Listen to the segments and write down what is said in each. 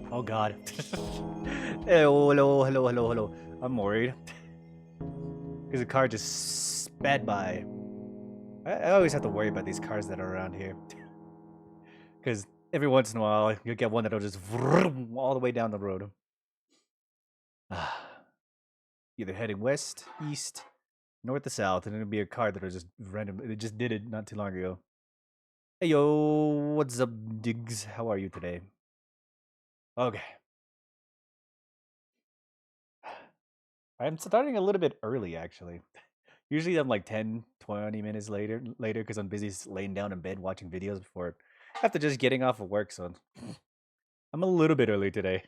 Oh god. Hello. I'm worried. Because the car just sped by. I always have to worry about these cars that are around here. Because every once in a while, you'll get one that'll just vroom all the way down the road. Either heading west, east, north to south, and it'll be a car that'll just random. It just did it not too long ago. Hey yo, what's up, Diggs? How are you today? Okay. I'm starting a little bit early, actually. Usually I'm like 10, 20 minutes later because I'm busy laying down in bed watching videos before after just getting off of work, so I'm a little bit early today.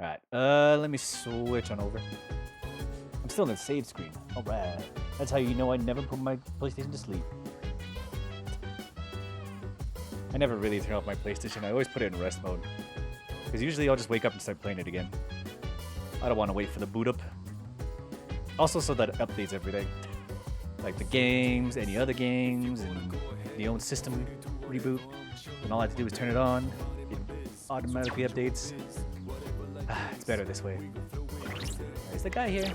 Alright, let me switch on over. I'm still in the save screen. Alright. That's how you know I never put my PlayStation to sleep. I never really turn off my PlayStation. I always put it in rest mode. Because usually I'll just wake up and start playing it again. I don't want to wait for the boot up. Also so that it updates every day. Like the games, any other games, and the own system reboot. And all I have to do is turn it on. It automatically updates. It's better this way. There's the guy here.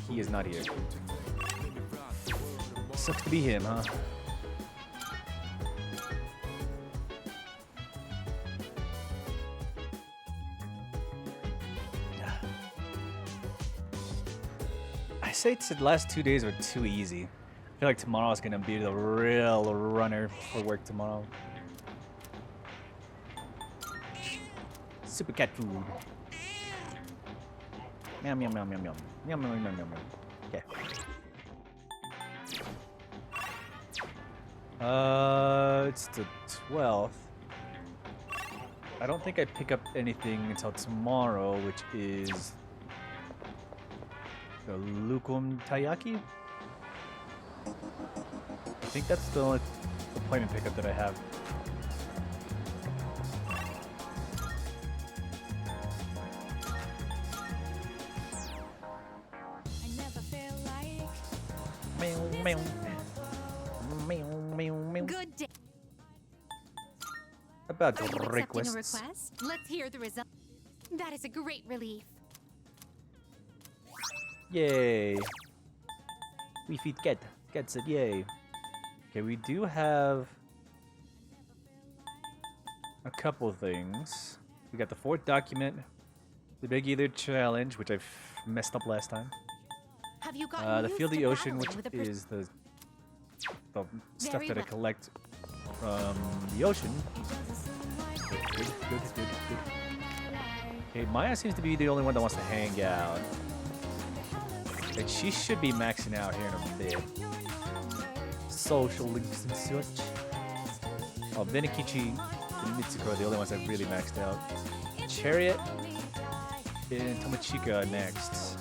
He is not here. Sucks to be him, huh? I say the last 2 days were too easy. I feel like tomorrow's gonna be the real runner for work tomorrow. Super cat food. Meow meow meow meow meow. Meow meow meow meow meow. Okay. It's the 12th. I don't think I pick up anything until tomorrow, which is the Lukum Taiyaki. I think that's the only appointment pickup that I have. Meow, meow. Meow, meow, meow. Good day. About Are you accepting a requests. request? Let's hear the result. That is a great relief. Yay. We feed cat. Cat said yay. Okay, we do have a couple things. We got the 4th document, the Big Either challenge, which I messed up last time. Have you gotten The used Feel to the Ocean, battling which with a is the stuff Very that I well. collect from the ocean. Good, good, good, good. Okay, Maya seems to be the only one that wants to hang out. And she should be maxing out here in a bit. Social links and such. Oh, Benikichi and Mitsuko are the only ones that really maxed out. Chariot and Tomochika are next.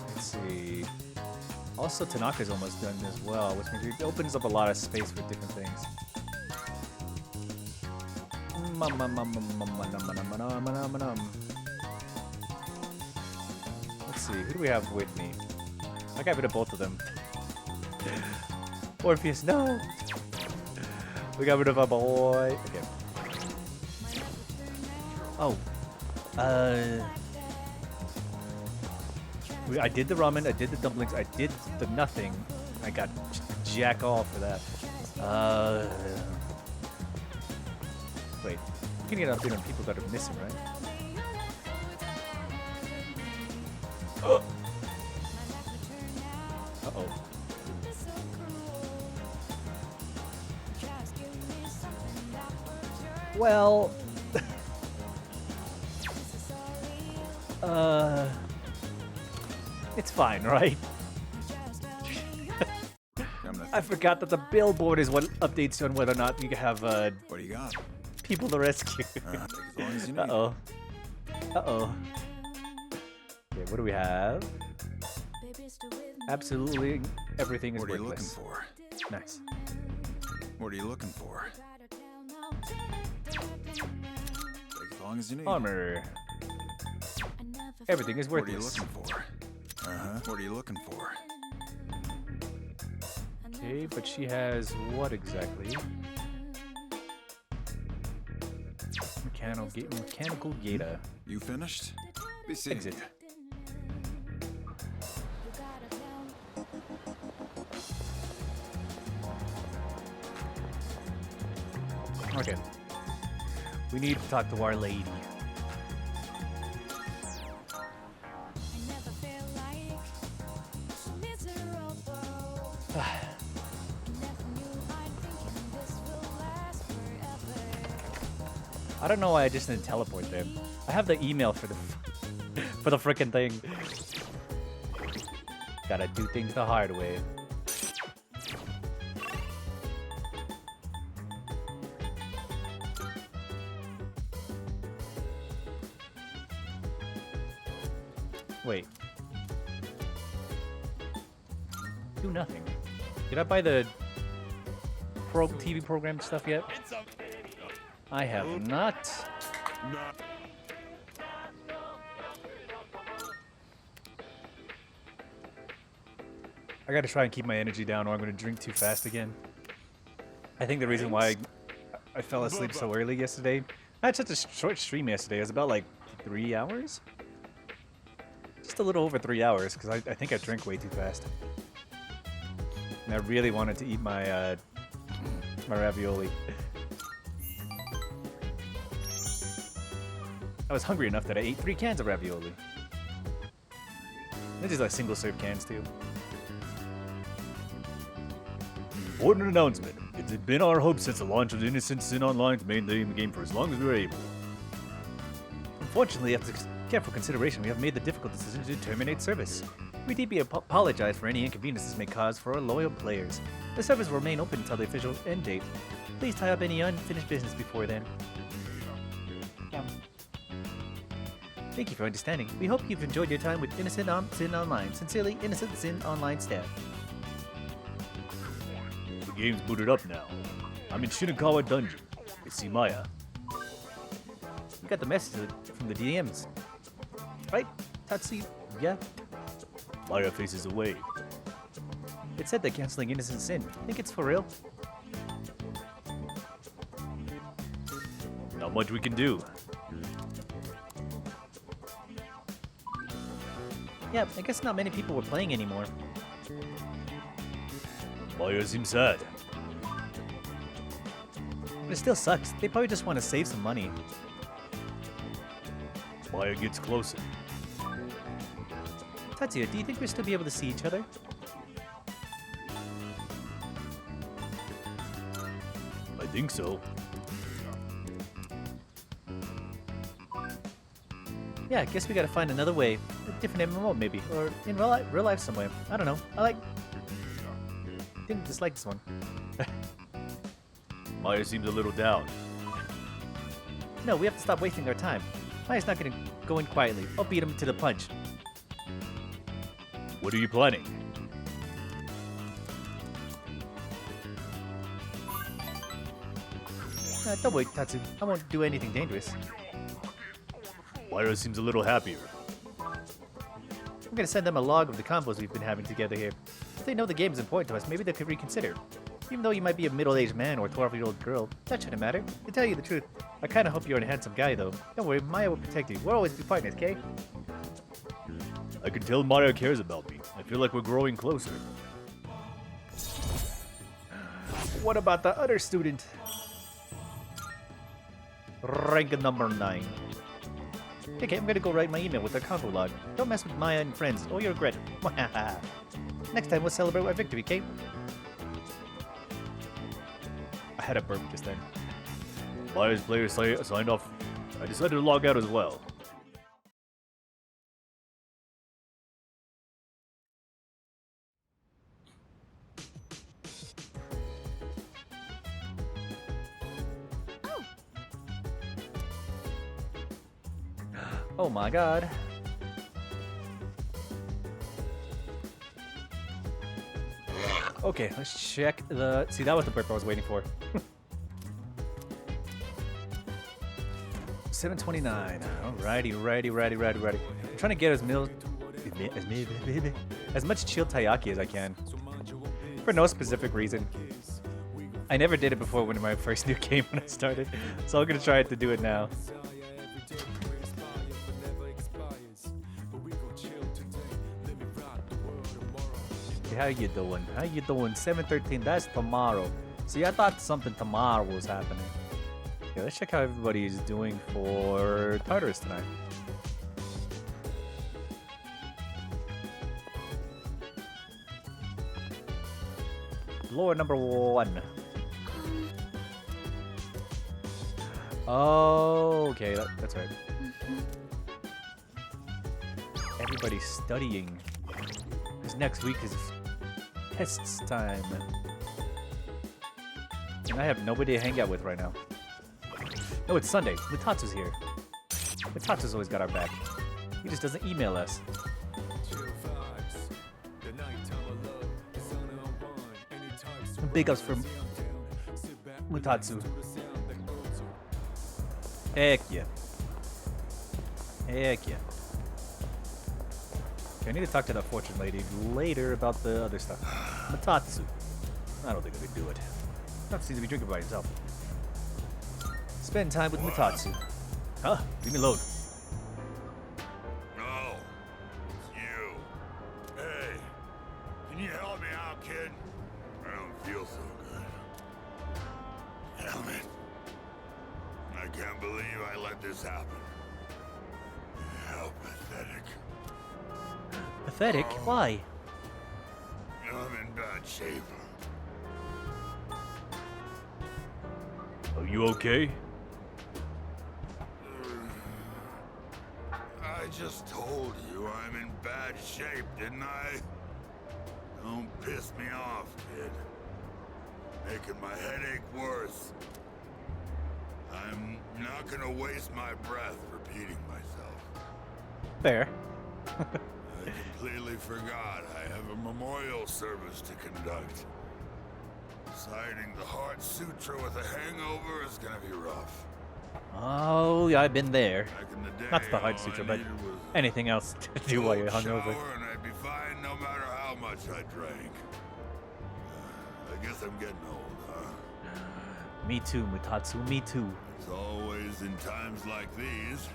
Let's see. Also, Tanaka's almost done as well, which means it opens up a lot of space for different things. Let's see, who do we have with me? I got rid of both of them. Orpheus, no! We got rid of a boy. Okay. Oh. I did the ramen, I did the dumplings, I did the nothing. I got jack all for that. Wait. You can get up there on people that are missing, right? Uh-oh. Well... It's fine, right? I forgot that the billboard is what updates you on whether or not you have What do you got? people to rescue. Take as long as you need. Uh-oh. Uh-oh. Okay, what do we have? Absolutely everything is What are you looking worthless. for? Nice. What are you looking for? Take as long as you need. Armor. Everything is What are you worthless. looking for? What are you looking for? Okay, but she has what exactly? Mechanical Gata. You finished? Be seeing. Exit. Okay. We need to talk to our lady. I don't know why I just didn't teleport there. I have the email for the for the frickin' thing. Gotta do things the hard way. Wait. Do nothing. Did I buy the TV program stuff yet? I have not. I gotta try and keep my energy down or I'm gonna drink too fast again. I think the reason why I fell asleep so early yesterday, I had such a short stream yesterday, it was about like 3 hours? Just a little over 3 hours, because I think I drank way too fast. And I really wanted to eat my, my ravioli. I was hungry enough that I ate 3 cans of ravioli. They're just like single serve cans too. Important announcement. It's been our hope since the launch of Innocent Sin Online to maintain the game for as long as we were able. Unfortunately, after careful consideration, we have made the difficult decision to terminate service. We deeply apologize for any inconveniences may cause for our loyal players. The service will remain open until the official end date. Please tie up any unfinished business before then. Yeah. Thank you for understanding. We hope you've enjoyed your time with Innocent Sin Online. Sincerely, Innocent Sin Online staff. The game's booted up now. I'm in Shinakawa Dungeon. It's Maya. We got the message from the DMs. Right, Tatsu? Yeah? Maya faces away. It said they're canceling Innocent Sin. Think it's for real? Not much we can do. Yeah, I guess not many people were playing anymore. Maya seems sad. But it still sucks. They probably just want to save some money. Maya gets closer. Tatsuya, do you think we'll still be able to see each other? I think so. Yeah, I guess we gotta find another way. A different MMO maybe. Or in real life somewhere. I don't know. I didn't dislike this one. Maya seems a little down. No, we have to stop wasting our time. Maya's not gonna go in quietly. I'll beat him to the punch. What are you planning? Don't worry, Tatsu. I won't do anything dangerous. Maya seems a little happier. I'm gonna send them a log of the combos we've been having together here. If they know the game is important to us, maybe they could reconsider. Even though you might be a middle-aged man or a 12-year-old girl, that shouldn't matter. To tell you the truth, I kinda hope you're a handsome guy, though. Don't worry, Maya will protect you. We'll always be partners, okay? I can tell Maya cares about me. I feel like we're growing closer. What about the other student? Rank number 9. Okay, I'm gonna go write my email with the combo log. Don't mess with Maya and friends, or you'll regret it. Next time we'll celebrate our victory, okay? I had a burp just then. Maya's player signed off. I decided to log out as well. Oh my god. Okay, let's check the... See, that was the burp I was waiting for. 7:29. Alrighty. I'm trying to get as much chilled taiyaki as I can. For no specific reason. I never did it before when my first new game when I started, so I'm gonna try to do it now. How you doing? 7:13. That's tomorrow. See, I thought something tomorrow was happening. Okay, let's check how everybody is doing for Tartarus tonight. Floor number 1. Oh, okay, that's right. Everybody's studying. Because next week is tests time. And I have nobody to hang out with right now. No, it's Sunday. Mutatsu's here. Mutatsu's always got our back. He just doesn't email us. Big ups for Mutatsu. Heck yeah. Heck yeah. Okay, I need to talk to that fortune lady later about the other stuff. Mutatsu. I don't think I could do it. Mutatsu seems to be drinking by himself. Spend time with Mutatsu. Huh? Leave me alone. No. It's you. Hey. Can you help me out, kid? I don't feel so good. Damn it. I can't believe I let this happen. How pathetic. Pathetic? Why? I'm in bad shape. Are you okay? I just told you I'm in bad shape, didn't I? Don't piss me off, kid. Making my headache worse. I'm not gonna waste my breath repeating myself. Fair. I completely forgot I have a memorial service to conduct. Reciting the Heart Sutra with a hangover is gonna be rough. Oh, yeah, I've been there. Back in the day, Not the Heart all Sutra, I but needed was anything else to do while you're cold hungover. shower and I'd be fine no matter how much I drank. I guess I'm getting old, huh? Me too, Mutatsu, me too. It's always in times like these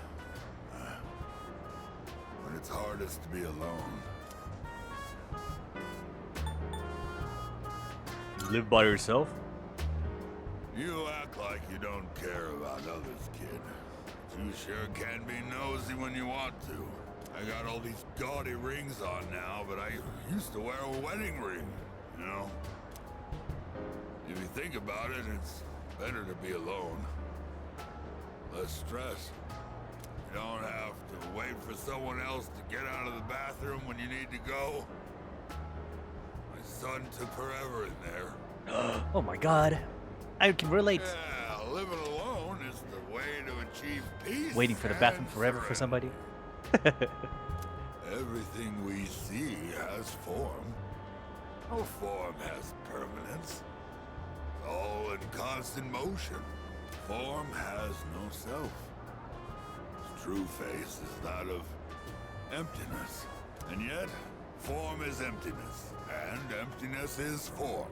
when it's hardest to be alone. You live by yourself? You act like you don't care about others, kid. But you sure can be nosy when you want to. I got all these gaudy rings on now, but I used to wear a wedding ring, you know? If you think about it, it's better to be alone. Less stress. You don't have to wait for someone else to get out of the bathroom when you need to go. My son took forever in there. Oh my god. I can relate. Yeah, living alone is the way to achieve peace. Waiting for the bathroom and forever for somebody. Everything we see has form. No form has permanence. It's all in constant motion. Form has no self. Its true face is that of emptiness. And yet, form is emptiness, and emptiness is form.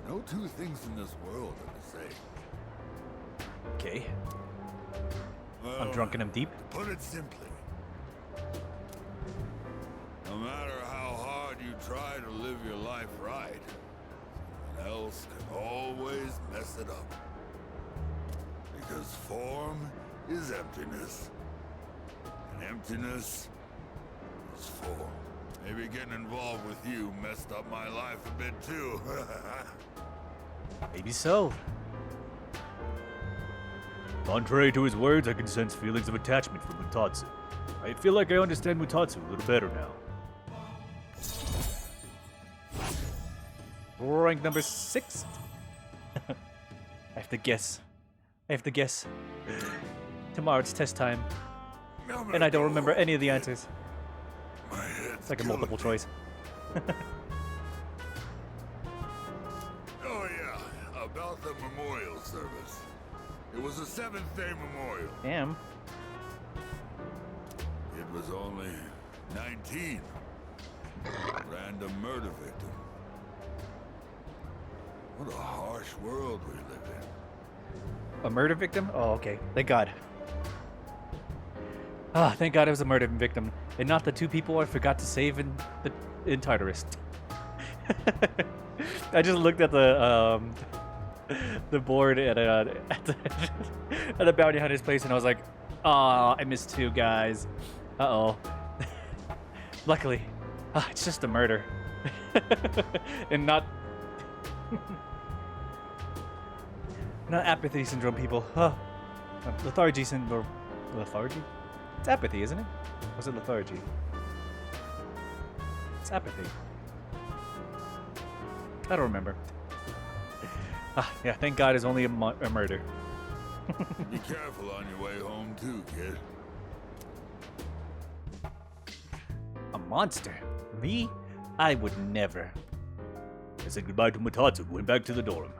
No two things in this world are the same. Okay. I'm Well, drunk and I'm deep. to put it simply, no matter how hard you try to live your life right, someone else can always mess it up. Because form is emptiness, and emptiness is form. Maybe getting involved with you messed up my life a bit too. Maybe so. Contrary to his words, I can sense feelings of attachment for Mutatsu. I feel like I understand Mutatsu a little better now. Rank number 6. I have to guess. Tomorrow it's test time, and I don't remember any of the answers. My head's It's like a killing multiple me. choice. Oh yeah, about the memorial service. It was a 7th-day memorial. Damn. It was only 19. Random murder victim. What a harsh world we live in. A murder victim? Oh, okay. Thank God. Ah, thank God it was a murder victim, and not the 2 people I forgot to save in Tartarus. I just looked at the board at a bounty hunter's place, and I was like, "Ah, I missed 2 guys. Uh-oh." Luckily, it's just a murder, and not apathy syndrome people. Lethargy syndrome. Lethargy? It's apathy, isn't it? Or was it lethargy? It's apathy. I don't remember. Yeah, thank God it's only a murder. Be careful on your way home too, kid. A monster? Me? I would never. I said goodbye to Mutatsu, went back to the dorm.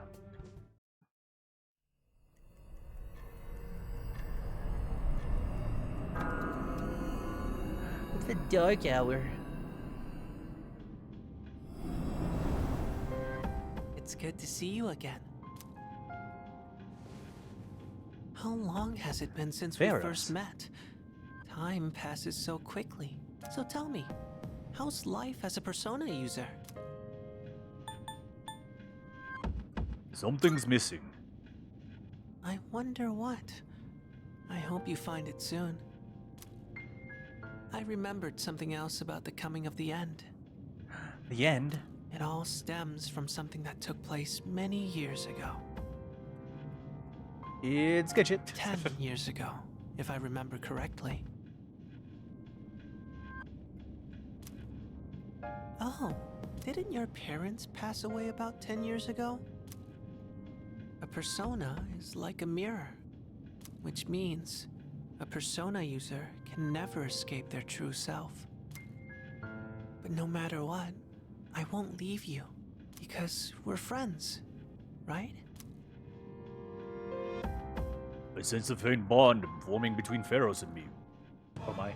It's the dark hour. It's good to see you again. How long has it been since we Pharaohs. first met? Time passes so quickly. So tell me, how's life as a Persona user? Something's missing. I wonder what. I hope you find it soon. I remembered something else about the coming of the end. The end? It all stems from something that took place many years ago. It's good shit. 10 years ago, if I remember correctly. Oh, didn't your parents pass away about 10 years ago? A persona is like a mirror, which means a persona user can never escape their true self. But no matter what, I won't leave you, because we're friends, right? A sense of faint bond forming between Pharaohs and me. Oh my.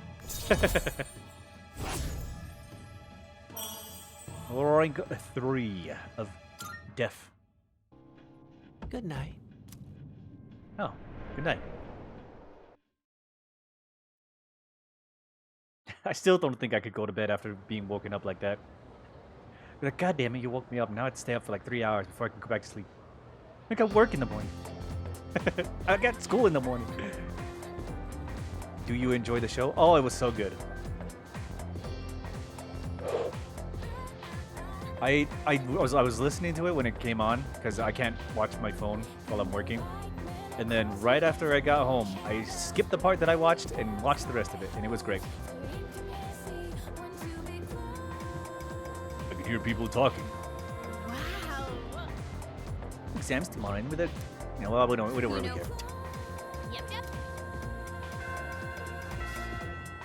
Rank 3 of Def. Good night. Oh, good night. I still don't think I could go to bed after being woken up like that. Be like, God damn it, you woke me up. Now I have to stay up for like 3 hours before I can go back to sleep. I got work in the morning. I got school in the morning. Do you enjoy the show? Oh, it was so good. I was listening to it when it came on because I can't watch my phone while I'm working. And then right after I got home, I skipped the part that I watched and watched the rest of it, and it was great. I could hear people talking. Wow. Exams tomorrow, and with it, you know, well, we don't really care. Yep.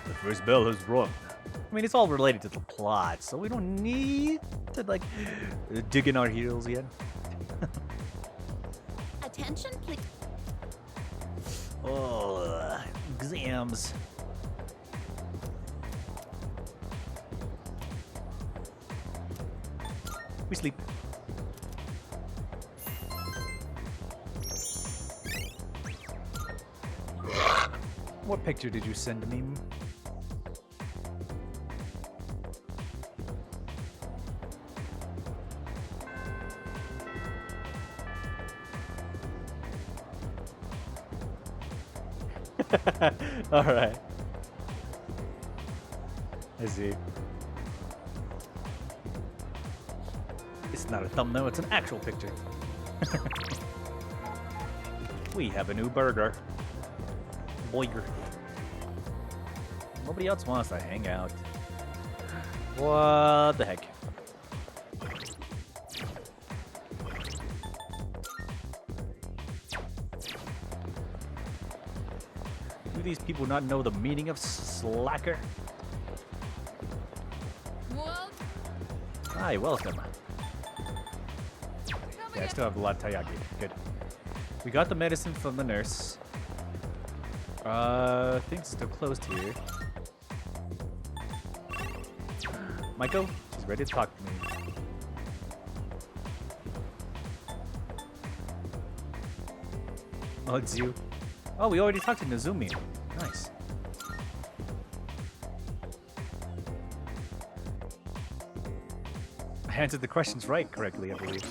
The first bell has rung. I mean, it's all related to the plot, so we don't need to like dig in our heels yet. Attention, please. Oh, exams. We sleep. What picture did you send to me? All right. I see. It's not a thumbnail, it's an actual picture. We have a new burger. Boiger. Nobody else wants to hang out. What the heck? Do these people not know the meaning of slacker? Whoa. Hi, welcome. Yeah, I still have a lot of taiyaki. Good. We got the medicine from the nurse. Things are still closed here. Maiko, she's ready to talk to me. Oh, it's you. Oh, we already talked to Nozumi. Nice. I answered the questions right correctly, I believe.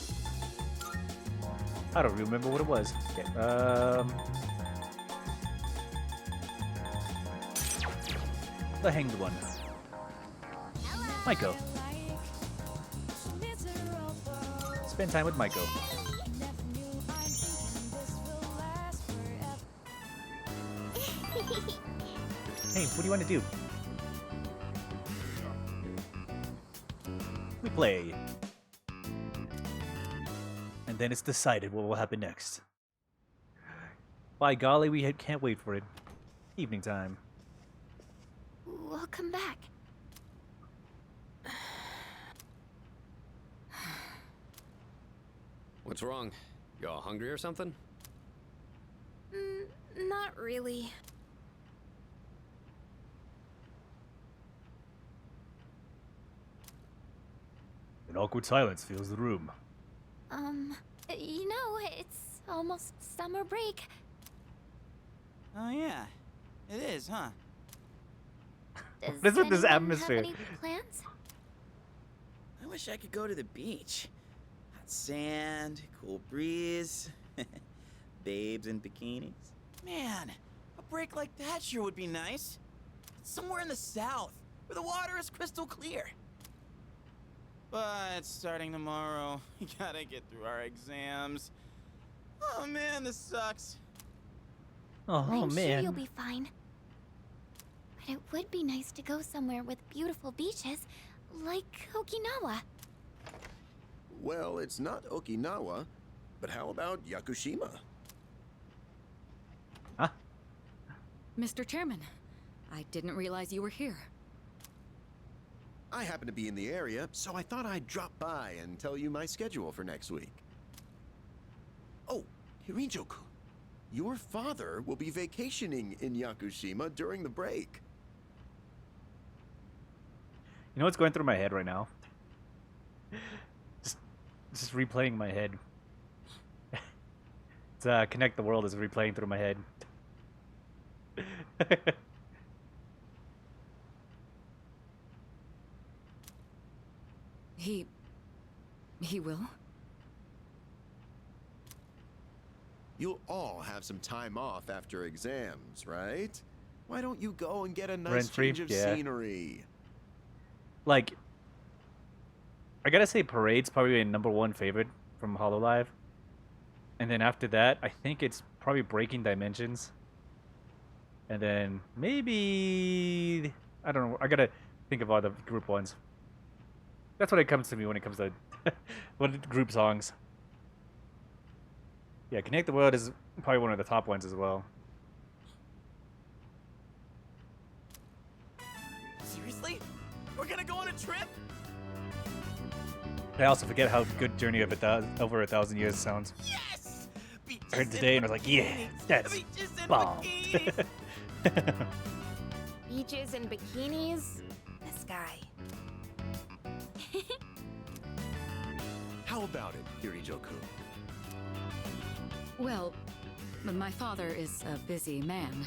I don't remember what it was. Okay, the hanged one. Maiko. Spend time with Maiko. Hey, what do you want to do? We play. And then it's decided what will happen next. By golly, we can't wait for it. Evening time. We'll come back. What's wrong? Y'all hungry or something? Not really. An awkward silence fills the room. You know, it's almost summer break. Oh yeah, it is, huh? Does What is this anyone atmosphere? have any plans? I wish I could go to the beach. Hot sand, cool breeze, babes in bikinis. Man, a break like that sure would be nice. Somewhere in the south, where the water is crystal clear. But starting tomorrow, we gotta get through our exams. Oh man, this sucks. Oh, I'm sure man. you'll be fine. But it would be nice to go somewhere with beautiful beaches, like Okinawa. Well, it's not Okinawa, but how about Yakushima? Huh? Mr. Chairman, I didn't realize you were here. I happen to be in the area, so I thought I'd drop by and tell you my schedule for next week. Oh, Hirijo-kun, your father will be vacationing in Yakushima during the break. You know what's going through my head right now? Just replaying my head. It's Connect the World is replaying through my head. He will? You'll all have some time off after exams, right? Why don't you go and get a nice Rent-free? change of Yeah. scenery? Like, I gotta say Parade's probably my #1 favorite from HoloLive. And then after that, I think it's probably Breaking Dimensions. And then maybe... I don't know. I gotta think of all the group ones. That's what it comes to me when it comes to group songs. Yeah, Connect the World is probably one of the top ones as well. Seriously? We're gonna go on a trip? I also forget how good Journey of over 1,000 Years sounds. Yes! Beaches I heard it today and I was like, yeah, bikinis. that's Beaches and bomb. bikinis. Beaches and bikinis? The sky. How about it, Hirijo-kun? Well, my father is a busy man.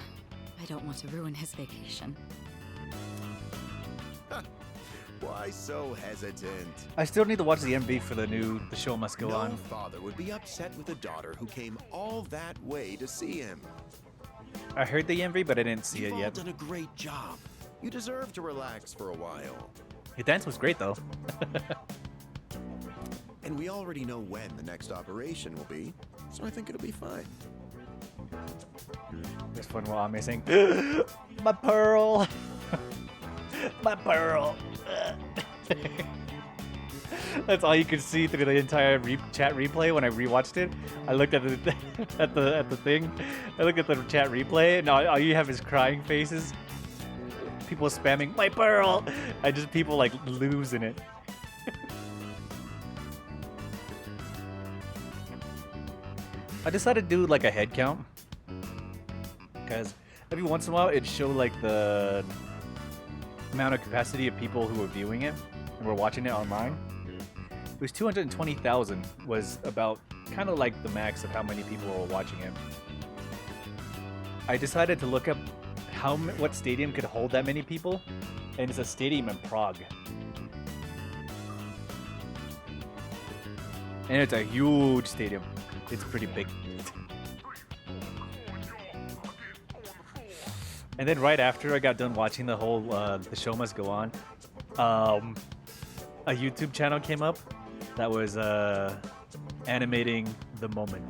I don't want to ruin his vacation. Why so hesitant? I still need to watch the MV for the Show Must Go No On. father would be upset with a daughter who came all that way to see him. I heard the MV, but I didn't see You've it all yet. done a great job. You deserve to relax for a while. The dance was great, though. And we already know when the next operation will be, so I think it'll be fine. This one while I'm missing. My pearl! My pearl! That's all you could see through the entire chat replay when I rewatched it. I looked at the at the thing. I looked at the chat replay, and all you have is crying faces. People spamming my pearl. People like losing it. I decided to do like a head count because every once in a while it'd show like the amount of capacity of people who were viewing it and were watching it online. It was 220,000 was about kind of like the max of how many people were watching it. I decided to look up what stadium could hold that many people, and it's a stadium in Prague. And it's a huge stadium. It's pretty big. And then right after I got done watching the whole The Show Must Go On, a YouTube channel came up that was animating the moment.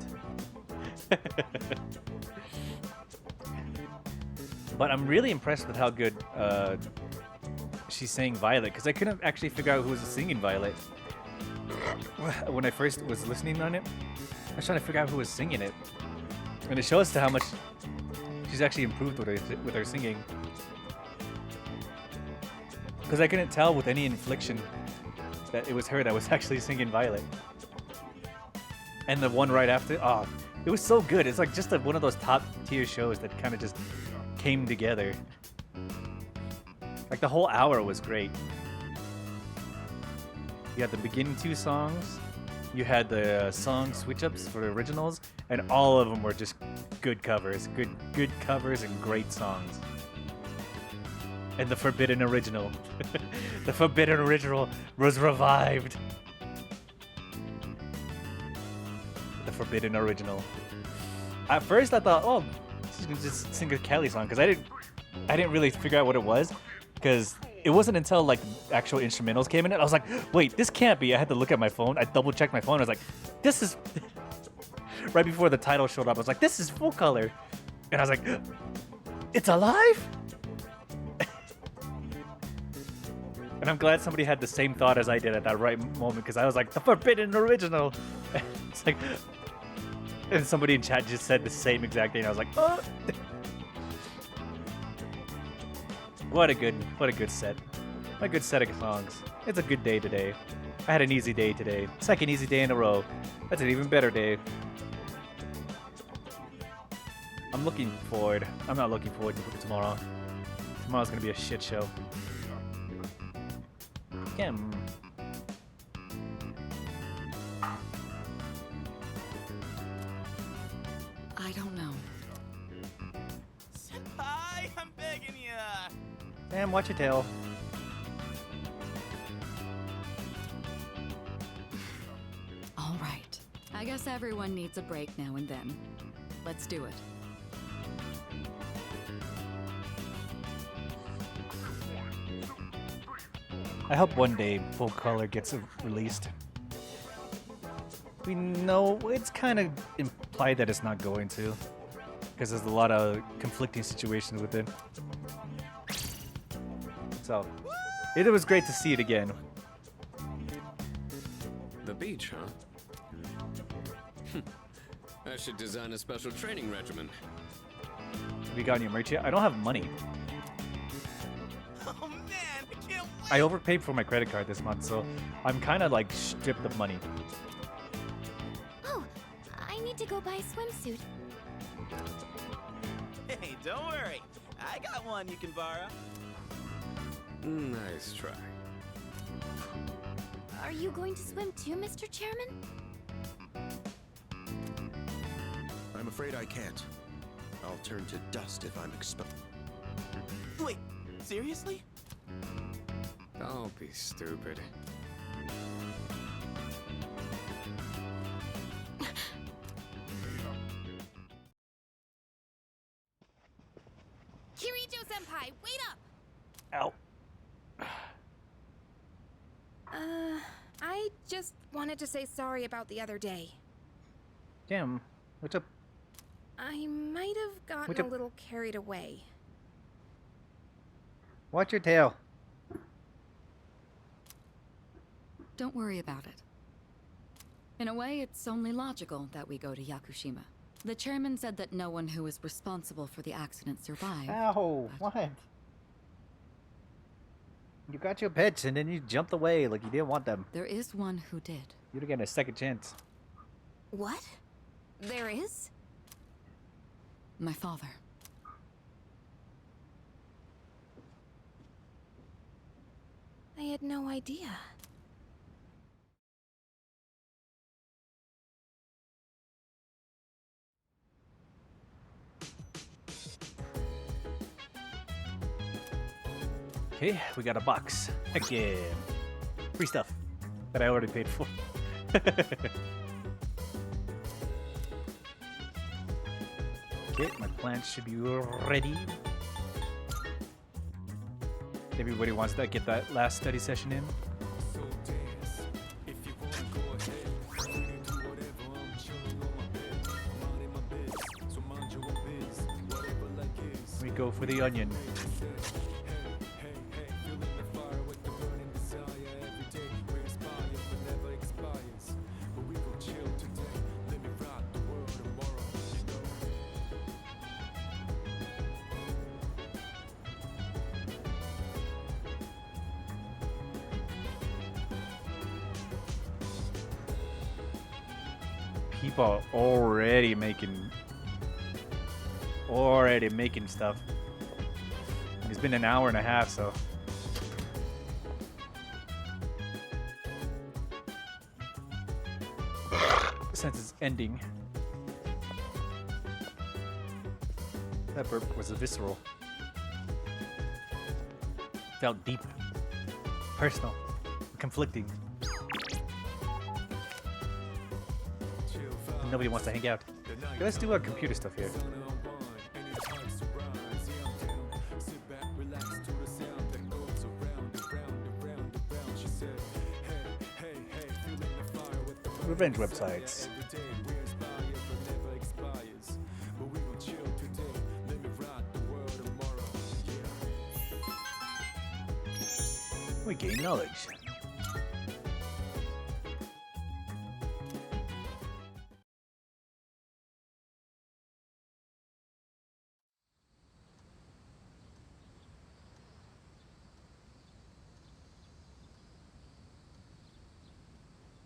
But I'm really impressed with how good she's saying Violet, because I couldn't actually figure out who was singing Violet. When I first was listening on it, I was trying to figure out who was singing it. And it shows to how much she's actually improved with her singing. Because I couldn't tell with any inflection that it was her that was actually singing Violet. And the one right after, it was so good. It's like just one of those top tier shows that kind of just came together. Like the whole hour was great. You had the beginning 2 songs, you had the song switch-ups for the originals, and all of them were just good covers. Good covers and great songs. And the Forbidden Original. The Forbidden Original was revived. The Forbidden Original. At first I thought, oh, she's gonna just sing a Kelly song, because I didn't really figure out what it was, because it wasn't until like actual instrumentals came in it. I was like, wait, this can't be. I had to look at my phone. I double checked my phone. I was like, this is right before the title showed up. I was like, this is full color. And I was like, it's alive? And I'm glad somebody had the same thought as I did at that right moment, because I was like, the forbidden original. It's like, and somebody in chat just said the same exact thing. I was like, oh. What a good set. What a good set of songs. It's a good day today. I had an easy day today. Second easy day in a row. That's an even better day. I'm not looking forward to tomorrow. Tomorrow's gonna be a shit show. Kim. I don't know. Senpai, I'm begging ya. Sam, watch your tail. All right. I guess everyone needs a break now and then. Let's do it. I hope one day full color gets released. We know it's kind of implied that it's not going to, because there's a lot of conflicting situations with it. So, it was great to see it again. The beach, huh? I should design a special training regimen. Have you gotten your merch yet? I don't have money. Oh man, I can't wait. I overpaid for my credit card this month, so I'm kind of like stripped of money. Oh, I need to go buy a swimsuit. Hey, don't worry. I got one you can borrow. Nice try. Are you going to swim too, Mr. Chairman? I'm afraid I can't. I'll turn to dust if I'm exposed. Wait, seriously? Don't be stupid. Kirito-senpai, wait up! Ow. I just wanted to say sorry about the other day. Damn. What's up? I might have gotten What's a up? little carried away. Watch your tail. Don't worry about it. In a way, it's only logical that we go to Yakushima. The chairman said that no one who was responsible for the accident survived. Ow. but- What? You got your pets and then you jumped away like you didn't want them. There is one who did. You'd get a second chance. What? There is? My father. I had no idea. Okay, we got a box. Heck yeah. Free stuff that I already paid for. Okay, my plants should be ready. Everybody wants to get that last study session in. We go for the onion. People are already making stuff. It's been an hour and a half, so since it's ending. That burp was a visceral. Felt deep, personal, conflicting. Nobody wants to hang out. Okay, let's do our computer stuff here. Revenge websites. gain knowledge.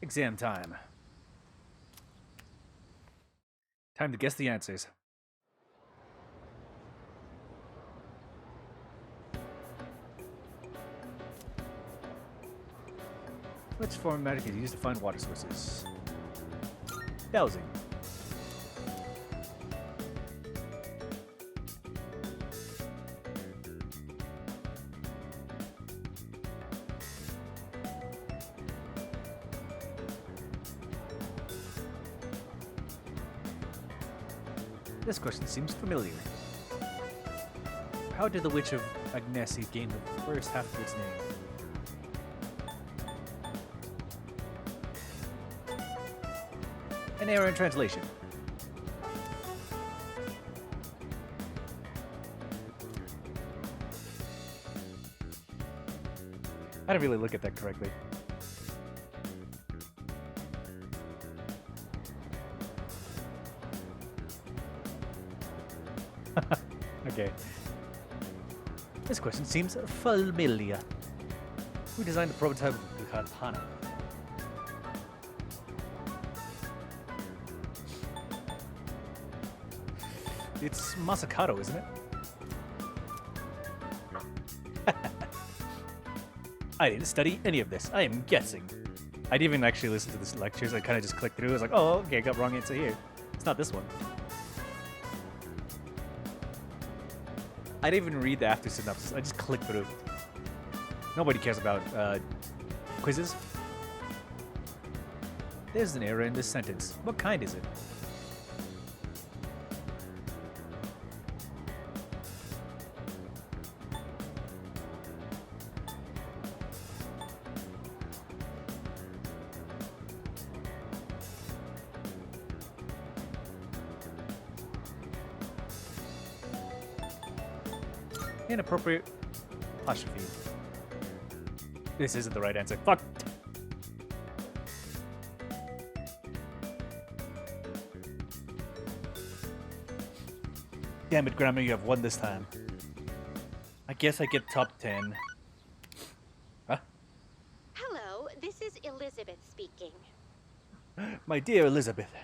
Exam time. Time to guess the answers. Which format is used to find water sources? Dowsing. This question seems familiar. How did the Witch of Agnesi gain the first half of its name? An error in translation. I didn't really look at that correctly. Okay. This question seems familiar. Who designed the prototype of the katana? It's Masakato, isn't it? I didn't study any of this. I am guessing. I didn't even actually listen to the lectures. I kind of just clicked through. I was like, oh, okay, I got wrong answer here. It's not this one. I didn't even read the after synopsis. I just clicked through. Nobody cares about quizzes. There's an error in this sentence. What kind is it? Inappropriate apostrophe. This isn't the right answer. Fuck! Damn it, Grammar, you have won this time. I guess I get top 10. Huh? Hello, this is Elizabeth speaking. My dear Elizabeth.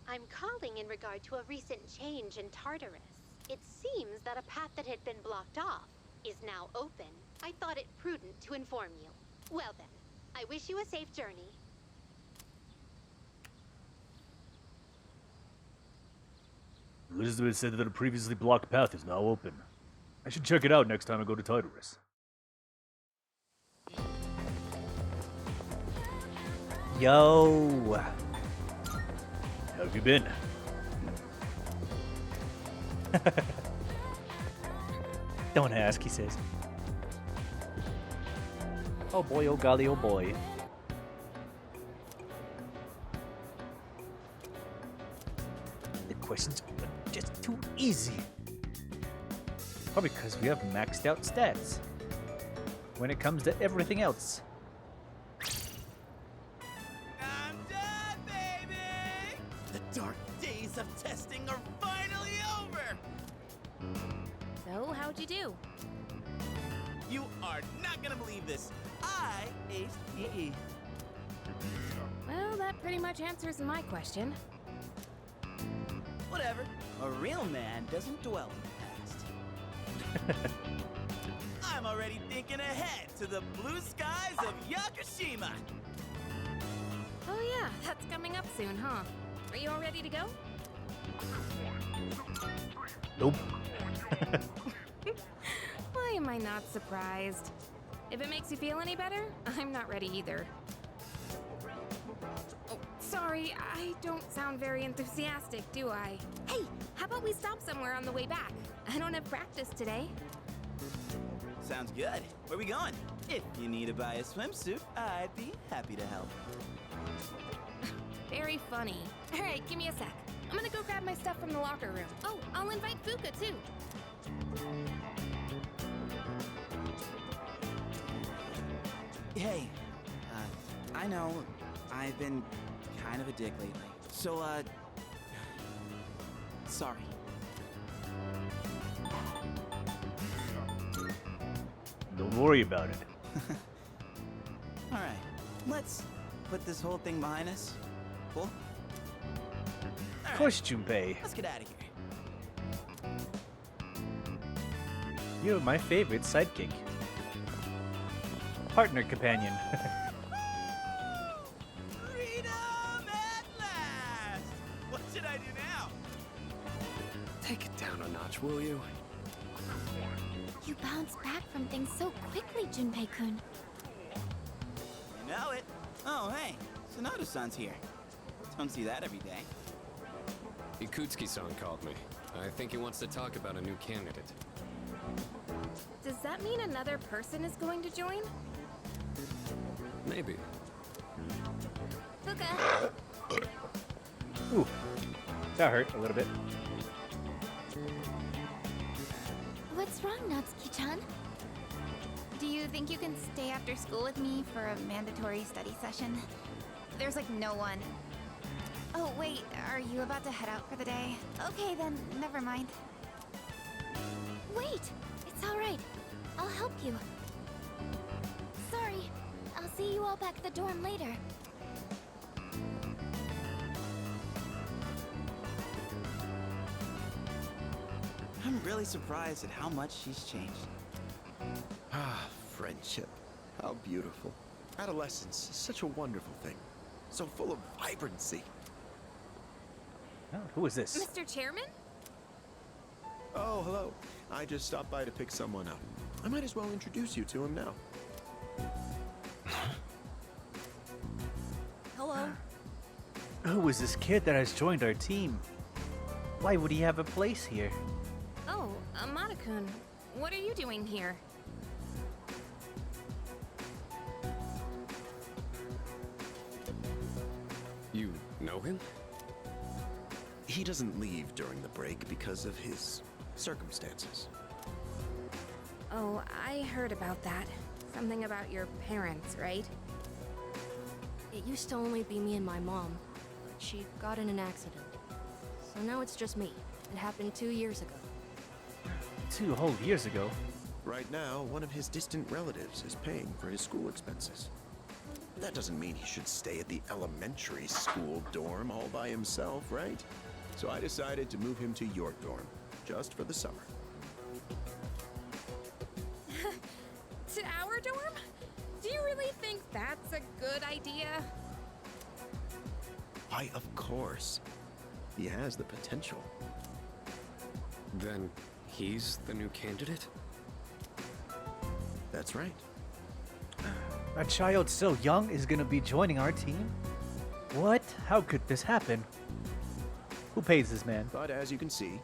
I'm calling in regard to a recent change in Tartarus. It seems that a path that had been blocked off is now open. I thought it prudent to inform you. Well then, I wish you a safe journey. Elizabeth said that a previously blocked path is now open. I should check it out next time I go to Tartarus. Yo! How have you been? Don't ask, he says. Oh boy, oh golly, oh boy. The questions are just too easy. Probably because we have maxed out stats when it comes to everything else. I'm done, baby! The dark days of testing are finally over! So, how'd you do? You are not gonna believe this. I aced PE. Well, that pretty much answers my question. Whatever. A real man doesn't dwell in the past. I'm already thinking ahead to the blue skies of Yakushima. Oh yeah, that's coming up soon, huh? Are you all ready to go? Nope. Why am I not surprised? If it makes you feel any better, I'm not ready either. Oh, sorry, I don't sound very enthusiastic, do I? Hey, how about we stop somewhere on the way back? I don't have practice today. Sounds good. Where we going? If you need to buy a swimsuit, I'd be happy to help. Very funny. All right, give me a sec. I'm gonna go grab my stuff from the locker room. Oh, I'll invite Fuka too. Hey, I know I've been kind of a dick lately. So, sorry. Don't worry about it. Alright, let's put this whole thing behind us. Cool? Of course, Junpei. Let's get out of here. You're my favorite sidekick. Partner companion. Freedom at last! What should I do now? Take it down a notch, will you? You bounce back from things so quickly, Junpei-kun. You know it. Oh, hey, Sonoda-san's here. Don't see that every day. Ikutsuki-san called me. I think he wants to talk about a new candidate. Does that mean another person is going to join? Maybe. Fuka! Ooh. That hurt a little bit. What's wrong, Natsuki-chan? Do you think you can stay after school with me for a mandatory study session? There's like no one. Oh, wait, are you about to head out for the day? Okay, then, never mind. Wait! It's alright. I'll help you. Sorry. I'll see you all back at the dorm later. I'm really surprised at how much she's changed. Ah, friendship. How beautiful. Adolescence is such a wonderful thing. So full of vibrancy. Oh, who is this? Mr. Chairman? Oh, hello. I just stopped by to pick someone up. I might as well introduce you to him now. Hello. Who is this kid that has joined our team? Why would he have a place here? Oh, Amada-kun. What are you doing here? You know him? He doesn't leave during the break because of his circumstances. Oh, I heard about that. Something about your parents, right? It used to only be me and my mom, but she got in an accident. So now it's just me. It happened 2 years ago. 2 whole years ago. Right now, one of his distant relatives is paying for his school expenses. That doesn't mean he should stay at the elementary school dorm all by himself, right? So I decided to move him to your dorm, just for the summer. To our dorm? Do you really think that's a good idea? Why, of course. He has the potential. Then he's the new candidate? That's right. A child so young is gonna be joining our team? What? How could this happen? Who pays this man? But as you can see,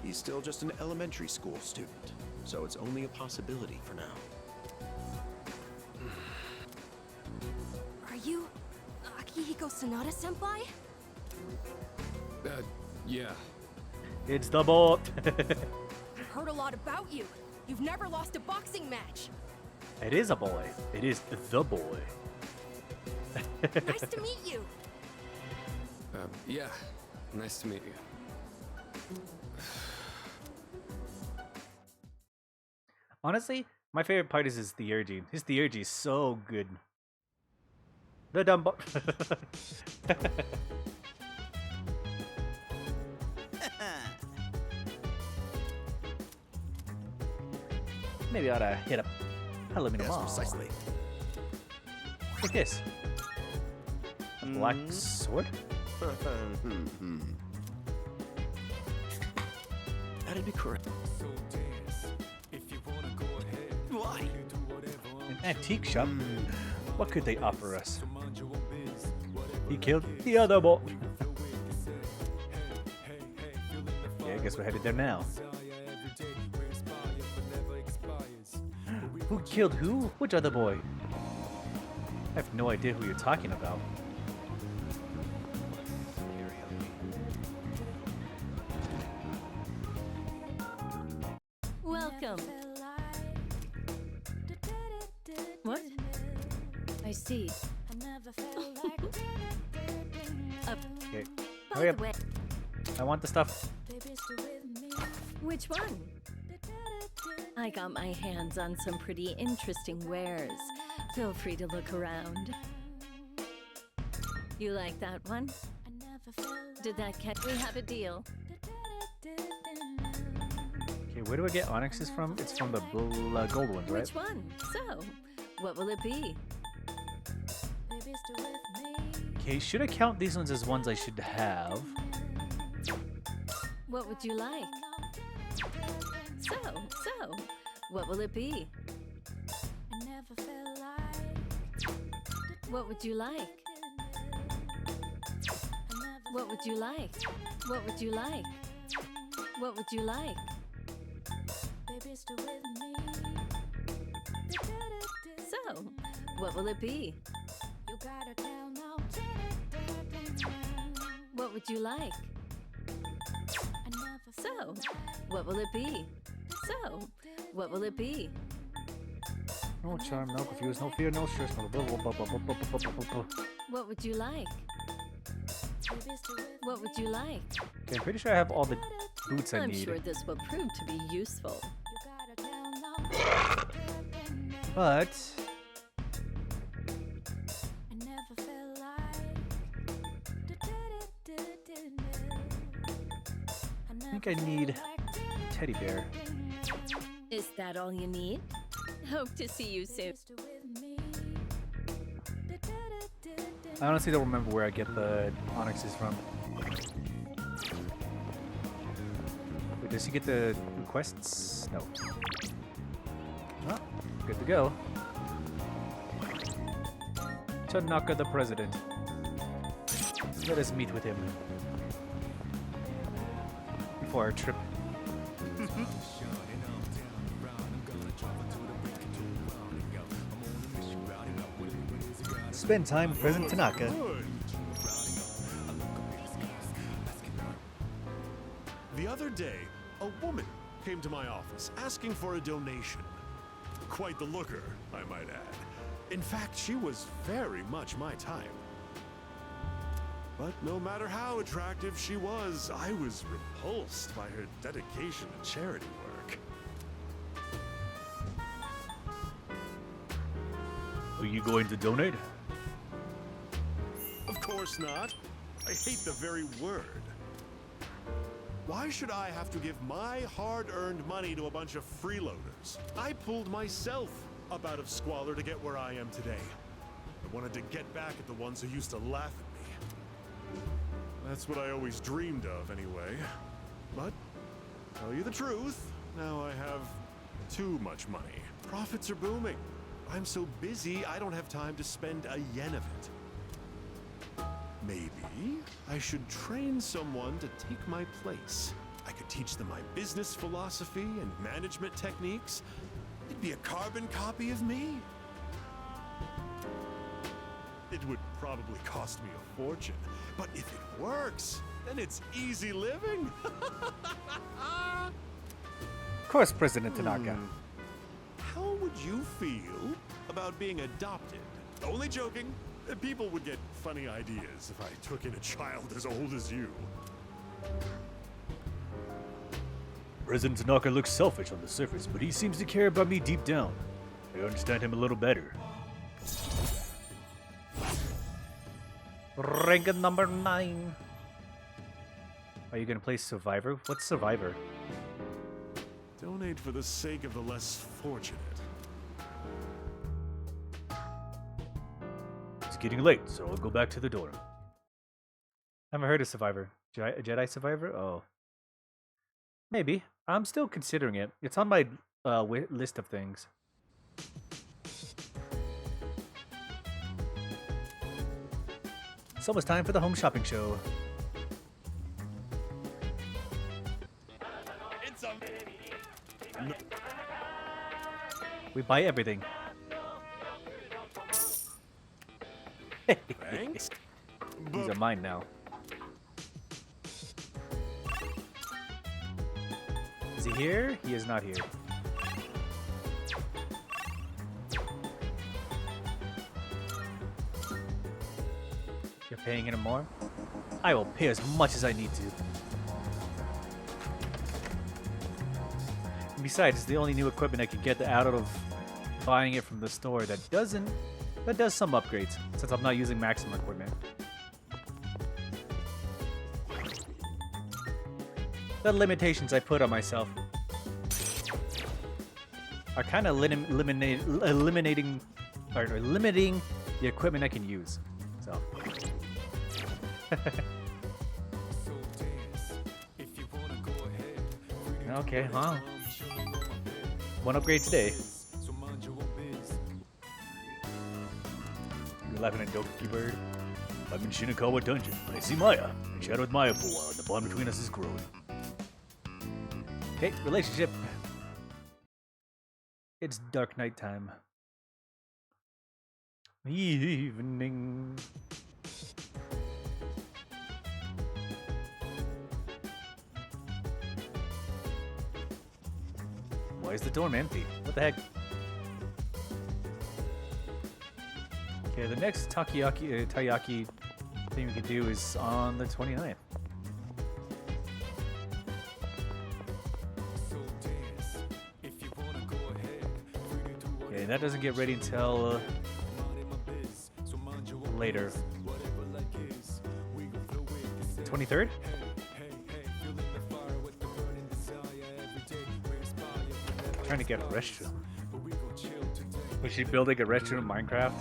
he's still just an elementary school student. So it's only a possibility for now. Are you Akihiko Sanada-senpai? Yeah. It's the boy. I've heard a lot about you. You've never lost a boxing match. It is a boy. It is the boy. Nice to meet you. Yeah. Nice to meet you. Honestly, my favorite part is his theurgy. His theurgy is so good. The dumb boy. Maybe I ought to hit up Halloween Yes, Mall. precisely. Like this. A black sword? That'd be correct. Why? An antique shop? What could they offer us? He killed the other boy. Yeah, I guess we're headed there now. Who killed who? Which other boy? I have no idea who you're talking about. Welcome. What? see. Okay. By Hurry the up. way, I want the stuff. which one? I got my hands on some pretty interesting wares. Feel free to look around. You like that one? Did that catch? We have a deal. Okay, where do I get onyxes from? It's from the gold ones, right? Which one? So, what will it be? Okay, should I count these ones as ones I should have? What would you like? So, what will it be? What would you like? What would you like? What would you like? What would you like? So, what will it be? What would you like? So, what will it be? So, what will it be? No charm, no confuse, no fear, no stress, no blah, blah, blah, blah, blah, blah, blah, blah, blah, blah. What would you like? What would you like? Okay, I'm pretty sure I have all the boots I I'm need. sure this will prove to be useful. But I think I need a teddy bear. Is that all you need? Hope to see you soon. I honestly don't remember where I get the onyxes from. Wait, does he get the requests? No. Oh, good to go. Tanaka the president. Let us meet with him. Before our trip. Spend time with President Tanaka. The other day, a woman came to my office asking for a donation. Quite the looker, I might add. In fact, she was very much my type. But no matter how attractive she was, I was repulsed by her dedication to charity work. Are you going to donate? Of course not. I hate the very word. Why should I have to give my hard-earned money to a bunch of freeloaders? I pulled myself up out of squalor to get where I am today. I wanted to get back at the ones who used to laugh at me. That's what I always dreamed of, anyway. But, tell you the truth, now I have too much money. Profits are booming. I'm so busy, I don't have time to spend a yen of it. Maybe I should train someone to take my place. I could teach them my business philosophy and management techniques. It'd be a carbon copy of me. It would probably cost me a fortune, but if it works, then it's easy living. Of course, President Tanaka. How would you feel about being adopted? Only joking. People would get funny ideas if I took in a child as old as you. President Tanaka looks selfish on the surface, but he seems to care about me deep down. I understand him a little better. Rank number 9. Are you gonna play Survivor? What's Survivor? Donate for the sake of the less fortunate. It's getting late, so I'll go back to the dorm. Haven't heard of Survivor. Jedi Survivor? Oh. Maybe. I'm still considering it. It's on my list of things. It's almost time for the home shopping show. We buy everything. Thanks. These are mine now. Is he here? He is not here. You're paying him more? I will pay as much as I need to. And besides, it's the only new equipment I can get out of buying it from the store that does some upgrades, since I'm not using maximum equipment. The limitations I put on myself are kind of limiting the equipment I can use. So. Okay, huh? One upgrade today. You're laughing at Doki Bird. I'm in Shinakawa Dungeon. I see Maya. I chat with Maya for a while, and the bond between us is growing. Okay, relationship. It's dark night time. Evening. Why is the dorm empty? What the heck? Okay, the next taiyaki thing we can do is on the 29th. Okay, that doesn't get ready until later. 23rd? Trying to get a restroom. Was she building a restroom in Minecraft?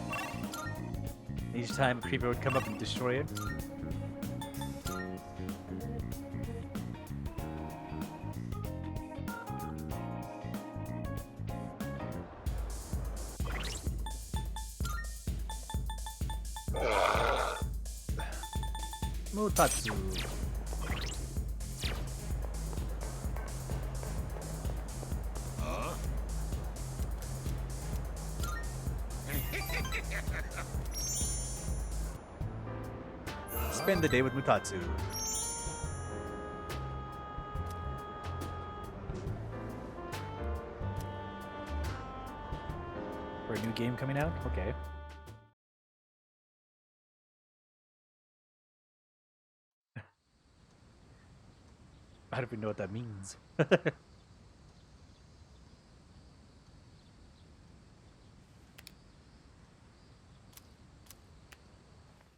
Each time a creeper would come up and destroy it. Mutatsu. Spend the day with Mutatsu. For a new game coming out? Okay. I don't even know what that means.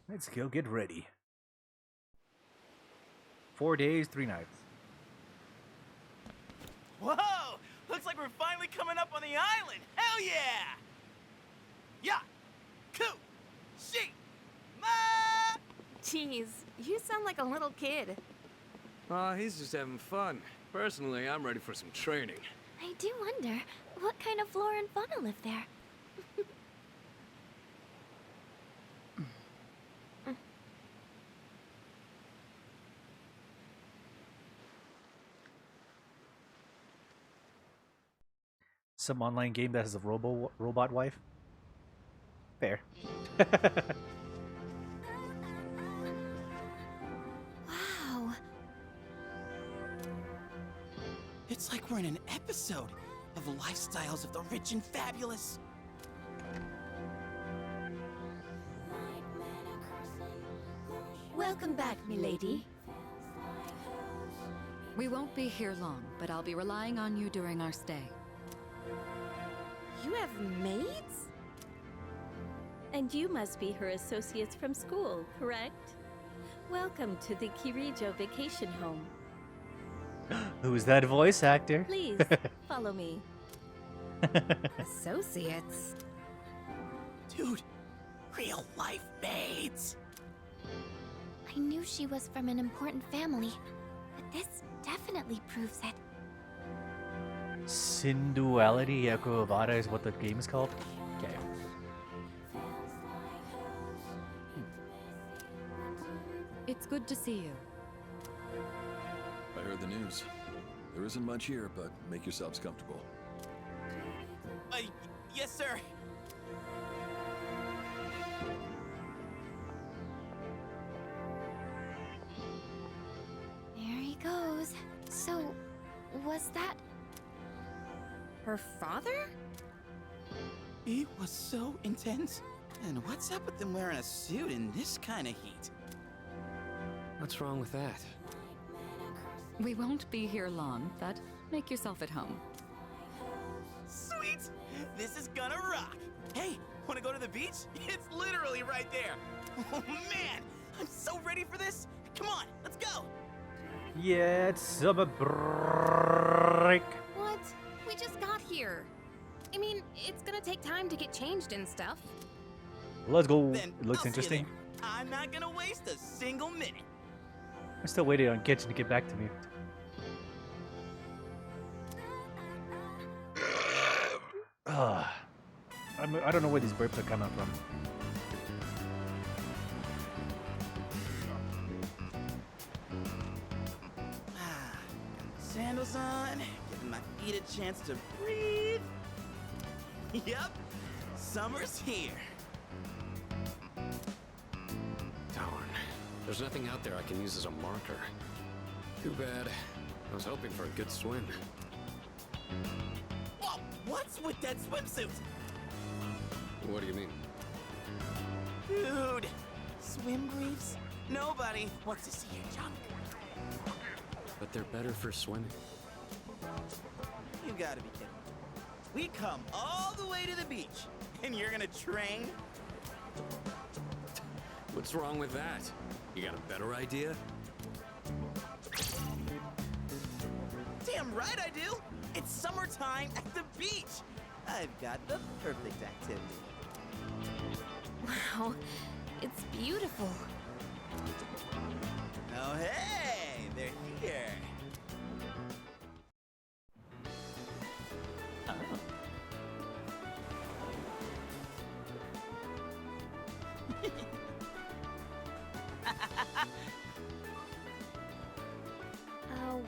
Let's go get ready. 4 days, 3 nights. Whoa! Looks like we're finally coming up on the island! Hell yeah! Yeah! Coo! She! Ma! Jeez, you sound like a little kid. Aw, he's just having fun. Personally, I'm ready for some training. I do wonder, what kind of flora and fauna live there? Some online game that has a robot wife? Fair. Wow. It's like we're in an episode of the lifestyles of the rich and fabulous. Welcome back, milady. We won't be here long, but I'll be relying on you during our stay. You have maids? And you must be her associates from school, correct? Welcome to the Kirijo Vacation Home. Who's that voice actor? Please, follow me. Associates? Dude, real life maids. I knew she was from an important family, but this definitely proves it. Sinduality Yakuobata is what the game is called? Okay. It's good to see you. I heard the news. There isn't much here, but make yourselves comfortable. Yes, sir. There he goes. So, was that... Her father? It was so intense. And what's up with them wearing a suit in this kind of heat? What's wrong with that? We won't be here long, but make yourself at home. Sweet! This is gonna rock! Hey, wanna go to the beach? It's literally right there! Oh man! I'm so ready for this! Come on, let's go! Yeah, it's summer break. What? We just got here. I mean, it's gonna take time to get changed and stuff. Let's go. Then It looks I'll see you interesting. there. I'm not gonna waste a single minute. I'm still waiting on Kitchen to get back to me. I don't know where these burps are coming from. Sandals on, giving my feet a chance to breathe. Yep, summer's here. Darn. There's nothing out there I can use as a marker. Too bad. I was hoping for a good swim. Whoa, what's with that swimsuit? What do you mean? Dude, swim briefs? Nobody wants to see your junk. But they're better for swimming. You gotta be kidding. We come all the way to the beach, and you're gonna train? What's wrong with that? You got a better idea? Damn right I do! It's summertime at the beach! I've got the perfect activity. Wow, it's beautiful. Oh hey, they're here.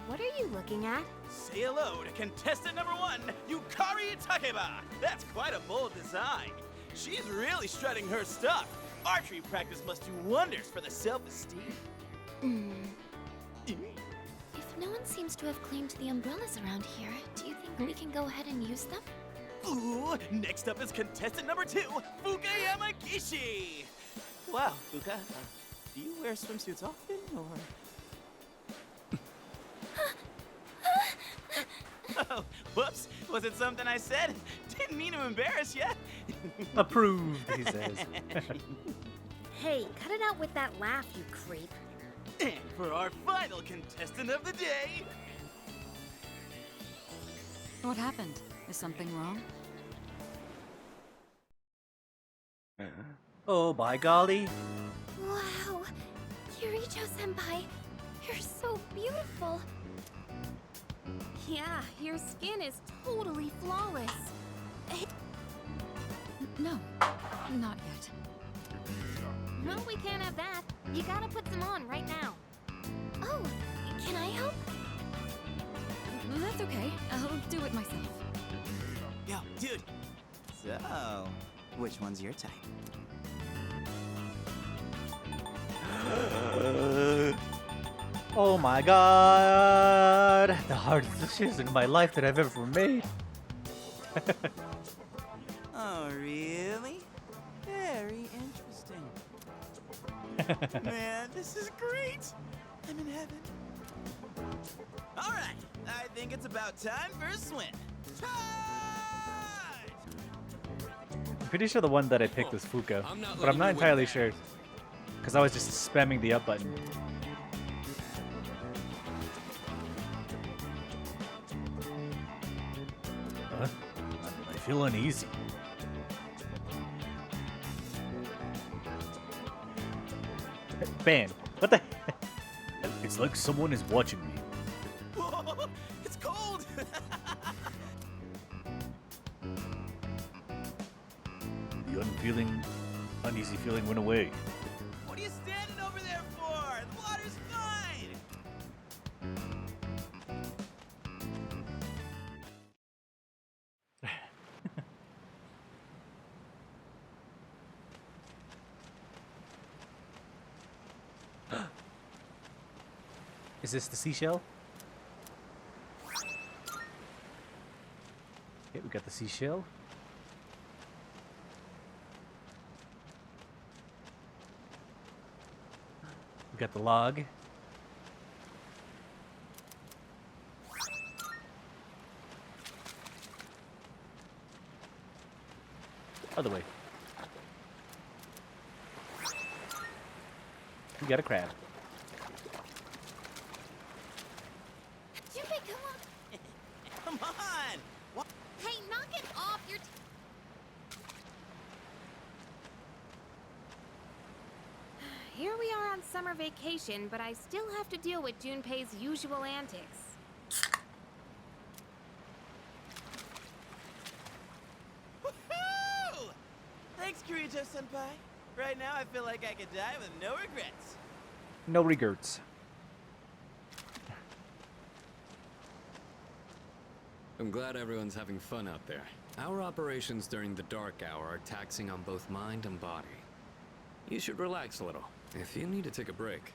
What are you looking at? Say hello to contestant number 1, Yukari Takeba. That's quite a bold design. She's really strutting her stuff. Archery practice must do wonders for the self-esteem. If no one seems to have claimed the umbrellas around here, do you think we can go ahead and use them? Ooh, next up is contestant number 2, Fuka Yamagishi. Wow, Fuka, do you wear swimsuits often, or...? Oh, whoops. Was it something I said? Didn't mean to embarrass you. Approved, he says. Hey, cut it out with that laugh, you creep. And for our final contestant of the day... What happened? Is something wrong? Oh, by golly. Wow, Kirijo-senpai, you're so beautiful. Yeah, your skin is totally flawless. No, not yet. Well, we can't have that. You gotta put some on right now. Oh, can I help? That's okay. I'll do it myself. Yo, dude. So, which one's your type? Oh my god! The hardest decision in my life that I've ever made. Oh, really? Very interesting. Man, this is great! I'm in heaven. Alright, I think it's about time for a swim. Charge! I'm pretty sure the one that I picked was Fuka, but I'm not entirely sure. Because I was just spamming the up button. Huh? I feel uneasy. Ban. What the? It's like someone is watching me. Whoa, it's cold! The uneasy feeling went away. What are you standing over there for? The water's fine! Is this the seashell? Okay, we got the seashell. Got the log. Other way. We got a crab. Junpei, come on! Come on! What? Hey, knock it off! You're... Here we are on summer vacation, but I still have to deal with Junpei's usual antics. Woohoo! Thanks, Kirito-senpai. Right now, I feel like I could die with no regrets. No regrets. I'm glad everyone's having fun out there. Our operations during the dark hour are taxing on both mind and body. You should relax a little. If you need to take a break,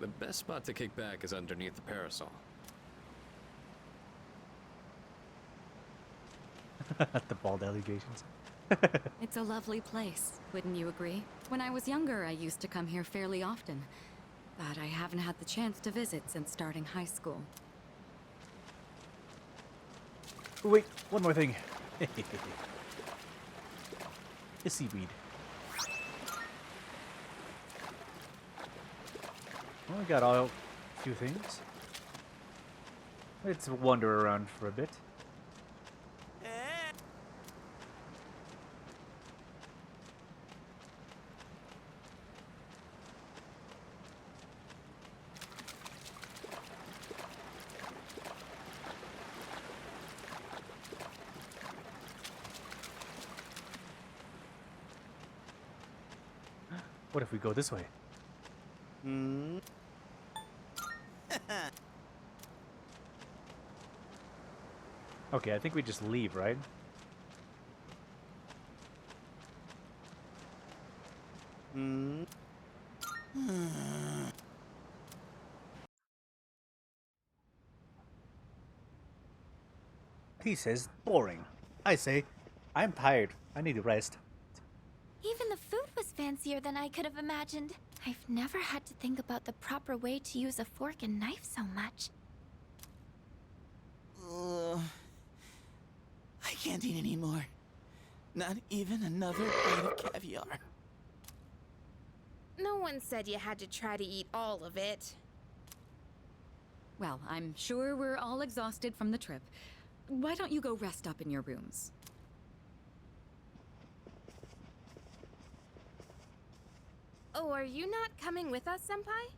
the best spot to kick back is underneath the parasol. The bald allegations. It's a lovely place, wouldn't you agree? When I was younger, I used to come here fairly often, but I haven't had the chance to visit since starting high school. Wait, one more thing. The seaweed. Well, we got a few things. Let's wander around for a bit. What if we go this way? Hmm. Okay, I think we just leave, right? Hmm. He says boring. I say, I'm tired. I need to rest. Even the food was fancier than I could have imagined. I've never had to think about the proper way to use a fork and knife so much. I can't eat anymore. Not even another bite of caviar. No one said you had to try to eat all of it. Well, I'm sure we're all exhausted from the trip. Why don't you go rest up in your rooms? Oh, are you not coming with us, Senpai?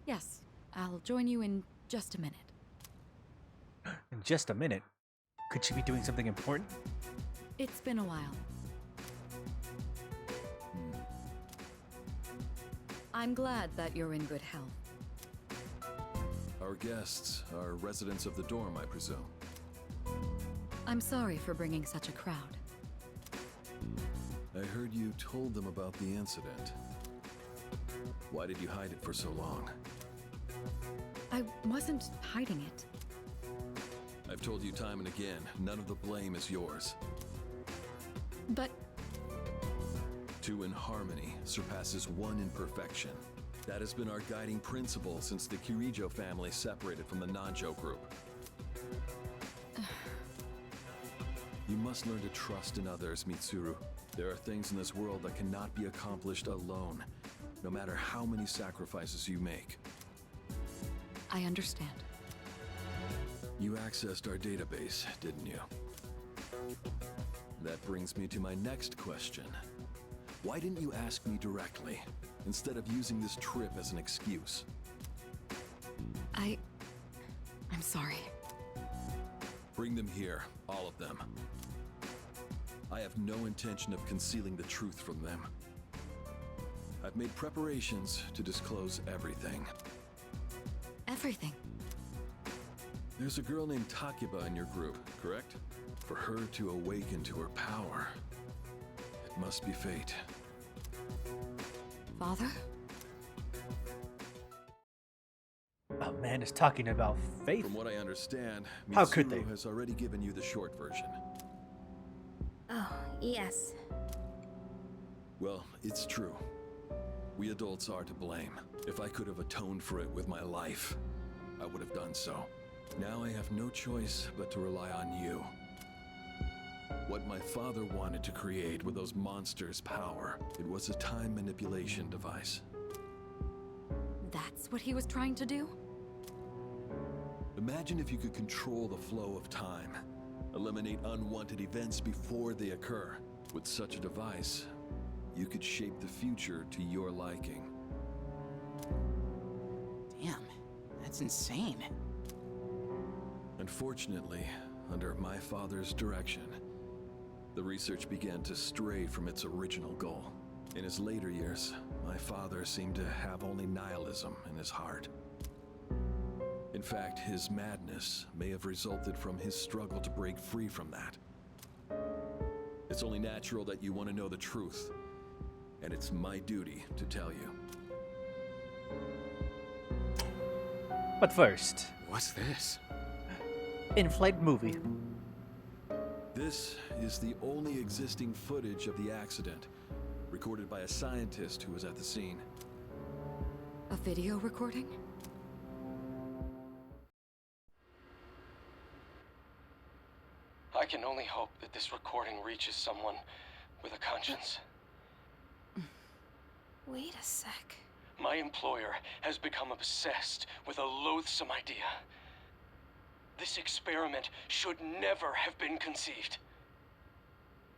Yes, I'll join you in just a minute. In just a minute. Could she be doing something important? It's been a while. I'm glad that you're in good health. Our guests are residents of the dorm, I presume. I'm sorry for bringing such a crowd. I heard you told them about the incident. Why did you hide it for so long? I wasn't hiding it. I've told you time and again, none of the blame is yours. But... Two in harmony surpasses one in perfection. That has been our guiding principle since the Kirijo family separated from the Nanjo group. You must learn to trust in others, Mitsuru. There are things in this world that cannot be accomplished alone, no matter how many sacrifices you make. I understand. You accessed our database, didn't you? That brings me to my next question. Why didn't you ask me directly, instead of using this trip as an excuse? I'm sorry. Bring them here, all of them. I have no intention of concealing the truth from them. I've made preparations to disclose everything. Everything? There's a girl named Takiba in your group, correct? For her to awaken to her power, it must be fate. Father? Oh man, is talking about faith. From what I understand, How could they? Mitsuru has already given you the short version. Oh, yes. Well, it's true. We adults are to blame. If I could have atoned for it with my life, I would have done so. Now I have no choice but to rely on you. What my father wanted to create with those monsters' power, it was a time manipulation device. That's what he was trying to do? Imagine if you could control the flow of time, eliminate unwanted events before they occur. With such a device, you could shape the future to your liking. Damn, that's insane. Unfortunately, under my father's direction, the research began to stray from its original goal. In his later years, my father seemed to have only nihilism in his heart. In fact, his madness may have resulted from his struggle to break free from that. It's only natural that you want to know the truth, and it's my duty to tell you. But first, What's this? in-flight movie. This is the only existing footage of the accident, recorded by a scientist who was at the scene. A video recording? I can only hope that this recording reaches someone with a conscience. Wait a sec. My employer has become obsessed with a loathsome idea. This experiment should never have been conceived.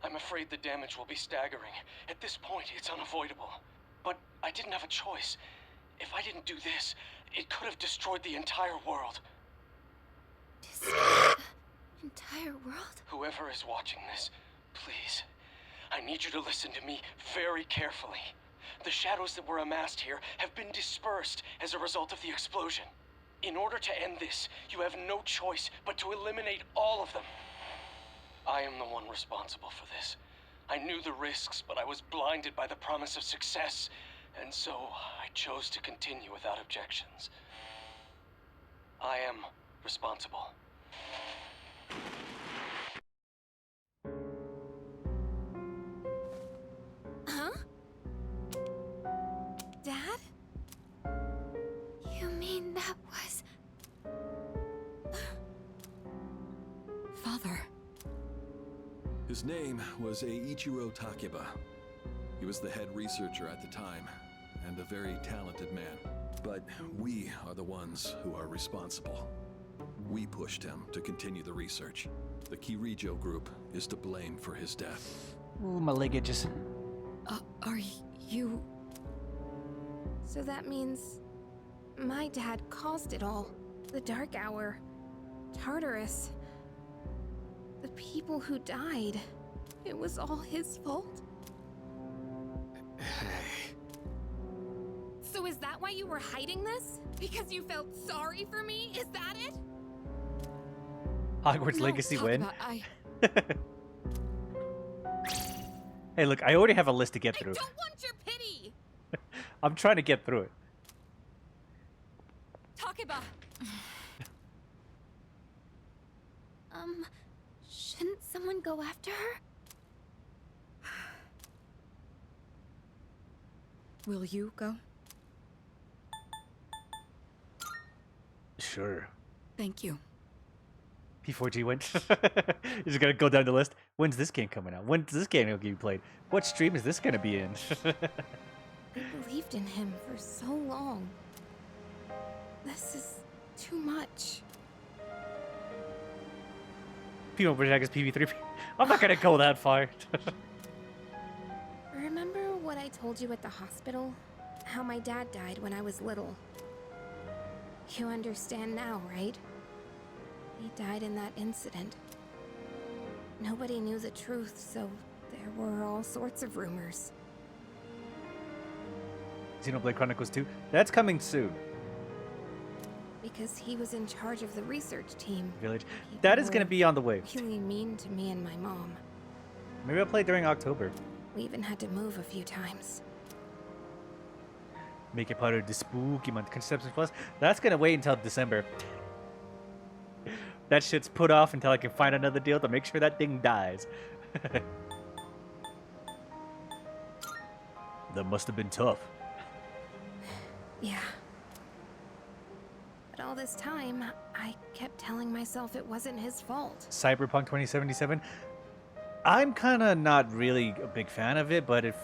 I'm afraid the damage will be staggering. At this point, it's unavoidable. But I didn't have a choice. If I didn't do this, it could have destroyed the entire world. Entire world? Whoever is watching this, please, I need you to listen to me very carefully. The shadows that were amassed here have been dispersed as a result of the explosion. In order to end this, you have no choice but to eliminate all of them. I am the one responsible for this. I knew the risks, but I was blinded by the promise of success, and so I chose to continue without objections. I am responsible. Huh? Dad? You mean that was... Father. His name was Eiichiro Takeba. He was the head researcher at the time, and a very talented man. But we are the ones who are responsible. We pushed him to continue the research. The Kirijo group is to blame for his death. Ooh, my leg itches. Are you... So that means my dad caused it all. The Dark Hour, Tartarus, the people who died. It was all his fault. So is that why you were hiding this? Because you felt sorry for me? Is that it? Hogwarts Legacy win. I... Hey, look, I already have a list to get through. I don't want your pity! I'm trying to get through it. Takeba! Shouldn't someone go after her? Will you go? Sure. Thank you. P4G went. You're just gonna go down the list. When's this game coming out? When's this game gonna be played? What stream is this gonna be in? I believed in him for so long. This is too much. P1 Project PV3. I'm not gonna go that far. Remember what I told you at the hospital? How my dad died when I was little. You understand now, right? He died in that incident. Nobody knew the truth, so there were all sorts of rumors. Xenoblade Chronicles 2. That's coming soon. Because he was in charge of the research team. Village. People That is gonna were be on the way. really mean to me and my mom. Maybe I'll play during October. We even had to move a few times. Make it part of the spooky month. Conception Plus. That's gonna wait until December. That shit's put off until I can find another deal to make sure that thing dies. That must have been tough. Yeah. But all this time, I kept telling myself it wasn't his fault. Cyberpunk 2077. I'm kind of not really a big fan of it, but if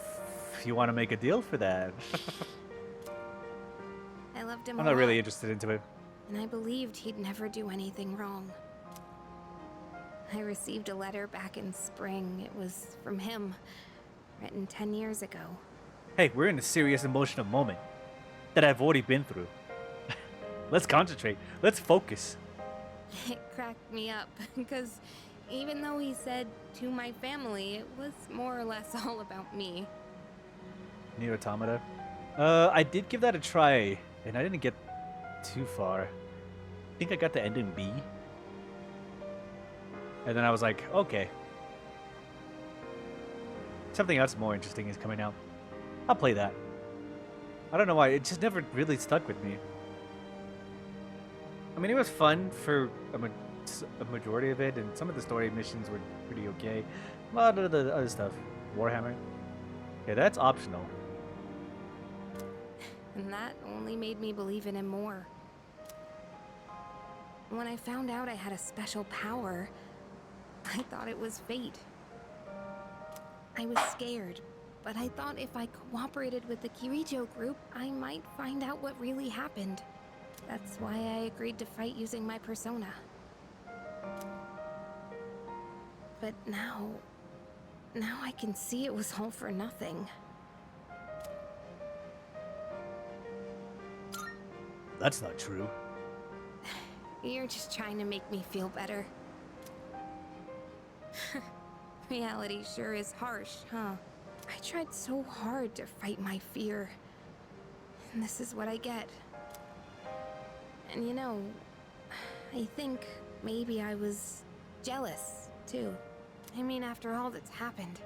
you want to make a deal for that, I loved him I'm a not really lot, interested into it. and I believed he'd never do anything wrong. I received a letter back in spring. It was from him, written 10 years ago. Hey, we're in a serious emotional moment that I've already been through. Let's concentrate. Let's focus. It cracked me up, because even though he said to my family, it was more or less all about me. Nier Automata. I did give that a try, and I didn't get too far. I think I got the ending B. And then I was like, okay. Something else more interesting is coming out. I'll play that. I don't know why, it just never really stuck with me. I mean, it was fun for a majority of it, and some of the story missions were pretty okay. A lot of the other stuff. Warhammer. Yeah, that's optional. And that only made me believe in him more. When I found out I had a special power, I thought it was fate. I was scared, but I thought if I cooperated with the Kirijo group, I might find out what really happened. That's why I agreed to fight using my persona. But now I can see it was all for nothing. That's not true. You're just trying to make me feel better. Reality sure is harsh, huh? I tried so hard to fight my fear. And this is what I get. And you know, I think maybe I was jealous, too. I mean, after all that's happened,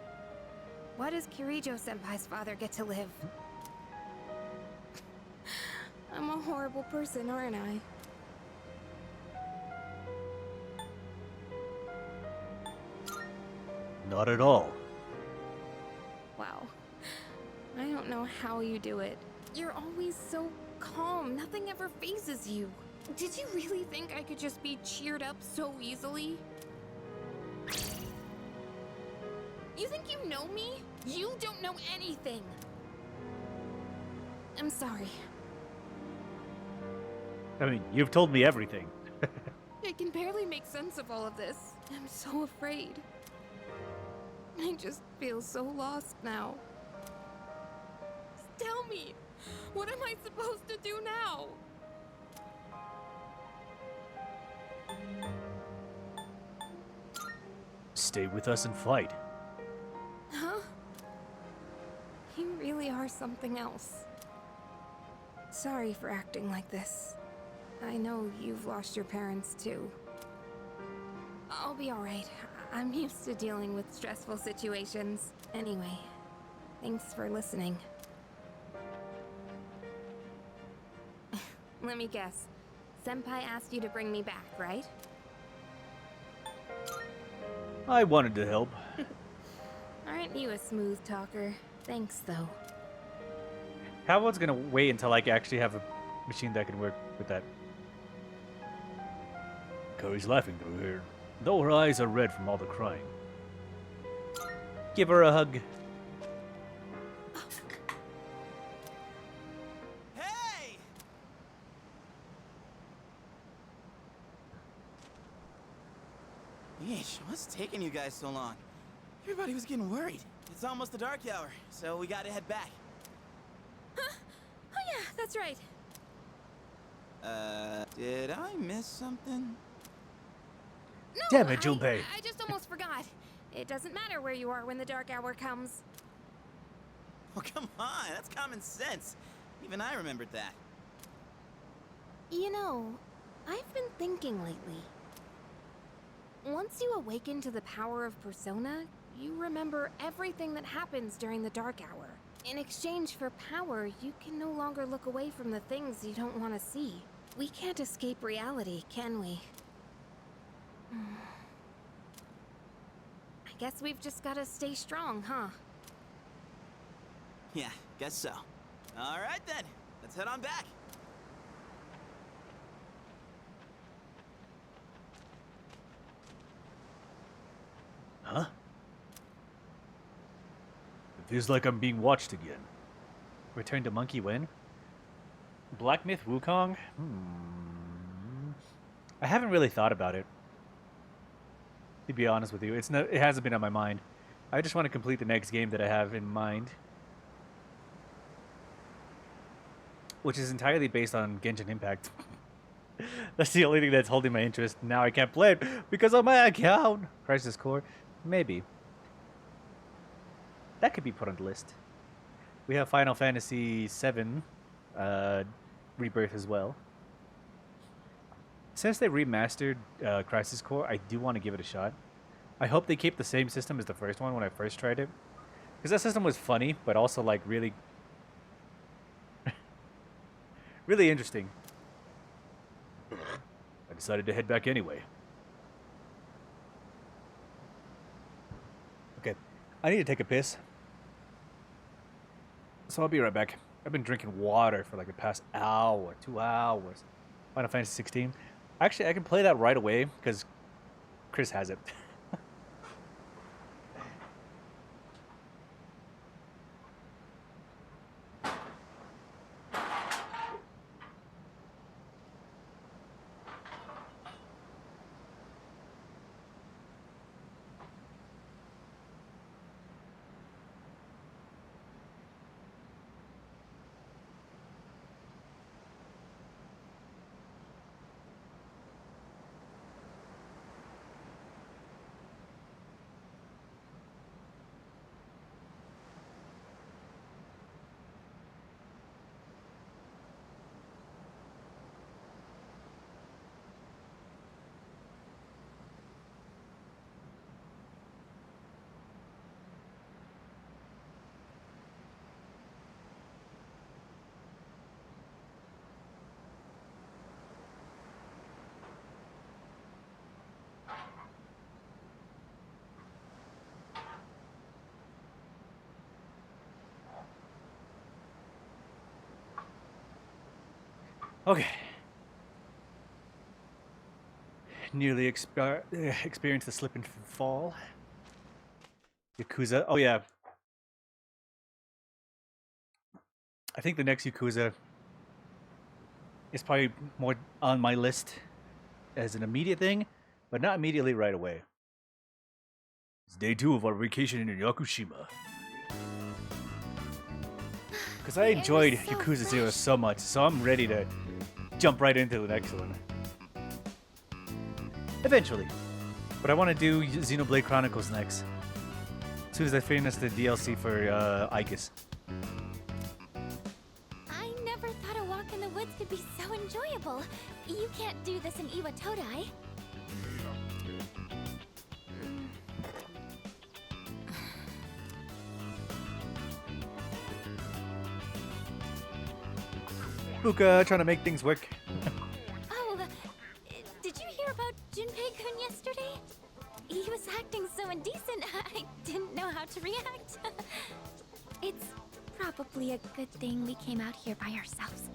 why does Kirijo-senpai's father get to live? I'm a horrible person, aren't I? Not at all. Wow. I don't know how you do it. You're always so calm. Nothing ever phases you. Did you really think I could just be cheered up so easily? You think you know me? You don't know anything. I'm sorry. I mean, you've told me everything. I can barely make sense of all of this. I'm so afraid. I just feel so lost now. Just tell me, what am I supposed to do now? Stay with us and fight. Huh? You really are something else. Sorry for acting like this. I know you've lost your parents too. I'll be alright. I'm used to dealing with stressful situations. Anyway, thanks for listening. Let me guess. Senpai asked you to bring me back, right? I wanted to help. Aren't you a smooth talker? Thanks, though. Howard's gonna wait until I actually have a machine that can work with that. Cody's laughing through her, though her eyes are red from all the crying. Give her a hug. Hey! Yeesh, what's taking you guys so long? Everybody was getting worried. It's almost the dark hour, so we gotta head back. Huh? Oh yeah, that's right. Did I miss something? No, Damn it, Junpei. I just almost forgot. It doesn't matter where you are when the dark hour comes. Oh, come on, that's common sense. Even I remembered that. You know, I've been thinking lately. Once you awaken to the power of Persona, you remember everything that happens during the dark hour. In exchange for power, you can no longer look away from the things you don't want to see. We can't escape reality, can we? I guess we've just gotta stay strong, huh? Yeah, guess so. All right then, let's head on back. Huh? It feels like I'm being watched again. Return to Monkey when? Black Myth Wukong? I haven't really thought about it. To be honest with you, it hasn't been on my mind. I just want to complete the next game that I have in mind, which is entirely based on Genshin Impact. That's the only thing that's holding my interest. Now I can't play it because of my account. Crisis Core? Maybe. That could be put on the list. We have Final Fantasy VII Rebirth as well. Since they remastered Crisis Core, I do want to give it a shot. I hope they keep the same system as the first one when I first tried it. Because that system was funny, but also like really... really interesting. I decided to head back anyway. Okay, I need to take a piss. So I'll be right back. I've been drinking water for like the past hour, 2 hours. Final Fantasy 16. Actually, I can play that right away because Chris has it. Okay. Nearly experienced the slip and fall. Yakuza. Oh yeah. I think the next Yakuza is probably more on my list as an immediate thing, but not immediately right away. It's day 2 of our vacation in Yakushima. Because I enjoyed Yakuza 0 so much, so I'm ready to jump right into the next one. Eventually. But I want to do Xenoblade Chronicles next. As soon as I finish the DLC for Icus. I never thought a walk in the woods could be so enjoyable. You can't do this in Iwatodai. Luca trying to make things work. Oh, did you hear about Junpei-kun yesterday? He was acting so indecent, I didn't know how to react. It's probably a good thing we came out here by ourselves.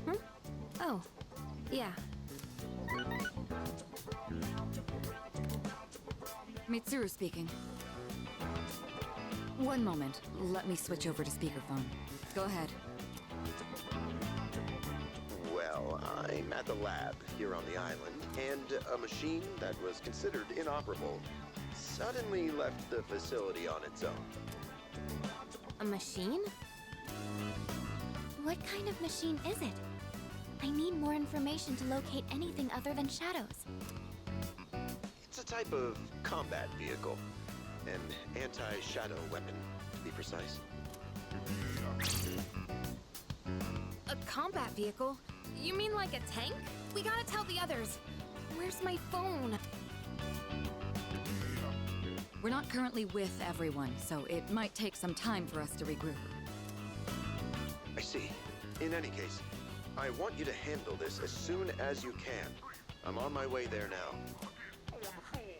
Hmm? Oh, yeah. Mitsuru speaking. One moment. Let me switch over to speakerphone. Go ahead. Well, I'm at the lab here on the island, and a machine that was considered inoperable suddenly left the facility on its own. A machine? What kind of machine is it? I need more information to locate anything other than shadows. It's a type of combat vehicle. An anti-shadow weapon, to be precise. A combat vehicle? You mean like a tank? We gotta tell the others. Where's my phone? We're not currently with everyone, so it might take some time for us to regroup. I see. In any case, I want you to handle this as soon as you can. I'm on my way there now.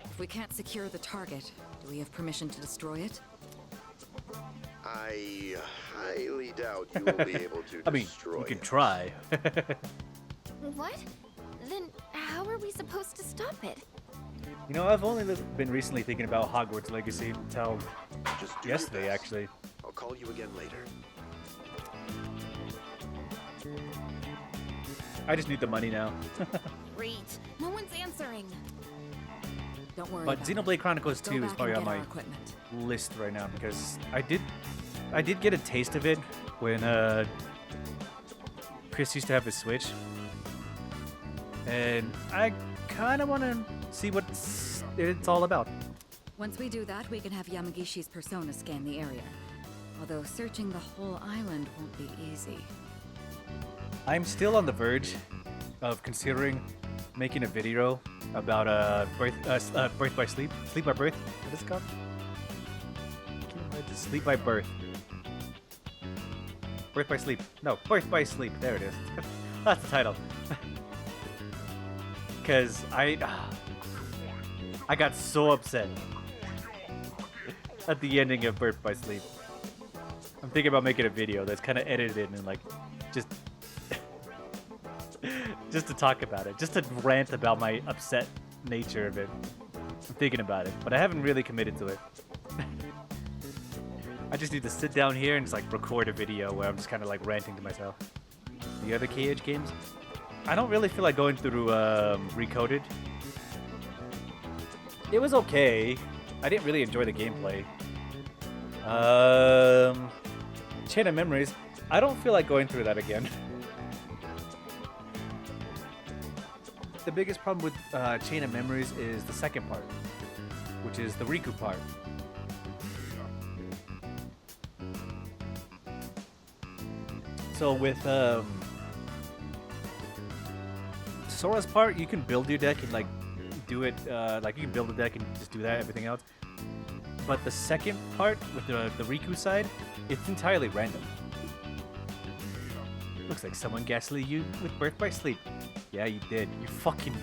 If we can't secure the target, do we have permission to destroy it? I highly doubt you will be able to I mean, destroy you can it. try. What? Then how are we supposed to stop it? You know, I've only been recently thinking about Hogwarts Legacy until Just do your yesterday, best. actually. I'll call you again later. I just need the money now. Great. No one's answering. Don't worry But about it. Xenoblade Chronicles Go 2 is back probably and on get our my equipment. list right now because I did get a taste of it when Chris used to have his Switch, and I kind of want to see what it's all about. Once we do that, we can have Yamagishi's persona scan the area. Although searching the whole island won't be easy. I'm still on the verge of considering making a video about birth by sleep, sleep by birth. What is it called? Sleep by birth. Birth by sleep. No, birth by sleep. There it is. That's the title. Because I got so upset at the ending of Birth by Sleep. I'm thinking about making a video that's kind of edited and like just to talk about it, just to rant about my upset nature of it. I'm thinking about it, but I haven't really committed to it. I just need to sit down here and just like record a video where I'm just kind of like ranting to myself. The other KH games, I don't really feel like going through Recoded. It was okay. I didn't really enjoy the gameplay. Chain of Memories, I don't feel like going through that again. The biggest problem with Chain of Memories is the second part, which is the Riku part. So with Sora's part, you can build your deck and like do it, like you can build a deck and just do that, everything else. But the second part with the Riku side, it's entirely random. Looks like someone gaslit you with Birth by Sleep. Yeah, you did. You fucking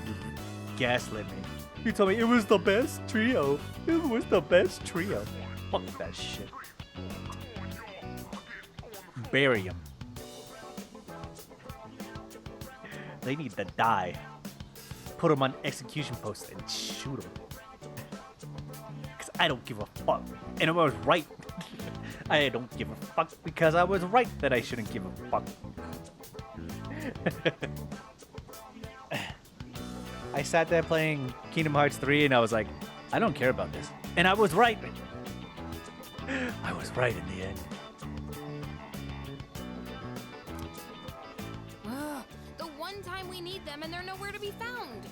gaslit me. You told me it was the best trio. It was the best trio. Fuck that shit. Bury him. They need to die. Put them on execution posts and shoot them. Because I don't give a fuck. And I was right. I don't give a fuck because I was right that I shouldn't give a fuck. I sat there playing Kingdom Hearts 3 and I was like, I don't care about this. And I was right. I was right in the end. The one time we need them and they're nowhere to be found.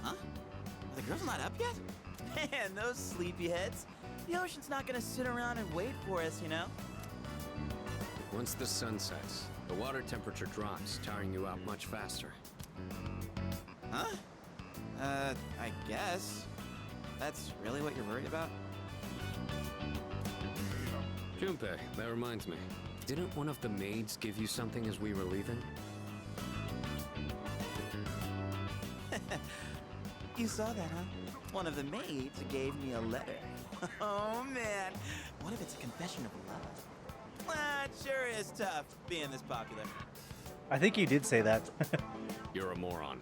Huh? Are the girls not up yet? Man, those sleepyheads. The ocean's not gonna sit around and wait for us, you know? Once the sun sets, the water temperature drops, tiring you out much faster. Huh? I guess. That's really what you're worried about? Junpei, that reminds me. Didn't one of the maids give you something as we were leaving? You saw that, huh? One of the maids gave me a letter. Oh, man. What if it's a confession of love? Well, it sure is tough being this popular. I think you did say that. You're a moron.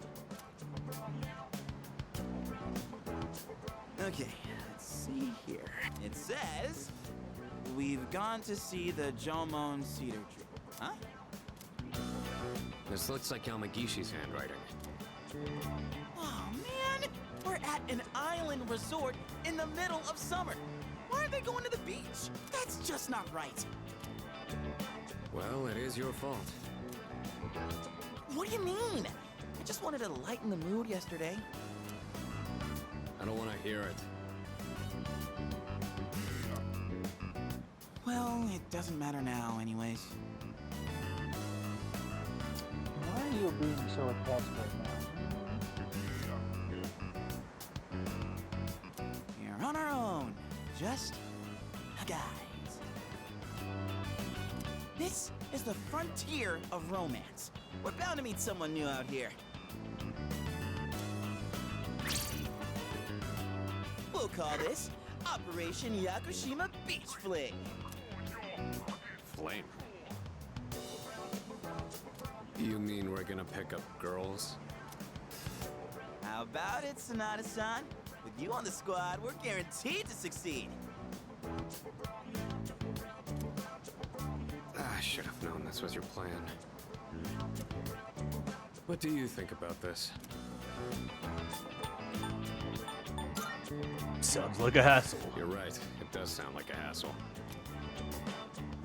Okay, let's see here. It says, we've gone to see the Jomon Cedar Tree. Huh? This looks like Yamagishi's handwriting. Oh, man! We're at an island resort in the middle of summer. Why aren't they going to the beach? That's just not right. Well, it is your fault. What do you mean? I just wanted to lighten the mood yesterday. I don't want to hear it. Well, it doesn't matter now anyways. Why are you being so attached right now? We're on our own. Just guys. This is the frontier of romance. We're bound to meet someone new out here. We'll call this Operation Yakushima Beach Fling. Flame. You mean we're gonna pick up girls? How about it, Sonata-san? With you on the squad, we're guaranteed to succeed. I should have known this was your plan. What do you think about this? Sounds like a hassle. You're right. It does sound like a hassle.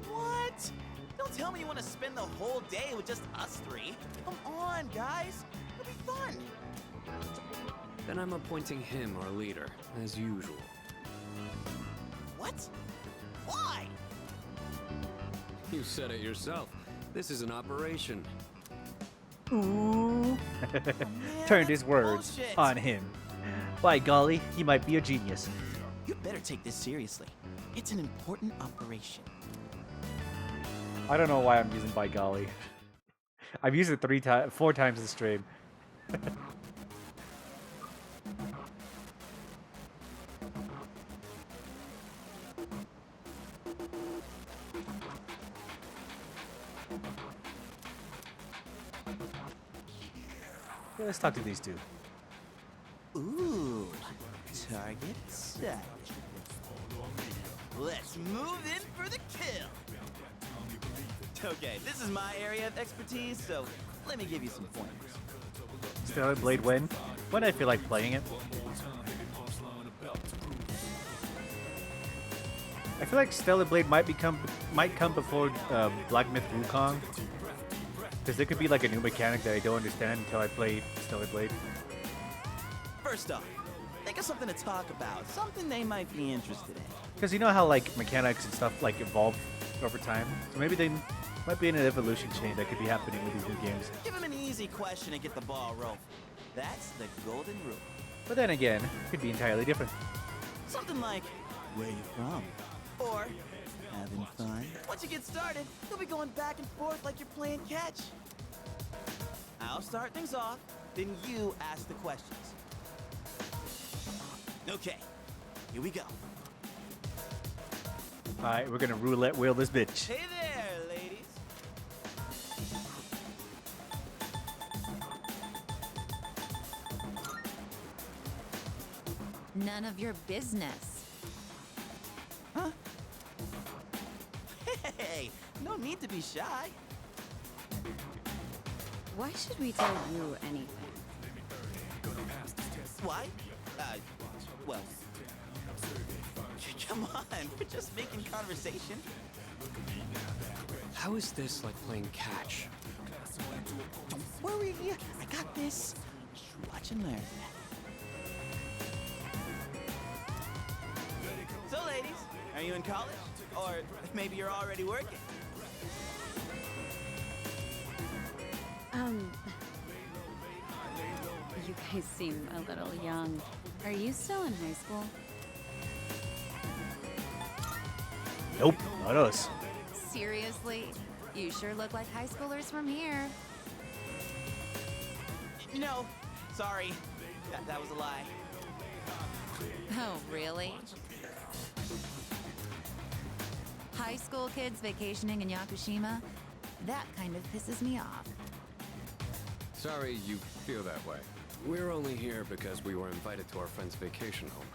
What? Don't tell me you want to spend the whole day with just us three. Come on, guys. It'll be fun. Then I'm appointing him our leader, as usual. What? Why? You said it yourself. This is an operation. Ooh. Turned his words bullshit. on him. By golly, he might be a genius. You better take this seriously. It's an important operation. I don't know why I'm using by golly. I've used it 4 times this stream. Yeah, let's talk to these two. Ooh, target set. Let's move in for the kill. Okay, this is my area of expertise, so let me give you some pointers. Stellar Blade when? When I feel like playing it. I feel like Stellar Blade might come before Black Myth Wukong. Because there could be like a new mechanic that I don't understand until I play Stellar Blade. First off, think of something to talk about, something they might be interested in. Because you know how like mechanics and stuff like evolve over time? So maybe they might be in an evolution chain that could be happening with these new games. Give them an easy question and get the ball rolling. That's the golden rule. But then again, it could be entirely different. Something like, where you from? Or, having fun? Once you get started, you'll be going back and forth like you're playing catch. I'll start things off, then you ask the questions. Okay, here we go. Alright, we're gonna roulette wheel this bitch. Hey there, ladies. None of your business. Huh? Hey, no need to be shy. Why should we tell you anything? Why? Well, come on, we're just making conversation. How is this like playing catch? Don't worry, I got this. Watch and learn. So, ladies, are you in college? Or maybe you're already working? You guys seem a little young. Are you still in high school? Nope, not us. Seriously? You sure look like high schoolers from here. No, sorry. That was a lie. Oh, really? High school kids vacationing in Yakushima? That kind of pisses me off. Sorry you feel that way. We're only here because we were invited to our friend's vacation home.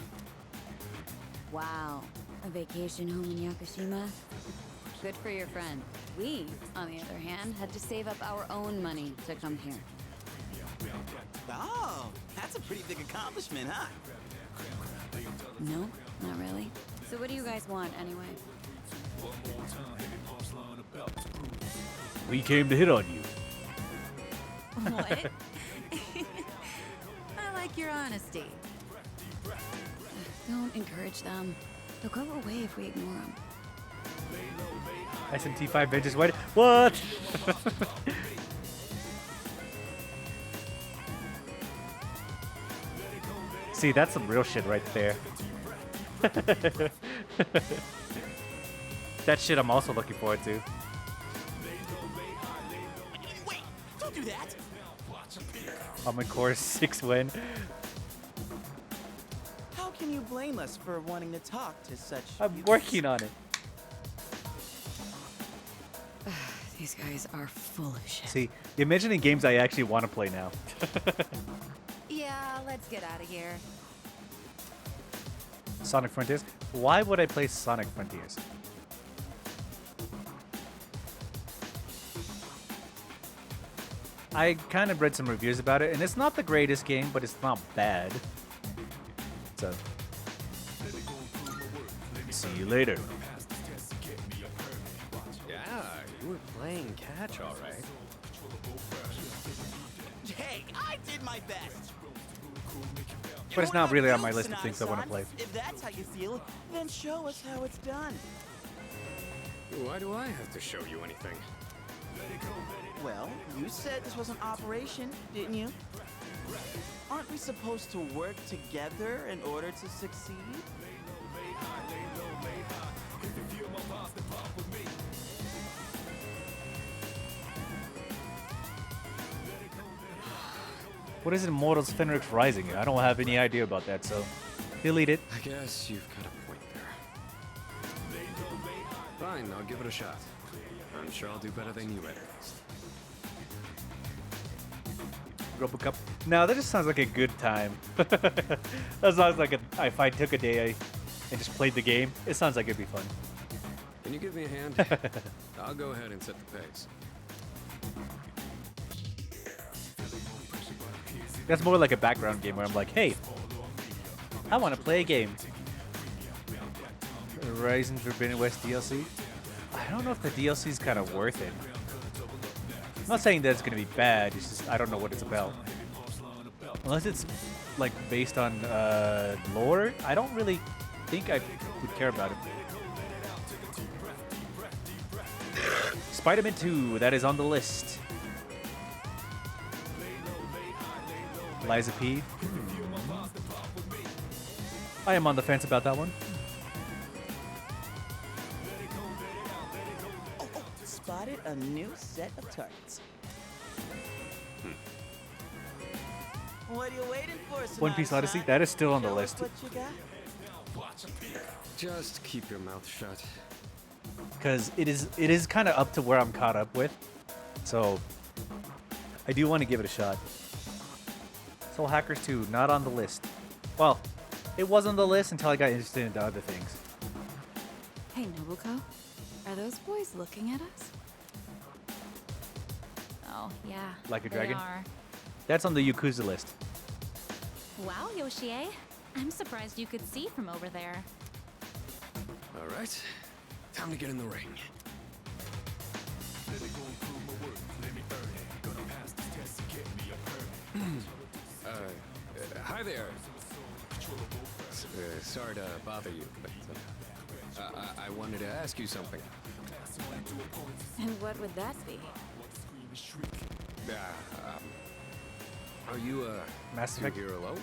Wow, a vacation home in Yakushima? Good for your friend. We, on the other hand, had to save up our own money to come here. Oh, that's a pretty big accomplishment, huh? No, not really. So what do you guys want, anyway? We came to hit on you. What? I like your honesty. Don't encourage them. They'll go away if we ignore them. SMT5 benches what? What? See, that's some real shit right there. That shit I'm also looking forward to. Wait, don't do that. I'm in course 6 win. How can can you blame us for wanting to talk to such... I'm working on it. These guys are full of shit. See, you're mentioning games I actually want to play now. Yeah, let's get out of here. Sonic Frontiers? Why would I play Sonic Frontiers? I kind of read some reviews about it, and it's not the greatest game, but it's not bad. So, see you later. Yeah, you were playing catch, all right. Hey, I did my best. But it's not really on my list of things I want to play. If that's how you feel, then show us how it's done. Why do I have to show you anything? Well, you said this was an operation, didn't you? Aren't we supposed to work together in order to succeed? What is Immortals Fenrix Rising? I don't have any idea about that, so delete it. I guess you've got a point there. Fine, I'll give it a shot. I'm sure I'll do better than you at it. Robocup. No, that just sounds like a good time. That sounds like if I took a day and just played the game, it sounds like it'd be fun. Can you give me a hand? I'll go ahead and set the pace. That's more like a background game where I'm like, hey, I want to play a game. Horizon Forbidden West DLC? I don't know if the DLC is kind of worth it. I'm not saying that it's going to be bad, it's just I don't know what it's about. Unless it's like based on lore, I don't really think I would care about it. Spider-Man 2, that is on the list. Liza P. I am on the fence about that one. Spotted a new set of targets. What are you waiting for, One Piece Odyssey, that is still on the list. What you got? Just keep your mouth shut. Because it is kind of up to where I'm caught up with. So I do want to give it a shot. Soul Hackers 2, not on the list. Well, it was on the list until I got interested into other things. Hey, Nobuko, are those boys looking at us? Oh, yeah. Like a they dragon? Are. That's on the Yakuza list. Wow, Yoshie. I'm surprised you could see from over there. All right, time to get in the ring. Hi there. Sorry to bother you, but I wanted to ask you something. And what would that be? Are you Mass Effect here alone?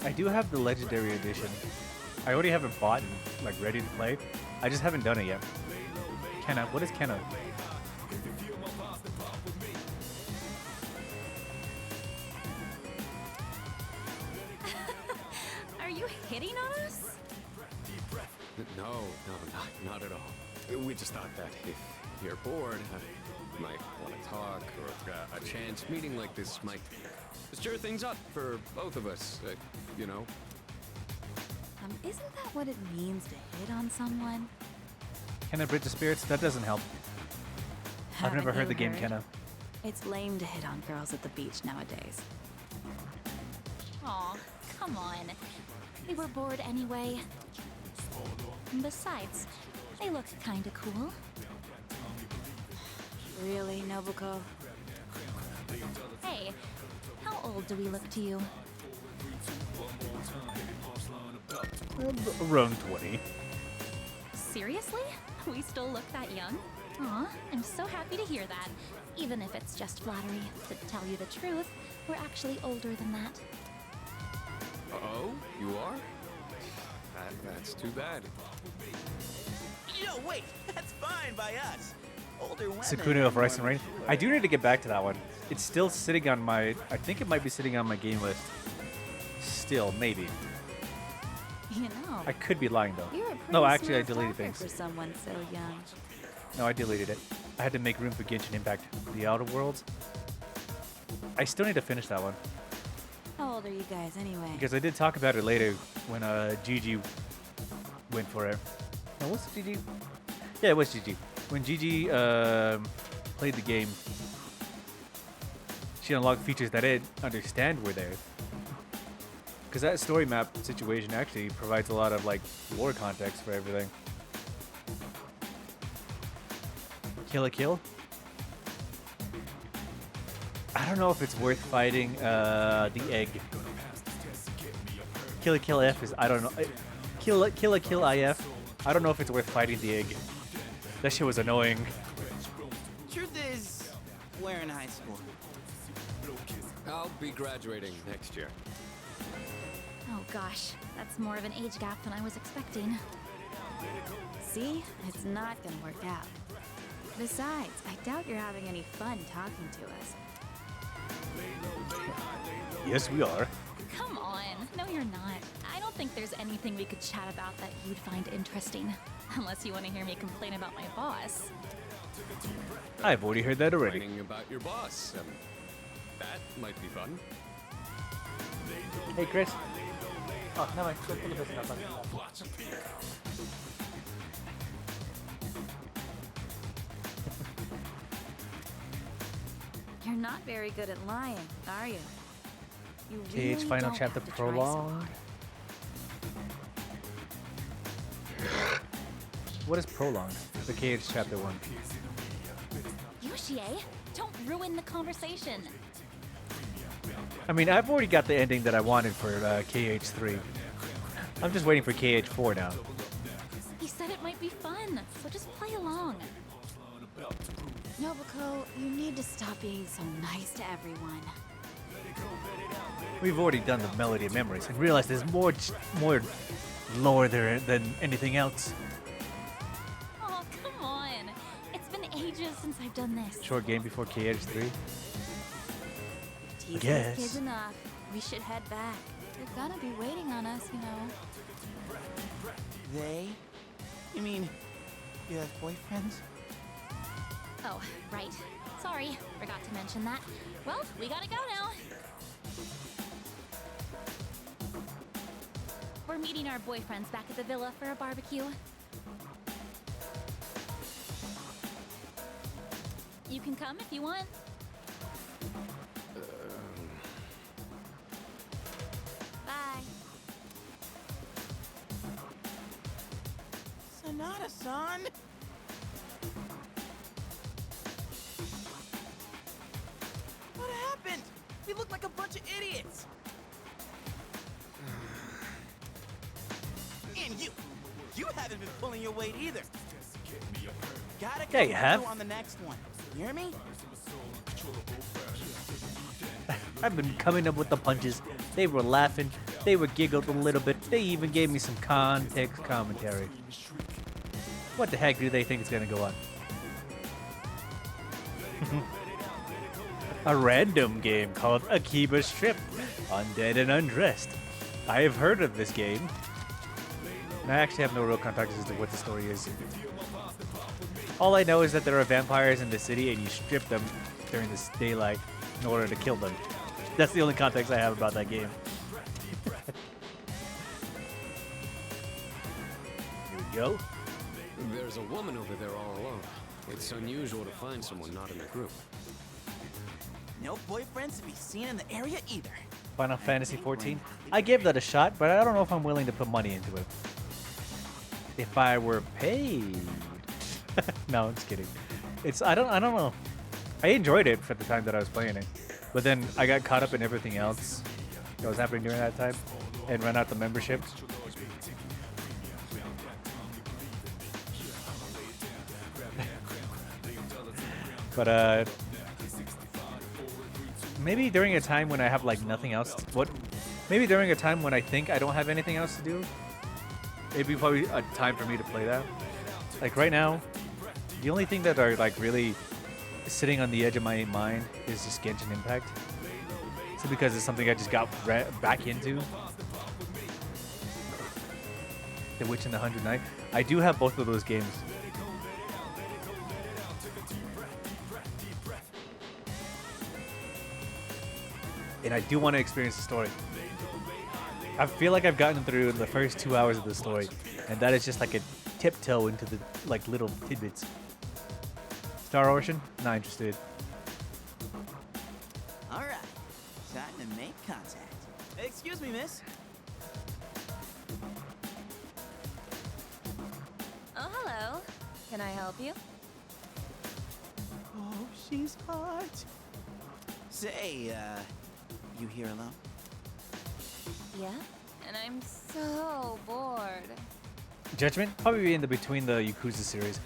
I do have the Legendary Edition. I already have it bought and like ready to play. I just haven't done it yet. Kenna, what is Kenna? Are you hitting on us? No, not at all. We just thought that if you're bored, you might want to talk, or a chance meeting like this might stir things up for both of us, you know? Isn't that what it means to hit on someone? Kenna Bridge of Spirits? That doesn't help. I've never heard the game Kenna. It's lame to hit on girls at the beach nowadays. Aw, come on. We were bored anyway. And besides, they look kinda cool. Really, Nobuko? Hey, how old do we look to you? Around 20. Seriously? We still look that young? Aw, I'm so happy to hear that. Even if it's just flattery. To tell you the truth, we're actually older than that. Oh, you are? That's too bad. No, wait, that's fine by us. Older women. Sukuna of Rice and Rain. I do need to get back to that one. It's still sitting on my... I think it might be sitting on my game list. still, maybe. You know. I could be lying though. You're a pretty No, actually, I smooth deleted talker things. for someone so young. No, I deleted it. I had to make room for Genshin Impact, the Outer Worlds. I still need to finish that one How old are you guys anyway? because I did talk about it later when Gigi went for it. No, was it Gigi? Yeah, it was Gigi. When Gigi played the game, she unlocked features that I didn't understand were there. Because that story map situation actually provides a lot of like lore context for everything. Kill a kill? I don't know if it's worth fighting the egg. Kill a kill F is, I don't know. Kill a kill IF. I don't know if it's worth fighting the egg. That shit was annoying. Truth is, we're in high school. I'll be graduating next year. Oh gosh, that's more of an age gap than I was expecting. See? It's not gonna work out. Besides, I doubt you're having any fun talking to us. Yes, we are. Come on. No, you're not. I don't think there's anything we could chat about that you'd find interesting. Unless you want to hear me complain about my boss. I've already heard that already. Complaining about your boss. That might be fun. Hey, Chris. Oh, never mind. Go pull the business up. You're not very good at lying, are you? You KH really final don't chapter have to try so prologue. hard. What is prologue? The KH chapter 1. Yoshie, don't ruin the conversation. I mean, I've already got the ending that I wanted for KH3. I'm just waiting for KH4 now. He said it might be fun, so just play along. Nobuko, you need to stop being so nice to everyone. We've already done the Melody of Memories and realized there's more lore there than anything else. Oh, come on. It's been ages since I've done this. Short game before KH3. Tease these Yes. kids enough. We should head back. They're gonna be waiting on us, you know. They? You mean you have boyfriends? Oh, right. Sorry, forgot to mention that. Well, we gotta go now. We're meeting our boyfriends back at the villa for a barbecue. You can come if you want. Bye. Sonata-san? What happened? We look like a bunch of idiots. And you haven't been pulling your weight either. Gotta Yeah, you come have. through on the next one. You hear me? I've been coming up with the punches. They were laughing. They were giggled a little bit. They even gave me some context commentary. What the heck do they think is gonna go on? A random game called Akiba Strip, Undead and Undressed. I have heard of this game. And I actually have no real context as to what the story is. All I know is that there are vampires in the city and you strip them during this daylight in order to kill them. That's the only context I have about that game. Here we go. There's a woman over there all alone. It's unusual to find someone not in a group. No boyfriends to be seen in the area either. Final Fantasy 14. I gave that a shot, but I don't know if I'm willing to put money into it. If I were paid. No, I'm just kidding. I don't know. I enjoyed it for the time that I was playing it. But then I got caught up in everything else that was happening during that time and ran out the membership. But maybe during a time when I have like nothing else. Maybe during a time when I think I don't have anything else to do. It'd be probably a time for me to play that. Like right now, the only thing that are like really sitting on the edge of my mind is just Genshin Impact. So because it's something I just got back into, The Witch and the 100 Knight. I do have both of those games. And I do want to experience the story. I feel like I've gotten through the first 2 hours of the story, and that is just like a tiptoe into the like little tidbits. Star Ocean? Not interested. All right, time to make contact. Excuse me, miss. Oh, hello. Can I help you? Oh, she's hot. Say, you here alone? Yeah? And I'm so bored. Judgment? Probably in the between the Yakuza series.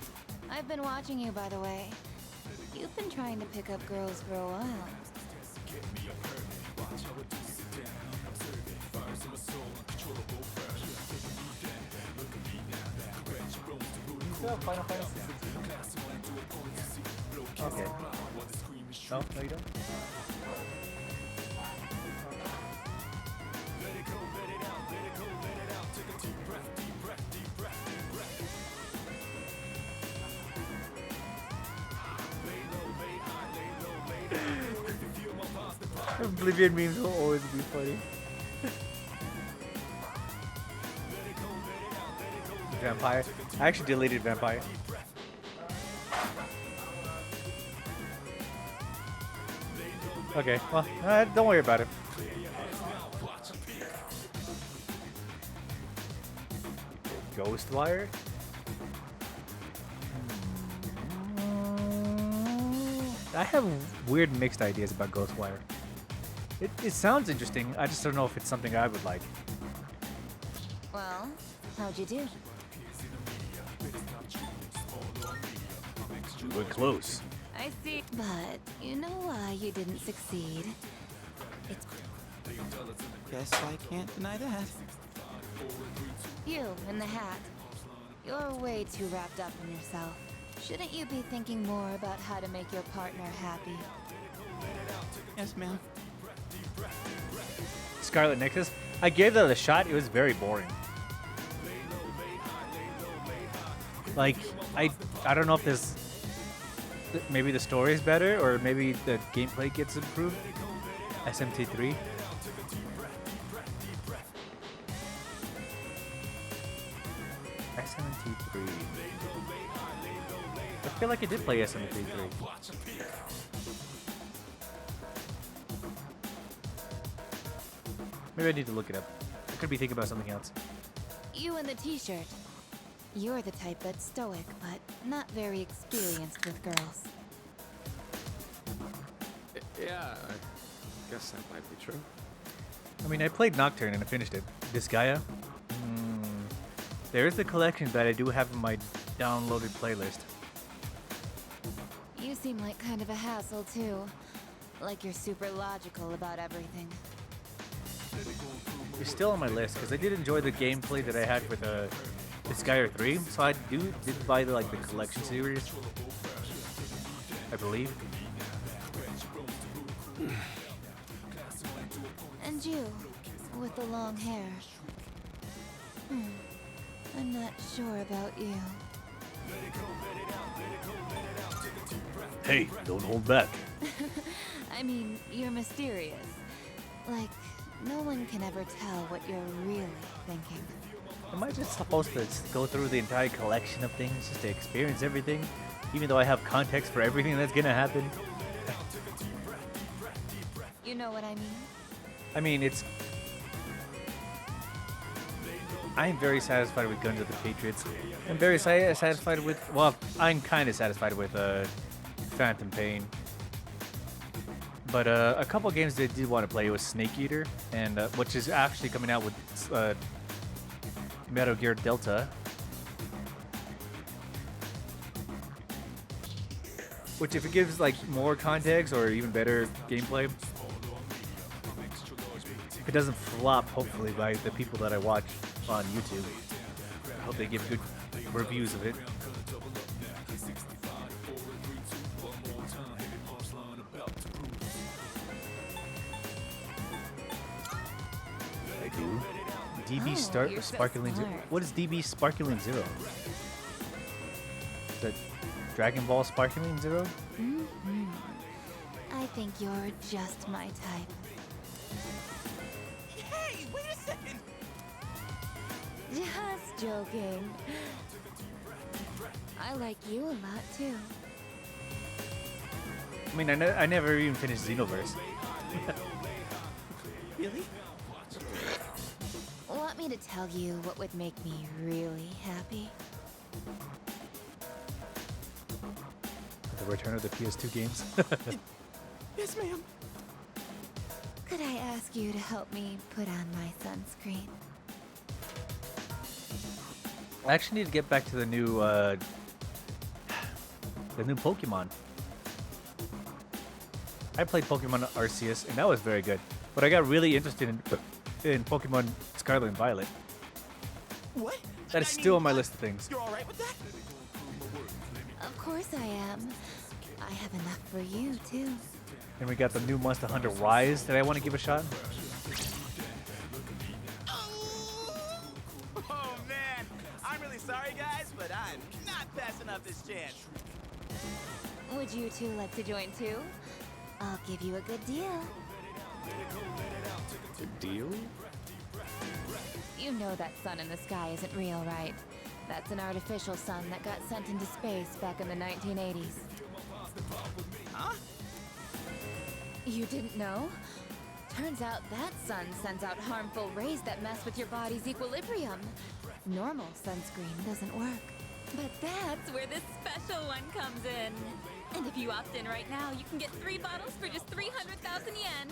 I've been watching you, by the way. You've been trying to pick up girls for a while. Final Fantasy 16. Okay. No, no you don't? Oblivion memes will always be funny. Vampire. I actually deleted Vampire. Okay, well, don't worry about it. Ghostwire? I have weird mixed ideas about Ghostwire. It sounds interesting, I just don't know if it's something I would like. Well, how'd you do? We're close. I see. But you know why you didn't succeed? It's Guess I can't deny that. you in the hat. You're way too wrapped up in yourself. Shouldn't you be thinking more about how to make your partner happy? Yes, ma'am. Scarlet Nexus? I gave that a shot, it was very boring. Like, I don't know if this... Maybe the story is better, or maybe the gameplay gets improved. SMT3. SMT3. I feel like I did play SMT3. Maybe I need to look it up. I could be thinking about something else. You in the t-shirt. You're the type that's stoic, but not very experienced with girls. Yeah, I guess that might be true. I mean, I played Nocturne and I finished it. Disgaea? There is the collection that I do have in my downloaded playlist. You seem like kind of a hassle, too. Like you're super logical about everything. It's still on my list because I did enjoy the gameplay that I had with Disgaea 3, so I did buy the collection series, I believe. And you, with the long hair. I'm not sure about you. Hey, don't hold back. I mean, you're mysterious. Like, no one can ever tell what you're really thinking. Am I just supposed to go through the entire collection of things just to experience everything, even though I have context for everything that's gonna happen? You know what I mean? I mean, I'm very satisfied with Guns of the Patriots. I'm very satisfied with... Well, I'm kind of satisfied with Phantom Pain. But a couple games that I did want to play was Snake Eater, and which is actually coming out with Metal Gear Delta. Which, if it gives more context or even better gameplay, if it doesn't flop, hopefully, by the people that I watch on YouTube, I hope they give good reviews of it. I do. DB you're so Sparkling Zero. smart. What is DB Sparkling Zero? Is that Dragon Ball Sparkling Zero? I think you're just my type. Hey, wait a second. Just joking. I like you a lot too. I mean, I never even finished Xenoverse. Really? Want me to tell you what would make me really happy? The return of the PS2 games. Yes, ma'am. Could I ask you to help me put on my sunscreen? I actually need to get back to the new Pokemon. I played Pokemon Arceus, and that was very good. But I got really interested in Pokemon Scarlet and Violet. What? That is still on my list of things. You're all right with that? Of course I am. I have enough for you too. And we got the new Monster Hunter Rise that I want to give a shot. Oh man, I'm really sorry guys, but I'm not passing up this chance. Would you two like to join too? I'll give you a good deal. Good deal? You know that sun in the sky isn't real, right? That's an artificial sun that got sent into space back in the 1980s. Huh? You didn't know? Turns out that sun sends out harmful rays that mess with your body's equilibrium. Normal sunscreen doesn't work. But that's where this special one comes in. And if you opt in right now, you can get 3 bottles for just 300,000 yen.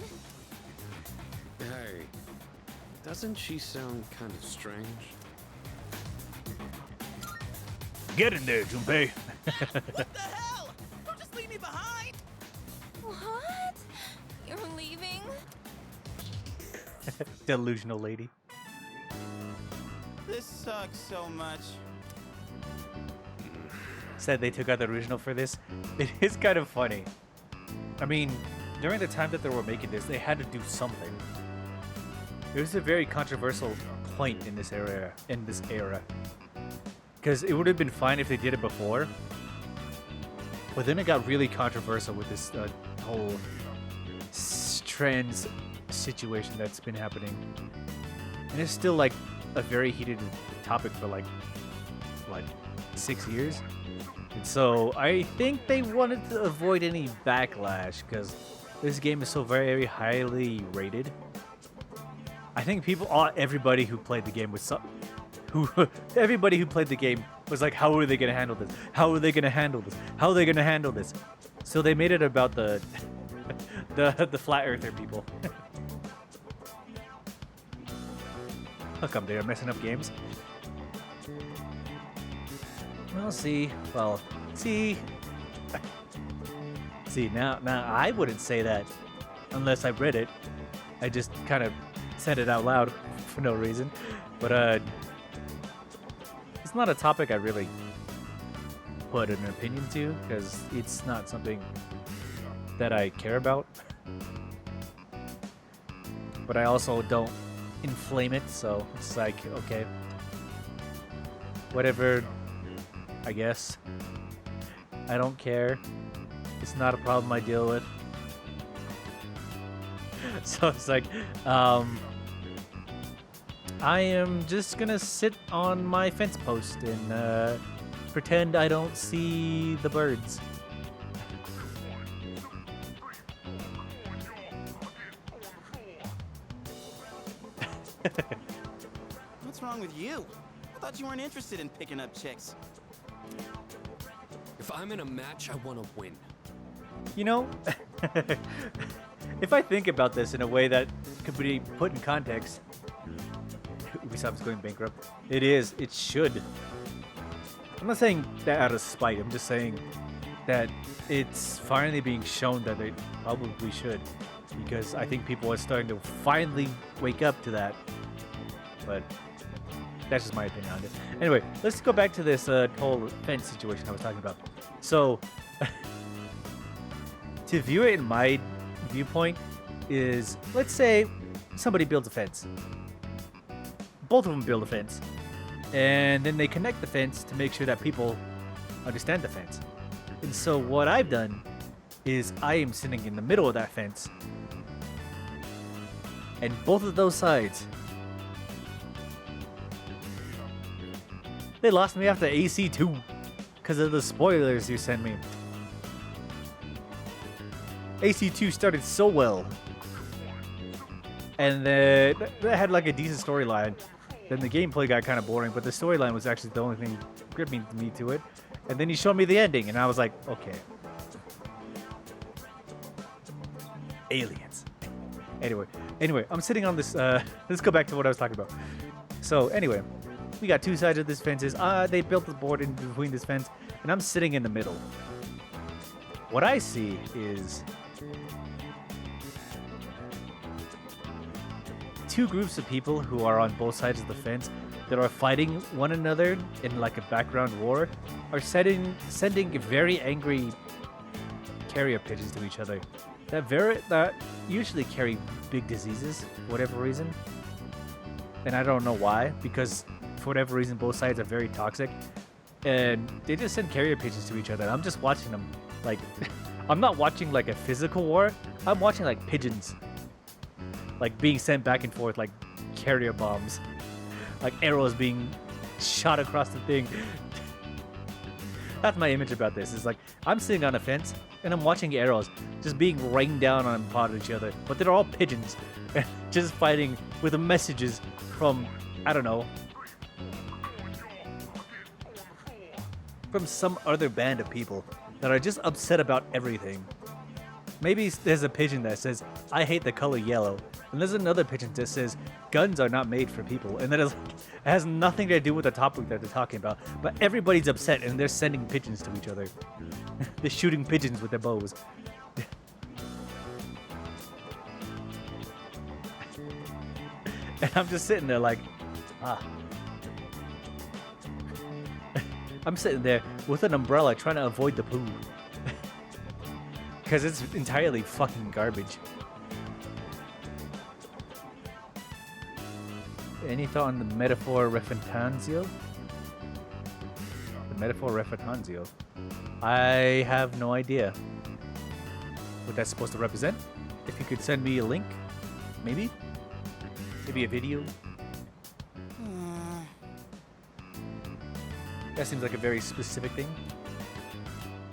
Hey, doesn't she sound kind of strange? Get in there, Junpei. What the hell? Don't just leave me behind. What? You're leaving? Delusional lady. This sucks so much. Said they took out the original for this. It is kind of funny. I mean, during the time that they were making this, they had to do something. It was a very controversial point in this era. Because it would have been fine if they did it before. But then it got really controversial with this whole trans situation that's been happening. And it's still like a very heated topic for like 6 years. And so I think they wanted to avoid any backlash because this game is so very highly rated. I think everybody who played the game was everybody who played the game was like, how are they gonna handle this? How are they gonna handle this? How are they gonna handle this? So they made it about the the flat earther people. How come they're messing up games? Well, see, now I wouldn't say that unless I read it. I just kind of said it out loud for no reason. But it's not a topic I really put an opinion to because it's not something that I care about. But I also don't inflame it, so it's like, okay, whatever. I guess. I don't care. It's not a problem I deal with. So it's like, I am just gonna sit on my fence post and pretend I don't see the birds. What's wrong with you? I thought you weren't interested in picking up chicks. If I'm in a match, I want to win. You know, if I think about this in a way that could be put in context, Ubisoft's going bankrupt. It is. It should. I'm not saying that out of spite. I'm just saying that it's finally being shown that they probably should. Because I think people are starting to finally wake up to that. But that's just my opinion on it. Anyway, let's go back to this whole fence situation I was talking about. So, to view it in my viewpoint is, let's say somebody builds a fence. both of them build a fence. And then they connect the fence to make sure that people understand the fence. And so what I've done is I am sitting in the middle of that fence. And both of those sides, they lost me after AC2 because of the spoilers you sent me. AC2 started so well. And they had like a decent storyline. Then the gameplay got kind of boring, but the storyline was actually the only thing gripping me to it. And then he showed me the ending, and I was like, okay. Aliens. Anyway, I'm sitting on this, let's go back to what I was talking about. So anyway, we got two sides of this fences. They built the board in between this fence, and I'm sitting in the middle. What I see is two groups of people who are on both sides of the fence that are fighting one another in like a background war, are sending very angry carrier pigeons to each other that usually carry big diseases for whatever reason. And I don't know why, because for whatever reason both sides are very toxic, and they just send carrier pigeons to each other. I'm just watching them. Like, I'm not watching like a physical war. I'm watching like pigeons, like being sent back and forth like carrier bombs, like arrows being shot across the thing. That's my image about this. Is like I'm sitting on a fence and I'm watching arrows just being rained down on each other, but they're all pigeons and just fighting with the messages from, I don't know, from some other band of people that are just upset about everything. Maybe there's a pigeon that says, I hate the color yellow. And there's another pigeon that says, guns are not made for people. And that is, it has nothing to do with the topic that they're talking about. But everybody's upset and they're sending pigeons to each other. They're shooting pigeons with their bows. And I'm just sitting there like, I'm sitting there with an umbrella trying to avoid the poo. Because it's entirely fucking garbage. Any thought on the metaphor refertanzio? The metaphor refertanzio? I have no idea what that's supposed to represent. If you could send me a link, maybe? Maybe a video? That seems like a very specific thing.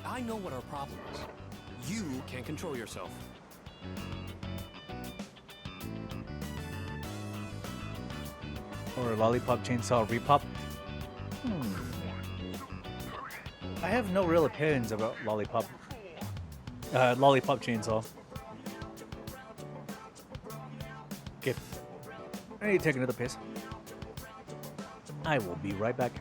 I know what our problem is. You can't control yourself. Or Lollipop Chainsaw Repop? I have no real opinions about Lollipop Chainsaw. Okay. I need to take another piss. I will be right back.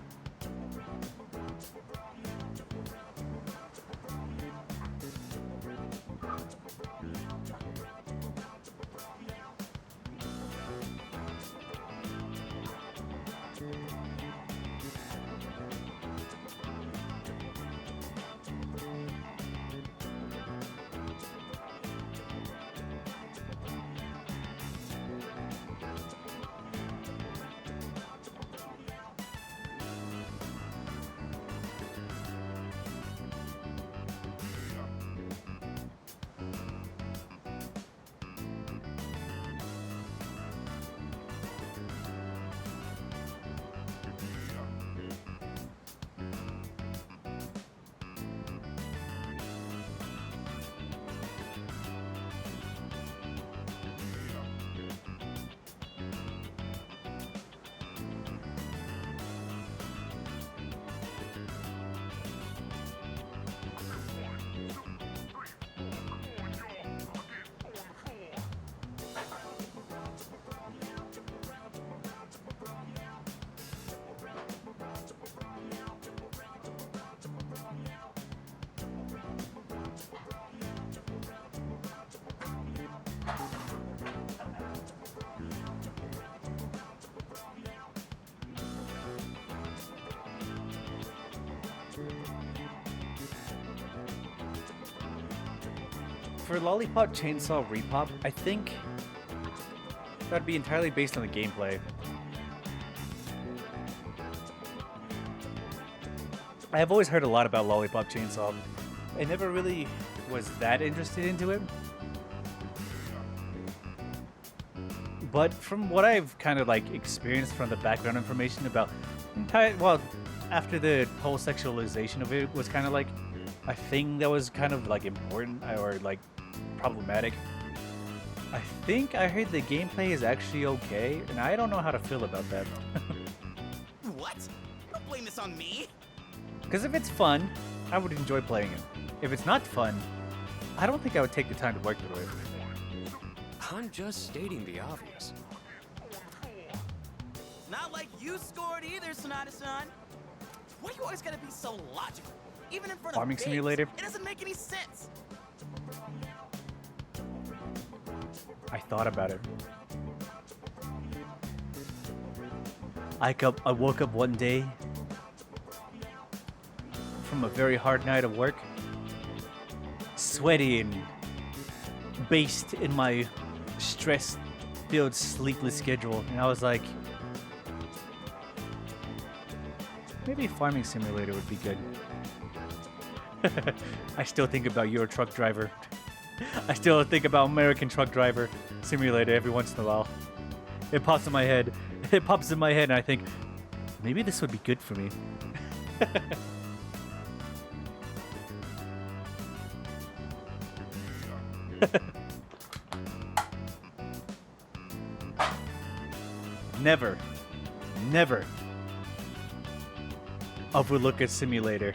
For Lollipop Chainsaw Repop, I think that'd be entirely based on the gameplay. I've always heard a lot about Lollipop Chainsaw. I never really was that interested into it. But from what I've kind of like experienced from the background information about, well, after the whole sexualization of it was kind of like a thing that was kind of like important or like problematic. I think I heard the gameplay is actually okay, and I don't know how to feel about that. What? Don't blame this on me. Because if it's fun, I would enjoy playing it. If it's not fun, I don't think I would take the time to work through it. I'm just stating the obvious. Not like you scored either, Sonata-san. Why do you always gotta be so logical? Even in front Farming of babes, Simulator? It doesn't make any sense. I thought about it. I woke up one day from a very hard night of work, sweaty and based in my stress-filled, sleepless schedule, and I was like, maybe Farming Simulator would be good. I still think about Euro Truck Driver. I still think about American Truck Driver Simulator every once in a while. It pops in my head. It pops in my head, and I think, maybe this would be good for me. Never overlook a simulator.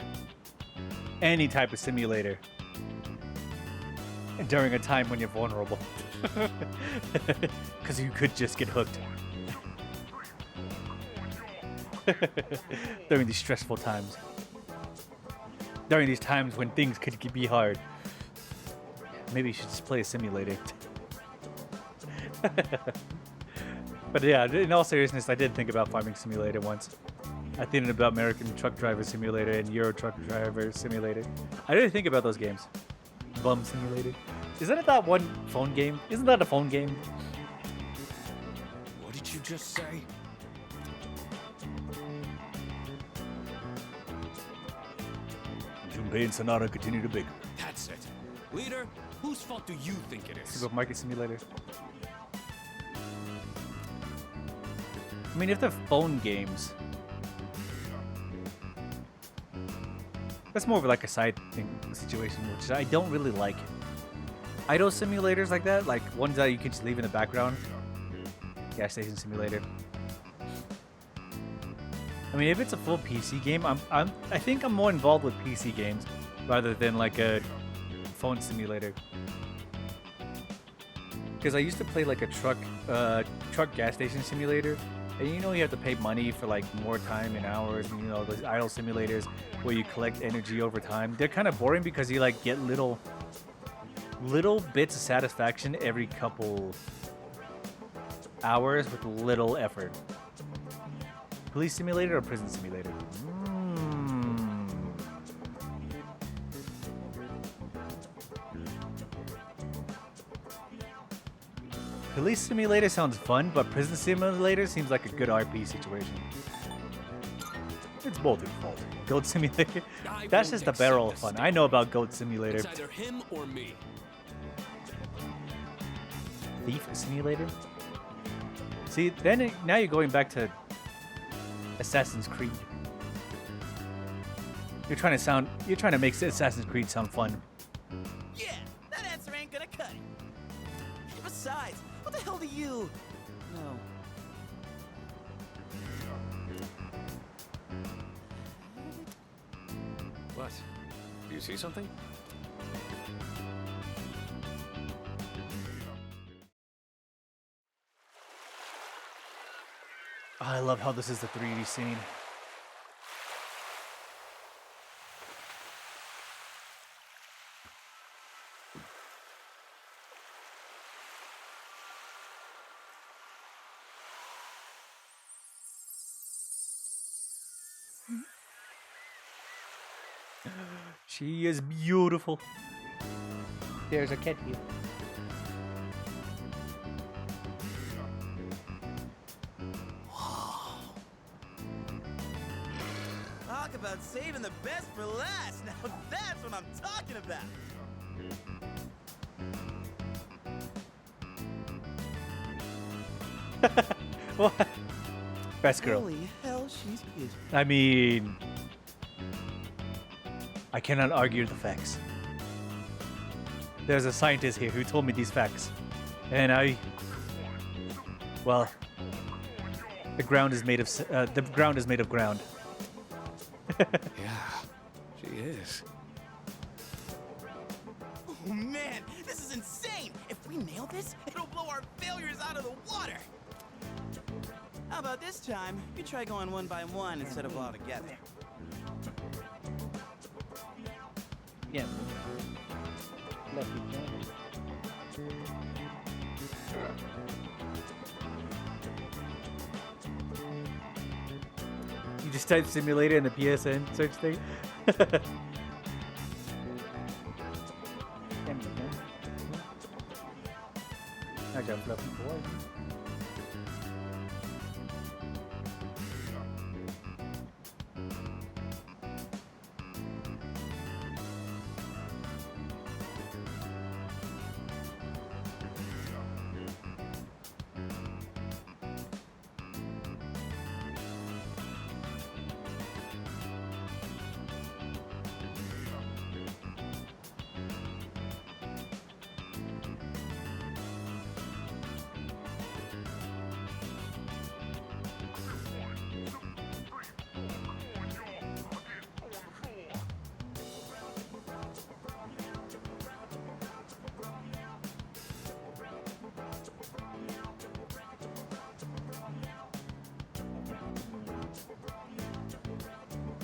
Any type of simulator. During a time when you're vulnerable. Because you could just get hooked. During these stressful times. During these times when things could be hard. Maybe you should just play a simulator. But yeah, in all seriousness, I did think about Farming Simulator once. I think about American Truck Driver Simulator and Euro Truck Driver Simulator. I didn't think about those games. Bum Simulator. Isn't it that one phone game? Isn't that a phone game? What did you just say? Junpei and Sonata continue to big. That's it. Leader, whose fault do you think it is? Supermarket Simulator. I mean, if they're phone games, that's more of like a side thing situation, which I don't really like. Idle simulators like that, like ones that you can just leave in the background. Gas station simulator. I mean, if it's a full PC game, I think I'm more involved with PC games rather than like a phone simulator. Because I used to play like a truck gas station simulator, and you know you have to pay money for like more time and hours, and you know those idle simulators where you collect energy over time. They're kind of boring because you like get little bits of satisfaction every couple hours with little effort. Police simulator or prison simulator? Police simulator sounds fun, but prison simulator seems like a good RP situation. It's both your fault. Goat simulator? That's just a barrel of fun. I know about Goat Simulator. It's either him or me. Thief simulator? See, then now you're going back to Assassin's Creed. You're trying to make Assassin's Creed sound fun. Yeah, that answer ain't gonna cut it. Besides, what the hell do you know? What? Do you see something? I love how this is the 3D scene. She is beautiful. There's a cat here. Talk about saving the best for last. Now that's what I'm talking about. What? Best girl. Holy hell, she's cute. I mean, I cannot argue the facts. There's a scientist here who told me these facts, and well, the ground is made of ground. Yeah, she is. Oh man, this is insane! If we nail this, it'll blow our failures out of the water! How about this time, you try going one by one instead of all together? Yeah. You just type simulator in the PSN search thing. I got fluffy boy.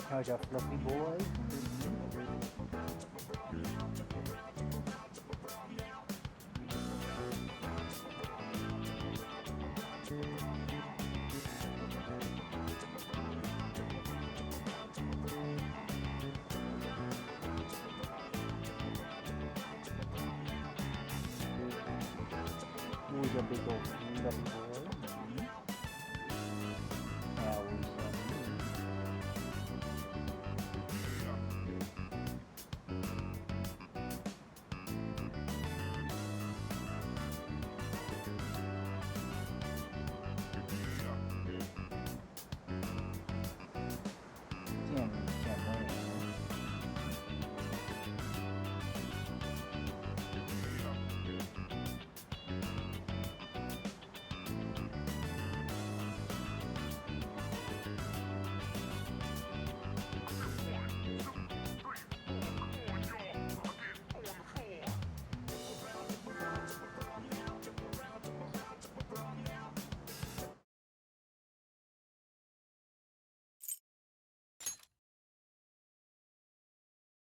How's your fluffy boy? Who's a big old fluffy boy? How's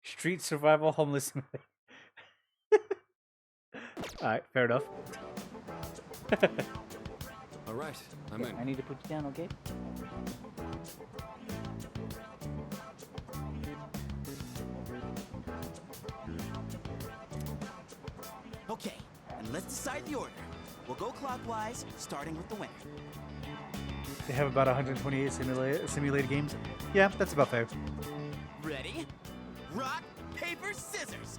Street survival homeless. Alright, fair enough. Alright, I'm in. I need to put you down, okay? Okay, and let's decide the order. We'll go clockwise, starting with the winner. They have about 128 simulated games. Yeah, that's about fair. Ready? Rock, paper, scissors!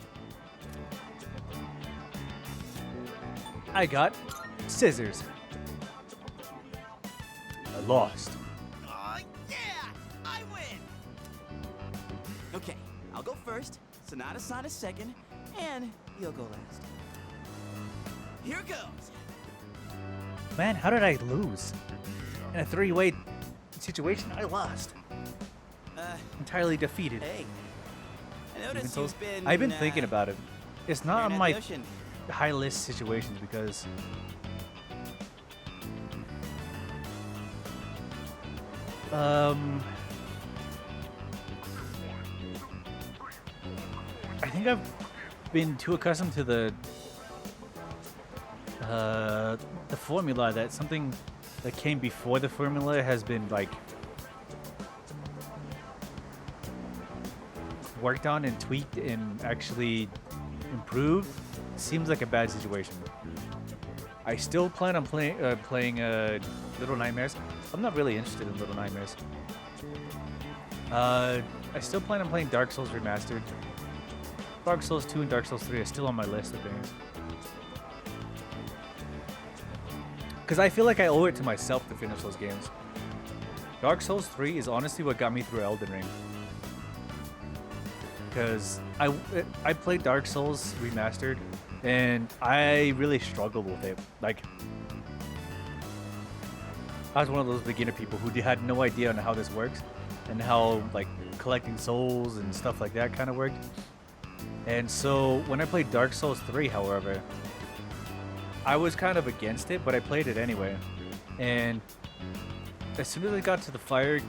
I got scissors. I lost. Oh, yeah! I win! Okay, I'll go first, Sonata second, and you'll go last. Here goes! Man, how did I lose? In a three-way situation, I lost. Entirely defeated. Hey, I noticed you've been... I've been thinking about it. It's not on my ocean. high list situations because... I think I've been too accustomed to the formula that something that came before the formula has been like worked on and tweaked and actually improved. Seems like a bad situation. I still plan on playing Little Nightmares. I'm not really interested in Little Nightmares. I still plan on playing Dark Souls Remastered. Dark Souls 2 and Dark Souls 3 are still on my list of things. Because I feel like I owe it to myself to finish those games. Dark Souls 3 is honestly what got me through Elden Ring. Because I played Dark Souls Remastered, and I really struggled with it. Like, I was one of those beginner people who had no idea on how this works, and how, like, collecting souls and stuff like that kind of worked. And so, when I played Dark Souls 3, however, I was kind of against it, but I played it anyway. And as soon as I got to the fire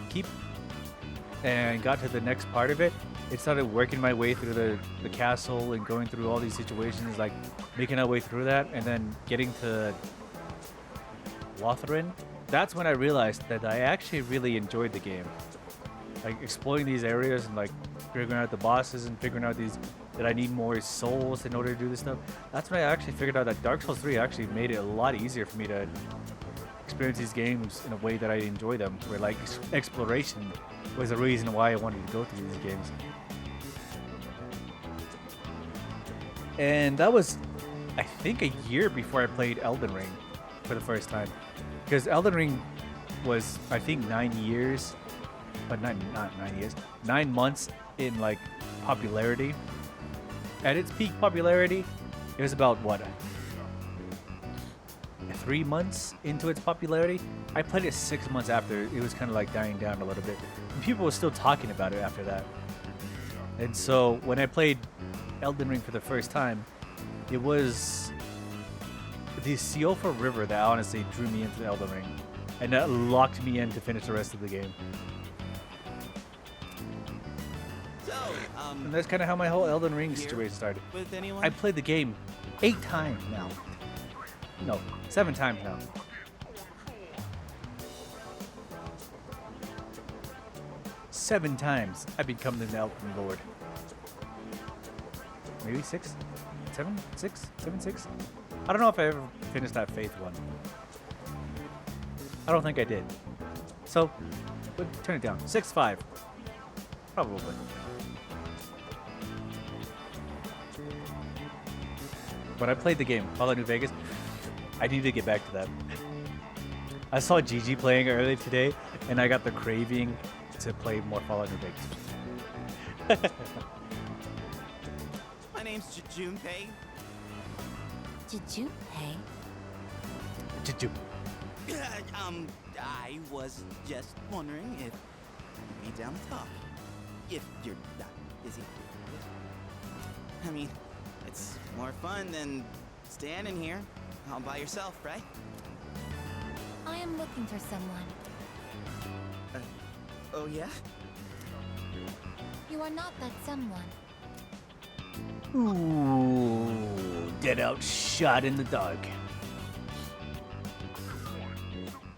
keep and got to the next part of it, it started working my way through the castle and going through all these situations, like making our way through that, and then getting to Lothrin. That's when I realized that I actually really enjoyed the game. Like exploring these areas and like figuring out the bosses and figuring out that I need more souls in order to do this stuff. That's when I actually figured out that Dark Souls 3 actually made it a lot easier for me to experience these games in a way that I enjoy them, where like exploration was the reason why I wanted to go through these games. And that was, I think, a year before I played Elden Ring for the first time. Because Elden Ring was, I think, 9 years, but not 9 years, 9 months in like popularity. At its peak popularity, it was about what, 3 months into its popularity. I played it 6 months after it was kind of like dying down a little bit, and people were still talking about it after that. And so when I played Elden Ring for the first time, it was the Siofa River that honestly drew me into Elden Ring, and that locked me in to finish the rest of the game. And that's kind of how my whole Elden Ring situation started. With anyone? I played the game 8 times now. No, 7 times now. Seven times I've become the Elden Lord. Maybe 6? 7? 6? 7, 6? I don't know if I ever finished that Faith one. I don't think I did. So, but turn it down. 6-5. Probably. When I played the game, Fallout New Vegas, I need to get back to that. I saw Gigi playing earlier today, and I got the craving to play more Fallout New Vegas. My name's Junpei. Junpei? Juju. I was just wondering if you'd be down to talk. If you're not busy. I mean, it's more fun than standing here all by yourself, right? I am looking for someone. Oh yeah? You are not that someone. Ooh, dead outshot in the dark.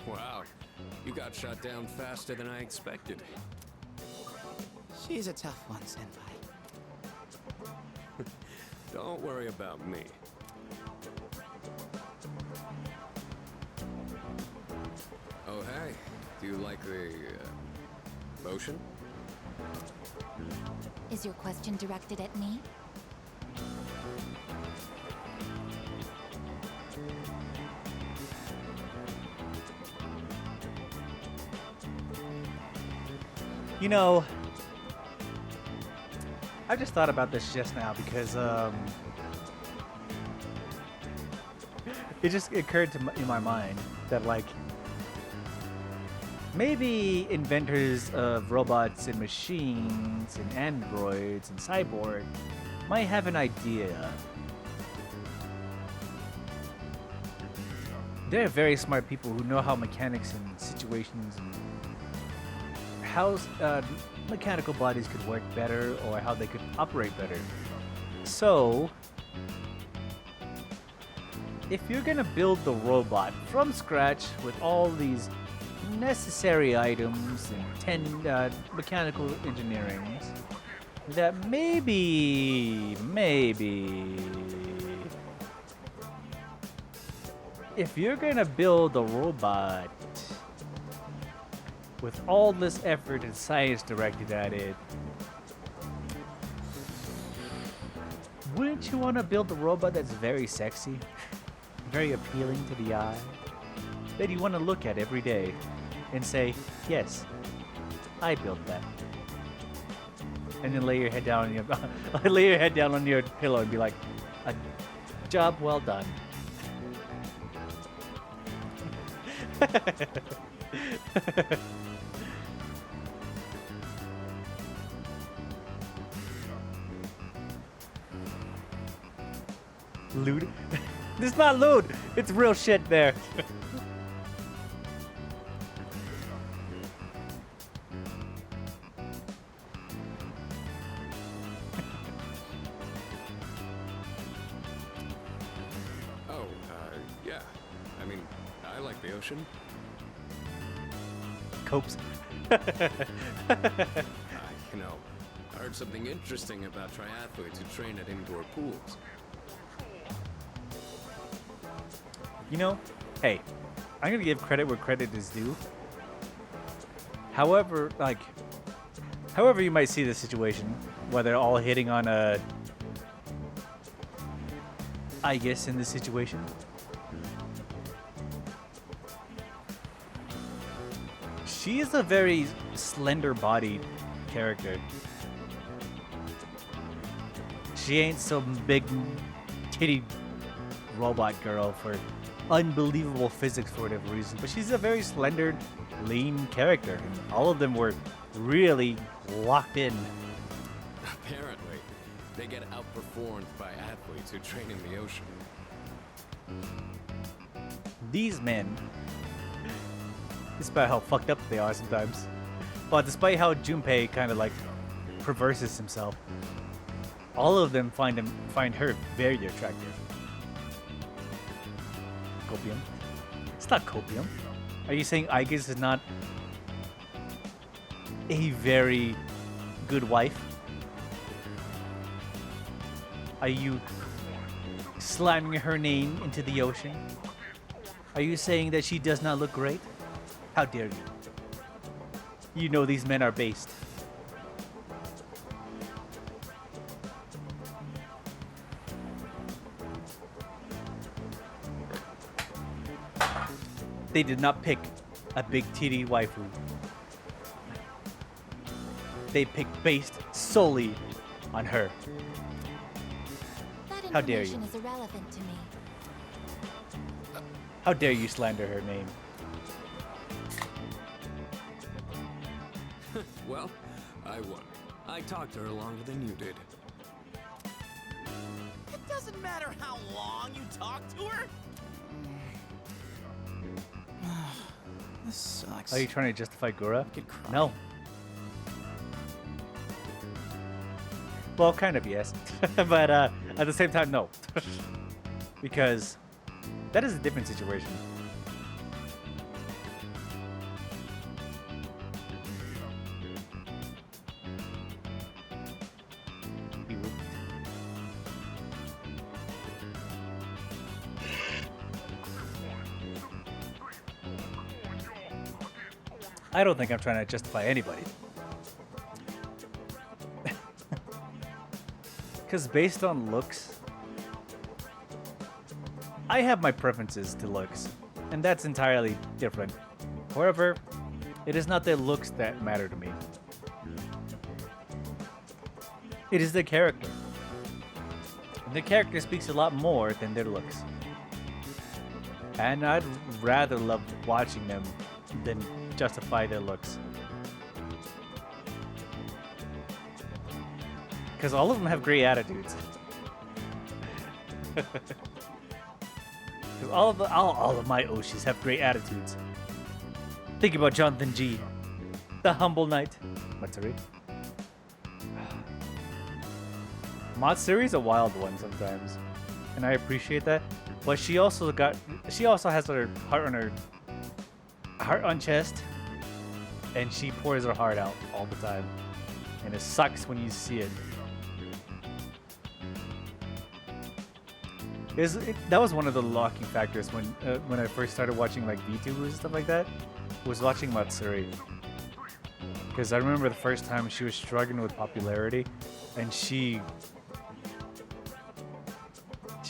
Wow, you got shot down faster than I expected. She's a tough one, Senpai. Don't worry about me. Oh, hey. Do you like the motion? Is your question directed at me? You know, I just thought about this just now because it just occurred to in my mind that like maybe inventors of robots and machines and androids and cyborg might have an idea. They're very smart people who know how mechanics and situations and how mechanical bodies could work better or how they could operate better. So, if you're gonna build the robot from scratch with all these necessary items and 10 mechanical engineerings, that maybe if you're gonna build a robot with all this effort and science directed at it, wouldn't you want to build a robot that's very sexy, very appealing to the eye, that you want to look at every day and say, yes, I built that. And then lay your head down on your lay your head down on your pillow and be like, a job well done. Lewd? This is not lewd. It's real shit there. Yeah. I mean, I like the ocean. Copes. You know, I heard something interesting about triathletes who train at indoor pools. You know, hey, I'm gonna give credit where credit is due. However, however you might see the situation, whether all hitting on a, I guess in this situation, she is a very slender-bodied character. She ain't some big titty robot girl for unbelievable physics for whatever reason, but she's a very slender, lean character, and all of them were really locked in. Apparently, they get outperformed by athletes who train in the ocean. These men, despite how fucked up they are sometimes, but despite how Junpei kind of like perverses himself, all of them find her very attractive. Copium? It's not copium. Are you saying Aigis is not a very good wife? Are you slamming her name into the ocean? Are you saying that she does not look great? How dare you? You know these men are based. They did not pick a big titty waifu. They picked based solely on her. That How dare you? information is irrelevant to me. How dare you slander her name? Well, I won. I talked to her longer than you did. It doesn't matter how long you talk to her. This sucks. Are you trying to justify Gura? No. Well, kind of yes, but at the same time, no, because that is a different situation. I don't think I'm trying to justify anybody. Because based on looks, I have my preferences to looks, and that's entirely different. However, it is not their looks that matter to me. It is the character. And the character speaks a lot more than their looks. And I'd rather love watching them than justify their looks. Because all of them have great attitudes. Because all of my Oshis have great attitudes. Think about Jonathan G, the humble knight. Matsuri. Matsuri's a wild one sometimes, and I appreciate that. But she also has her heart on chest, and she pours her heart out all the time, and it sucks when you see it. That was one of the locking factors when I first started watching like VTubers and stuff like that. Was watching Matsuri. Because I remember the first time she was struggling with popularity, and she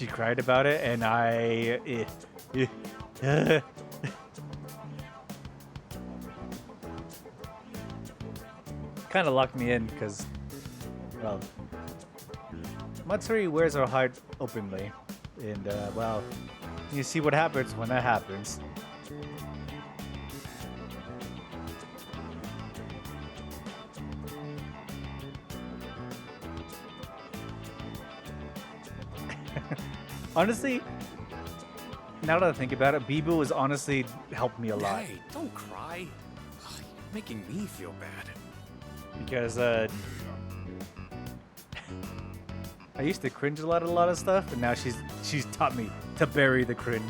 cried about it, and kind of locked me in because, well, Matsuri wears her heart openly, and well, you see what happens when that happens. Honestly, now that I think about it, Bibu has honestly helped me a lot. Hey, don't cry. Ugh, you're making me feel bad. Because I used to cringe a lot at a lot of stuff, and now she's taught me to bury the cringe.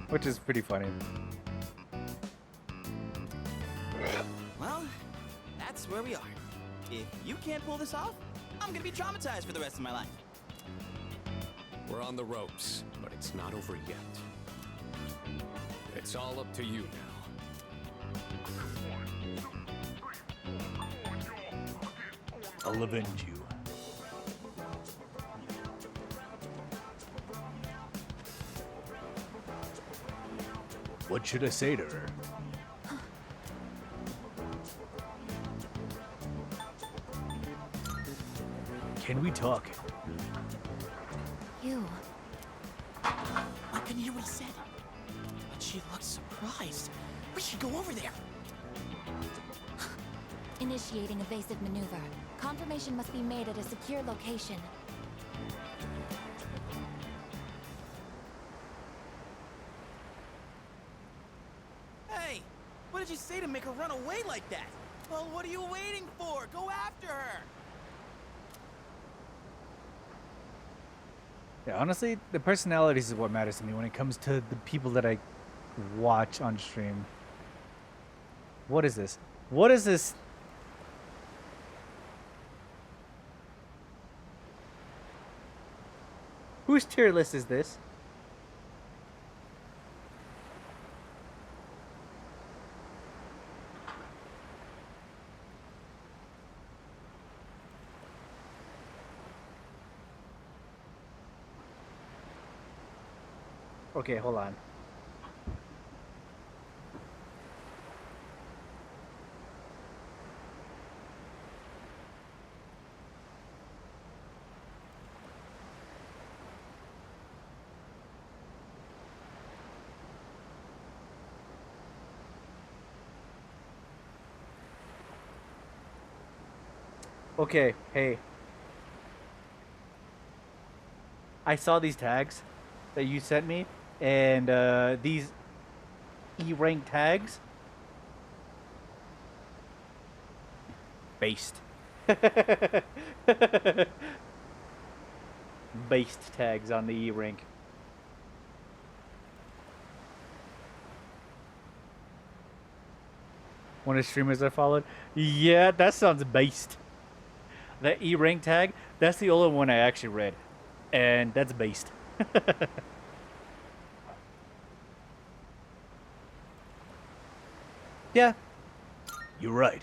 Which is pretty funny. Well, that's where we are. If you can't pull this off, I'm gonna be traumatized for the rest of my life. We're on the ropes, but it's not over yet. It's all up to you now. I'll avenge you. What should I say to her? Can we talk? You. I couldn't hear what he said, but she looked surprised. We should go over there. Initiating evasive maneuver. Confirmation must be made at a secure location. Hey, what did you say to make her run away like that? Well, what are you waiting for? Go after her! Yeah, honestly, the personalities is what matters to me when it comes to the people that I watch on stream. What is this? What is this? Whose tier list is this? Okay, hold on. Okay, hey. I saw these tags that you sent me, and these E-rank tags. Based. Based tags on the E-rank. One of the streamers I followed. Yeah, that sounds based. That E-rank tag, that's the only one I actually read. And that's based. Yeah. You're right.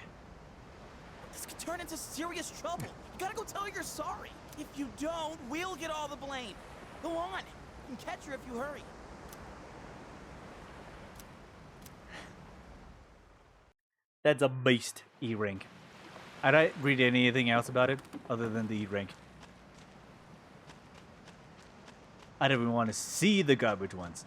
This could turn into serious trouble. You gotta go tell her you're sorry. If you don't, we'll get all the blame. Go on. You can catch her if you hurry. That's a based E-rank. I don't read anything else about it other than the E-rank. I don't even want to see the garbage ones.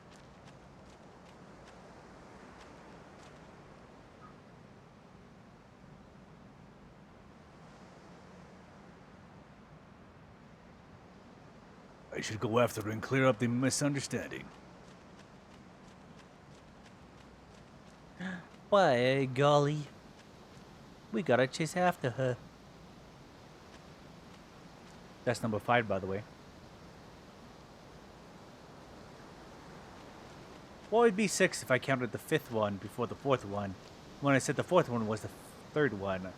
I should go after her and clear up the misunderstanding. Why, golly. We gotta chase after her. That's number 5, by the way. Well, it'd be 6 if I counted the 5th one before the 4th one. When I said the 4th one was the 3rd one.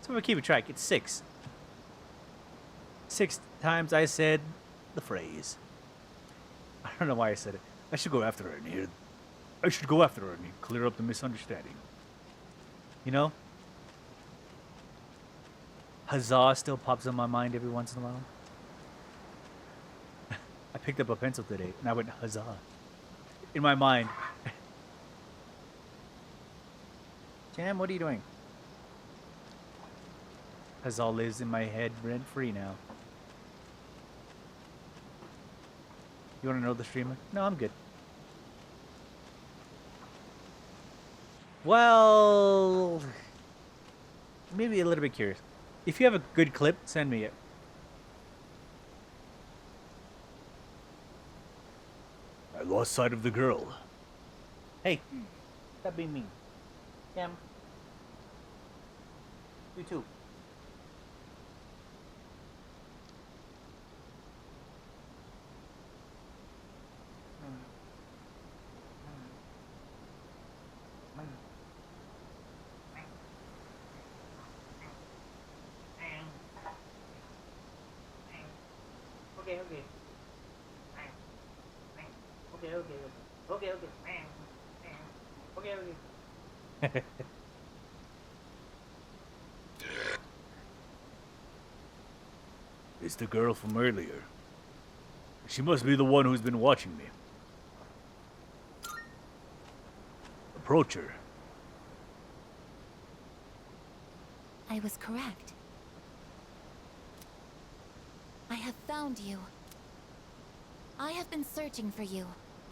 So if I keep a track, it's 6. 6 times I said the phrase. I don't know why I said it. I should go after her and hear. I should go after her and clear up the misunderstanding. You know? Huzzah still pops in my mind every once in a while. I picked up a pencil today and I went huzzah. In my mind. Jam, what are you doing? Huzzah lives in my head rent free now. You want to know the streamer? No, I'm good. Well, maybe a little bit curious. If you have a good clip, send me it. I lost sight of the girl. Hey, stop being mean. Cam. You too. Okay. It's the girl from earlier. She must be the one who's been watching me. Approach her. I was correct. I have found you. I have been searching for you.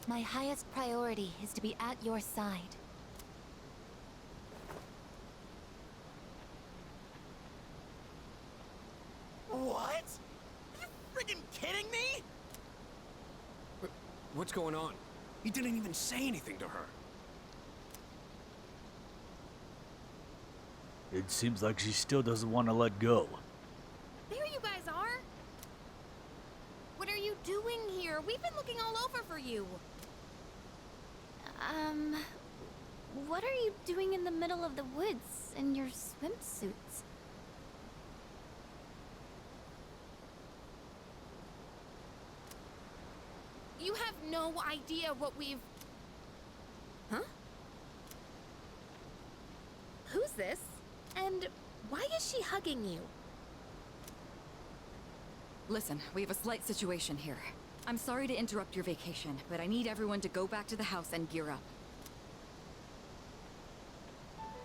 My highest priority is to be at your side. What? Are you friggin' kidding me? What's going on? He didn't even say anything to her. It seems like she still doesn't want to let go. There you guys are! What are you doing here? We've been looking all over for you. What are you doing in the middle of the woods in your swimsuits? You have no idea what we've... Huh? Who's this? And why is she hugging you? Listen, we have a slight situation here. I'm sorry to interrupt your vacation, but I need everyone to go back to the house and gear up.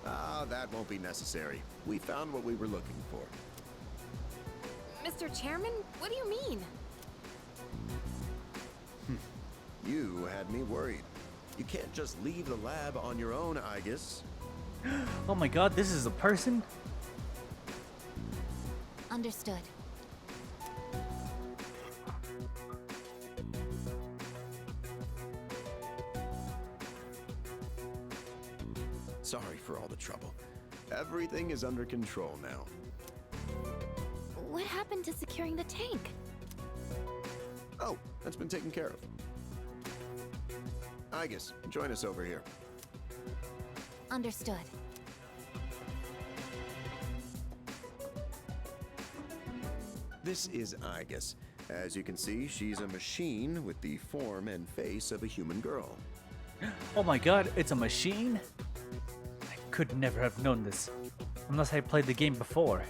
Ah, that won't be necessary. We found what we were looking for. Mr. Chairman, what do you mean? You had me worried. You can't just leave the lab on your own, I guess. Oh my god, this is a person? Understood. Sorry for all the trouble. Everything is under control now. What happened to securing the tank? Oh, that's been taken care of. Igus, join us over here. Understood. This is Igus. As you can see, she's a machine with the form and face of a human girl. Oh my god, it's a machine? I could never have known this, unless I played the game before.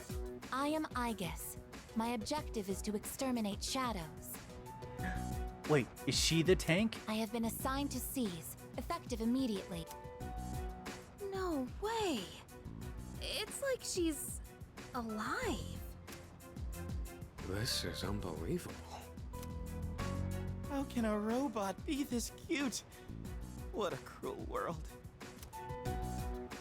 I am Igus. My objective is to exterminate shadows. Wait, is she the tank? I have been assigned to seize, effective immediately. No way. It's like she's alive. This is unbelievable. How can a robot be this cute? What a cruel world.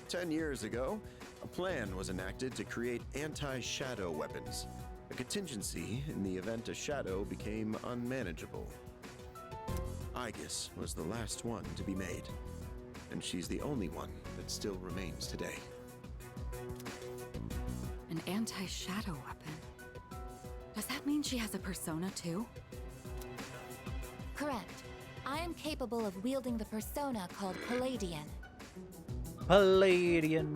10 years ago, a plan was enacted to create anti-shadow weapons, a contingency in the event a shadow became unmanageable. Igus was the last one to be made, and she's the only one that still remains today. An anti-shadow weapon? Does that mean she has a persona too? Correct. I am capable of wielding the persona called Palladian. Palladian.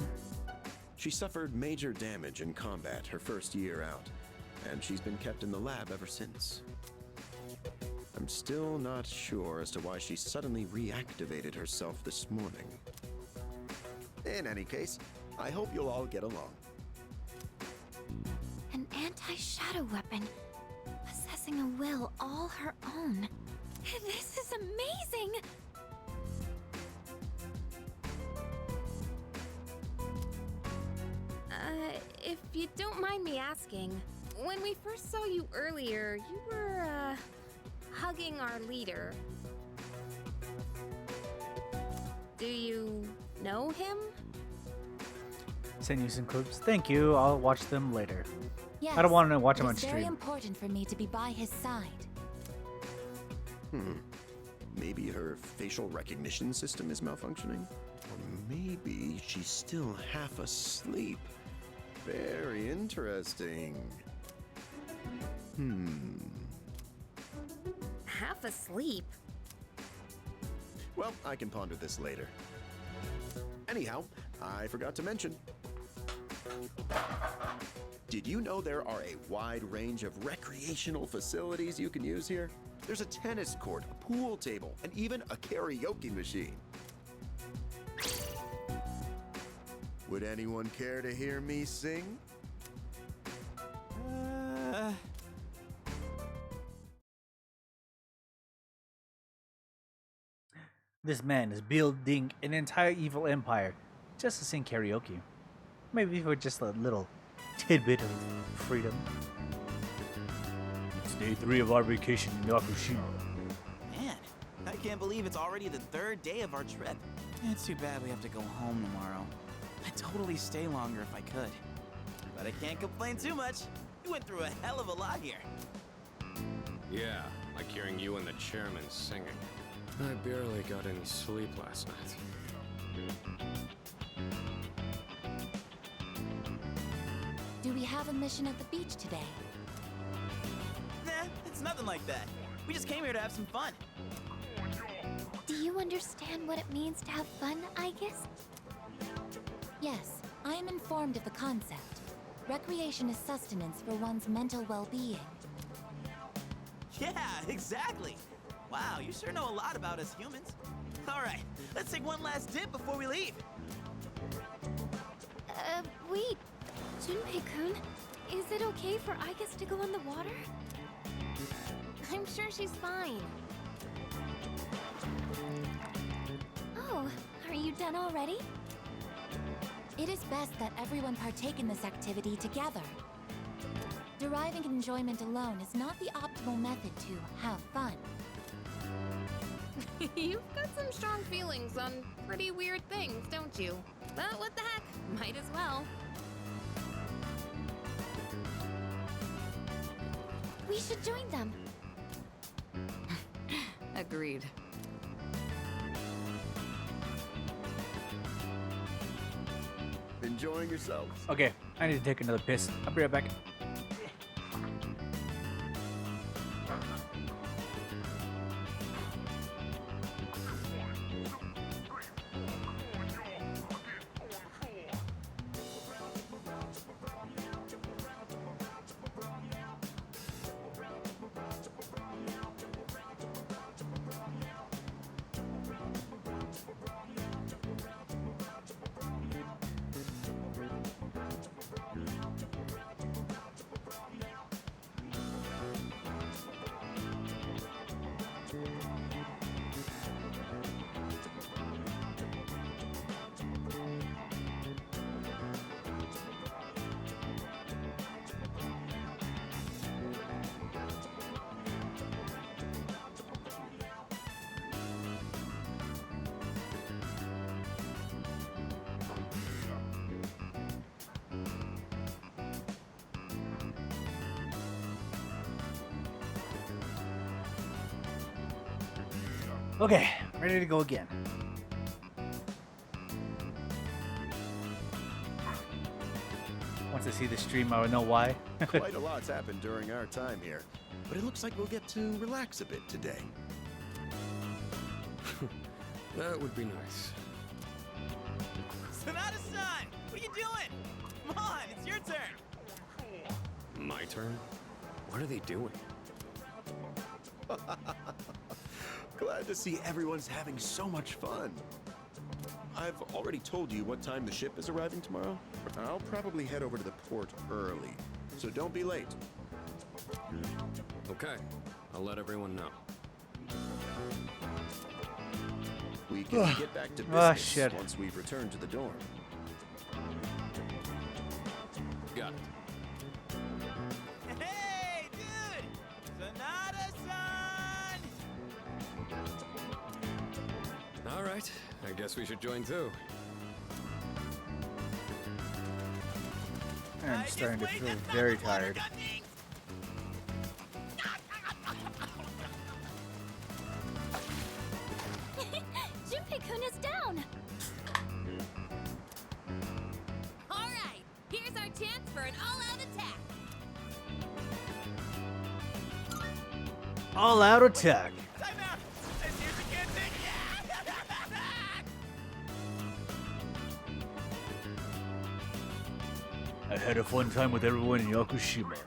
She suffered major damage in combat her first year out, and she's been kept in the lab ever since. I'm still not sure as to why she suddenly reactivated herself this morning. In any case, I hope you'll all get along. An anti-shadow weapon, possessing a will all her own. This is amazing! If you don't mind me asking, when we first saw you earlier, you were, hugging our leader. Do you know him? Send you some clips. Thank you. I'll watch them later. Yes, I don't want to watch them on it's very stream. important for me to be by his side. Maybe her facial recognition system is malfunctioning? Or maybe she's still half asleep. Very interesting. Half asleep? Well, I can ponder this later. Anyhow, I forgot to mention. Did you know there are a wide range of recreational facilities you can use here? There's a tennis court, a pool table, and even a karaoke machine. Would anyone care to hear me sing? This man is building an entire evil empire just to sing karaoke. Maybe for just a little tidbit of freedom. It's day 3 of our vacation in Yakushima. Man, I can't believe it's already the 3rd day of our trip. It's too bad we have to go home tomorrow. I'd totally stay longer if I could. But I can't complain too much. You went through a hell of a lot here. Yeah, like hearing you and the chairman singing. I barely got any sleep last night. Do we have a mission at the beach today? Nah, it's nothing like that. We just came here to have some fun. Do you understand what it means to have fun, I guess? Yes, I am informed of the concept. Recreation is sustenance for one's mental well-being. Yeah, exactly. Wow, you sure know a lot about us humans. All right, let's take one last dip before we leave. Wait. Junpei-kun, is it okay for Igus to go in the water? I'm sure she's fine. Oh, are you done already? It is best that everyone partake in this activity together. Deriving enjoyment alone is not the optimal method to have fun. You've got some strong feelings on pretty weird things, don't you? But what the heck, might as well. We should join them. Agreed. Enjoying yourselves? Okay, I need to take another piss. I'll be right back. Okay, ready to go again. Once I see the stream, I will know why. Quite a lot's happened during our time here, but it looks like we'll get to relax a bit today. That would be nice. Sonata-san, what are you doing? Come on, it's your turn. My turn? What are they doing? Glad to see everyone's having so much fun. I've already told you what time the ship is arriving tomorrow. I'll probably head over to the port early, so don't be late. Okay, I'll let everyone know. We can get back to business once we've returned to the dorm. Got it. Hey, dude! Sonata-san! All right, I guess we should join too. I'm starting to feel very tired. Junpei-kun is down! Alright, here's our chance for an all-out attack. All-out attack. I had a fun time with everyone in Yakushima.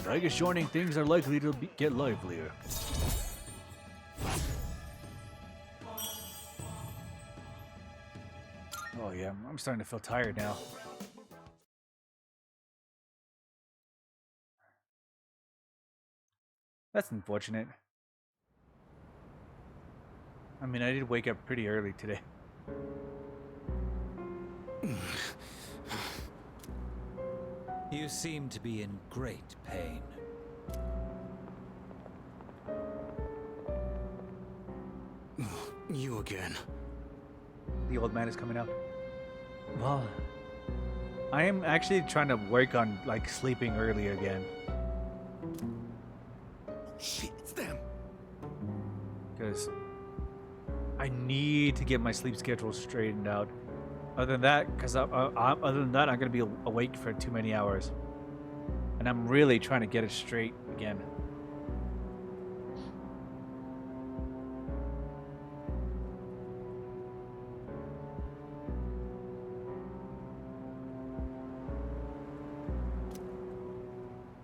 I guess joining things are likely to get livelier. Oh yeah, I'm starting to feel tired now. That's unfortunate. I mean, I did wake up pretty early today. You seem to be in great pain. You again. The old man is coming out. Well, I am actually trying to work on like sleeping early again. Shit, it's them. Because I need to get my sleep schedule straightened out. Other than that, I'm gonna be awake for too many hours, and I'm really trying to get it straight again.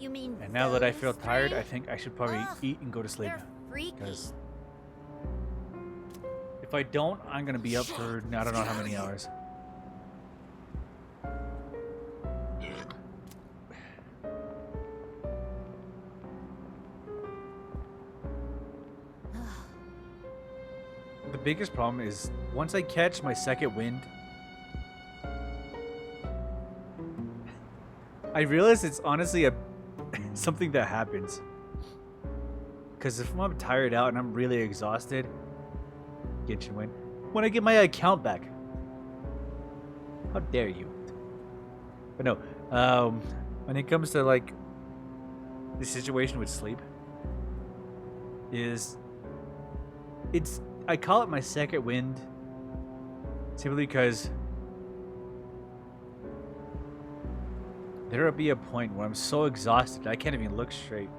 You mean And now that I feel those tired, three? I think I should probably eat and go to sleep. They're freaky. Because if I don't, I'm gonna be up for I don't know how many hours. The biggest problem is once I catch my second wind, I realize it's honestly something that happens. Because if I'm tired out and I'm really exhausted, Genshin win. When I get my account back, how dare you? But no, when it comes to like the situation with sleep, I call it my second wind simply because there'll be a point where I'm so exhausted I can't even look straight.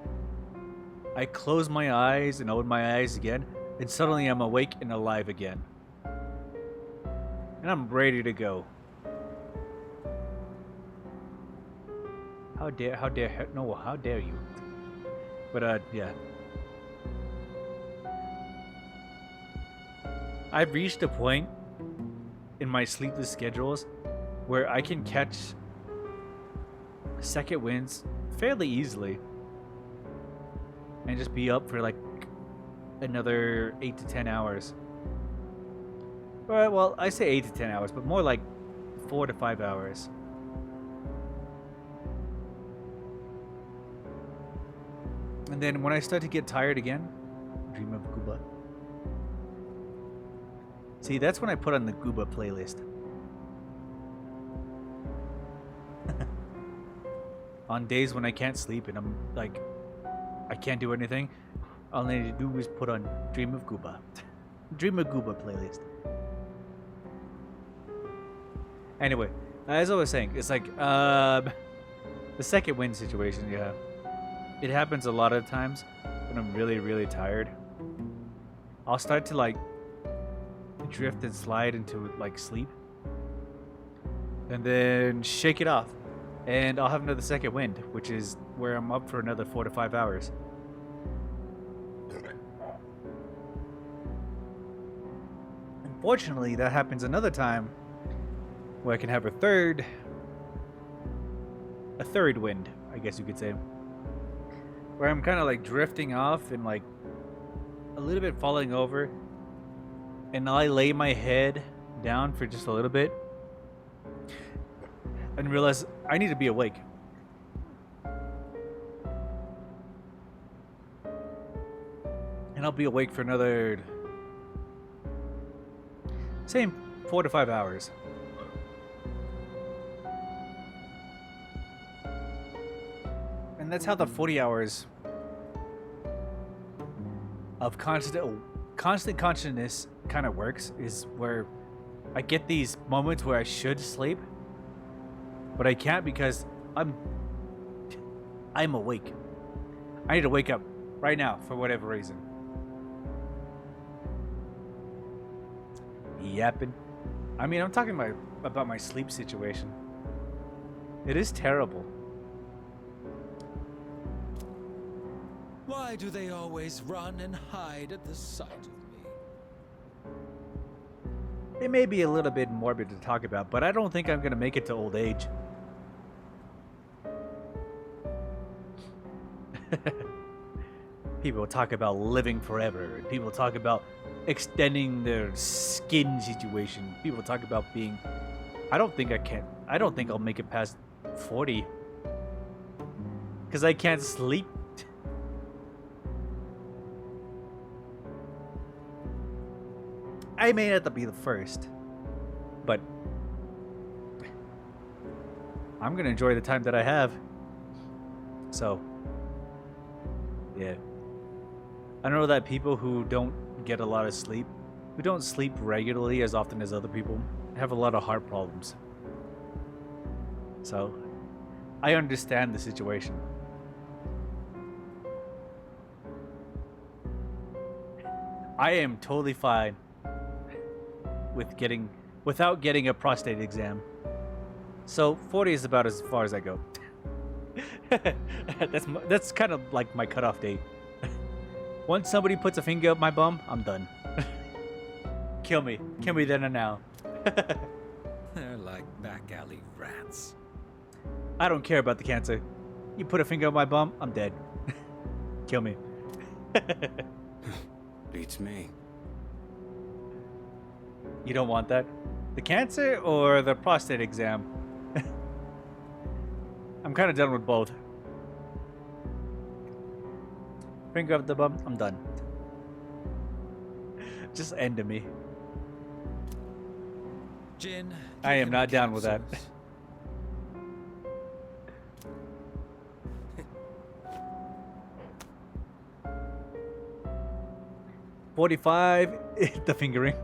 I close my eyes and open my eyes again, and suddenly I'm awake and alive again. And I'm ready to go. How dare you? But yeah. I've reached a point in my sleepless schedules where I can catch second winds fairly easily and just be up for like another 8 to 10 hours. Well, I say 8 to 10 hours, but more like 4 to 5 hours. And then when I start to get tired again, dream of Gooba. See, that's when I put on the Gooba playlist. On days when I can't sleep and I'm like, I can't do anything, all I need to do is put on Dream of Gooba. Dream of Gooba playlist. Anyway, as I was saying, it's like, the second wind situation, yeah. It happens a lot of times when I'm really, really tired. I'll start to like drift and slide into like sleep and then shake it off And I'll have another second wind, which is where I'm up for another 4 to 5 hours. Unfortunately, that happens another time where I can have a third wind, I guess you could say. Where I'm kind of like drifting off and like a little bit falling over. And I lay my head down for just a little bit and realize I need to be awake. And I'll be awake for another, same 4 to 5 hours. And that's how the 40 hours of constant consciousness kind of works, is where I get these moments where I should sleep, but I can't because I'm awake. I need to wake up right now for whatever reason. Yapping. I mean, I'm talking about my sleep situation. It is terrible. Why do they always run and hide at the sight of me? It may be a little bit morbid to talk about, but I don't think I'm going to make it to old age. People talk about living forever, and people talk about extending their skin situation. People talk about being... I don't think I'll make it past 40. Because I can't sleep. I may have to be the first, but I'm gonna enjoy the time that I have. So, yeah. I know that people who don't get a lot of sleep, who don't sleep regularly as often as other people, have a lot of heart problems. So, I understand the situation. I am totally fine without getting a prostate exam. So 40 is about as far as I go. That's kind of like my cutoff date. Once somebody puts a finger up my bum, I'm done. Kill me then and now. They're like back alley rats. I don't care about the cancer. You put a finger up my bum, I'm dead. Kill me. Beats me. You don't want that? The cancer or the prostate exam? I'm kind of done with both. Finger up the bum, I'm done. Just end me. Jin, I am not down with that. $45, the fingering.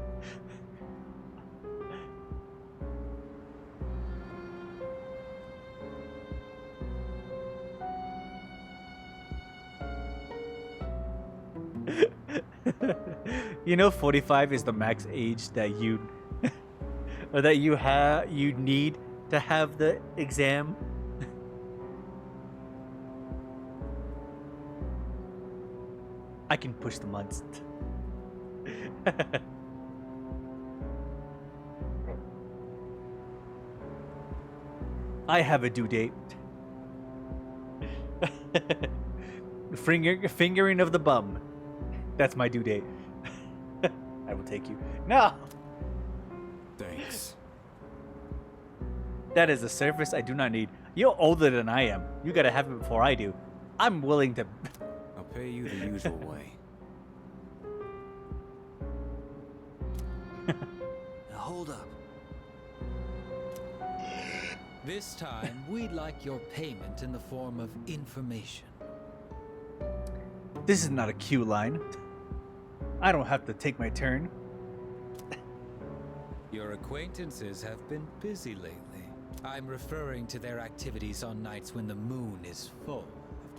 You know, 45 is the max age that you or that you need to have the exam. I can push the months. I have a due date. Fingering of the bum. That's my due date. I will take you. No! Thanks. That is a service I do not need. You're older than I am. You gotta have it before I do. I'm willing to... I'll pay you the usual way. Now hold up. This time, we'd like your payment in the form of information. This is not a queue line. I don't have to take my turn. Your acquaintances have been busy lately. I'm referring to their activities on nights when the moon is full.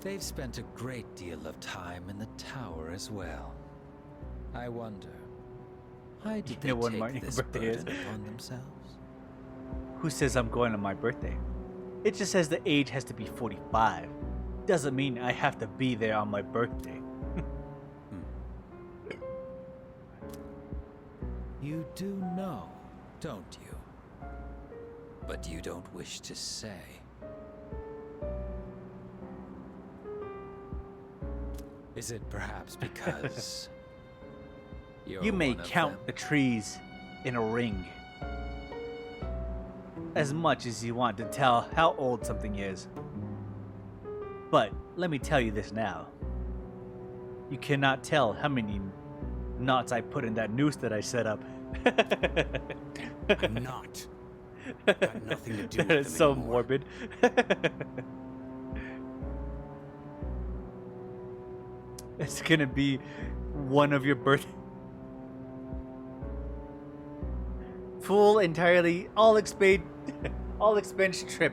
They've spent a great deal of time in the tower as well. I wonder, why did they take this burden upon themselves? Who says I'm going on my birthday? It just says the age has to be 45. Doesn't mean I have to be there on my birthday. You do know, don't you? But you don't wish to say. Is it perhaps because You may count the trees in a ring as much as you want to tell how old something is. But let me tell you this now. You cannot tell how many knots I put in that noose that I set up. I'm not. Got nothing to do That with is them so anymore. morbid. It's gonna be one of your birthday. Full, entirely, all expense trip.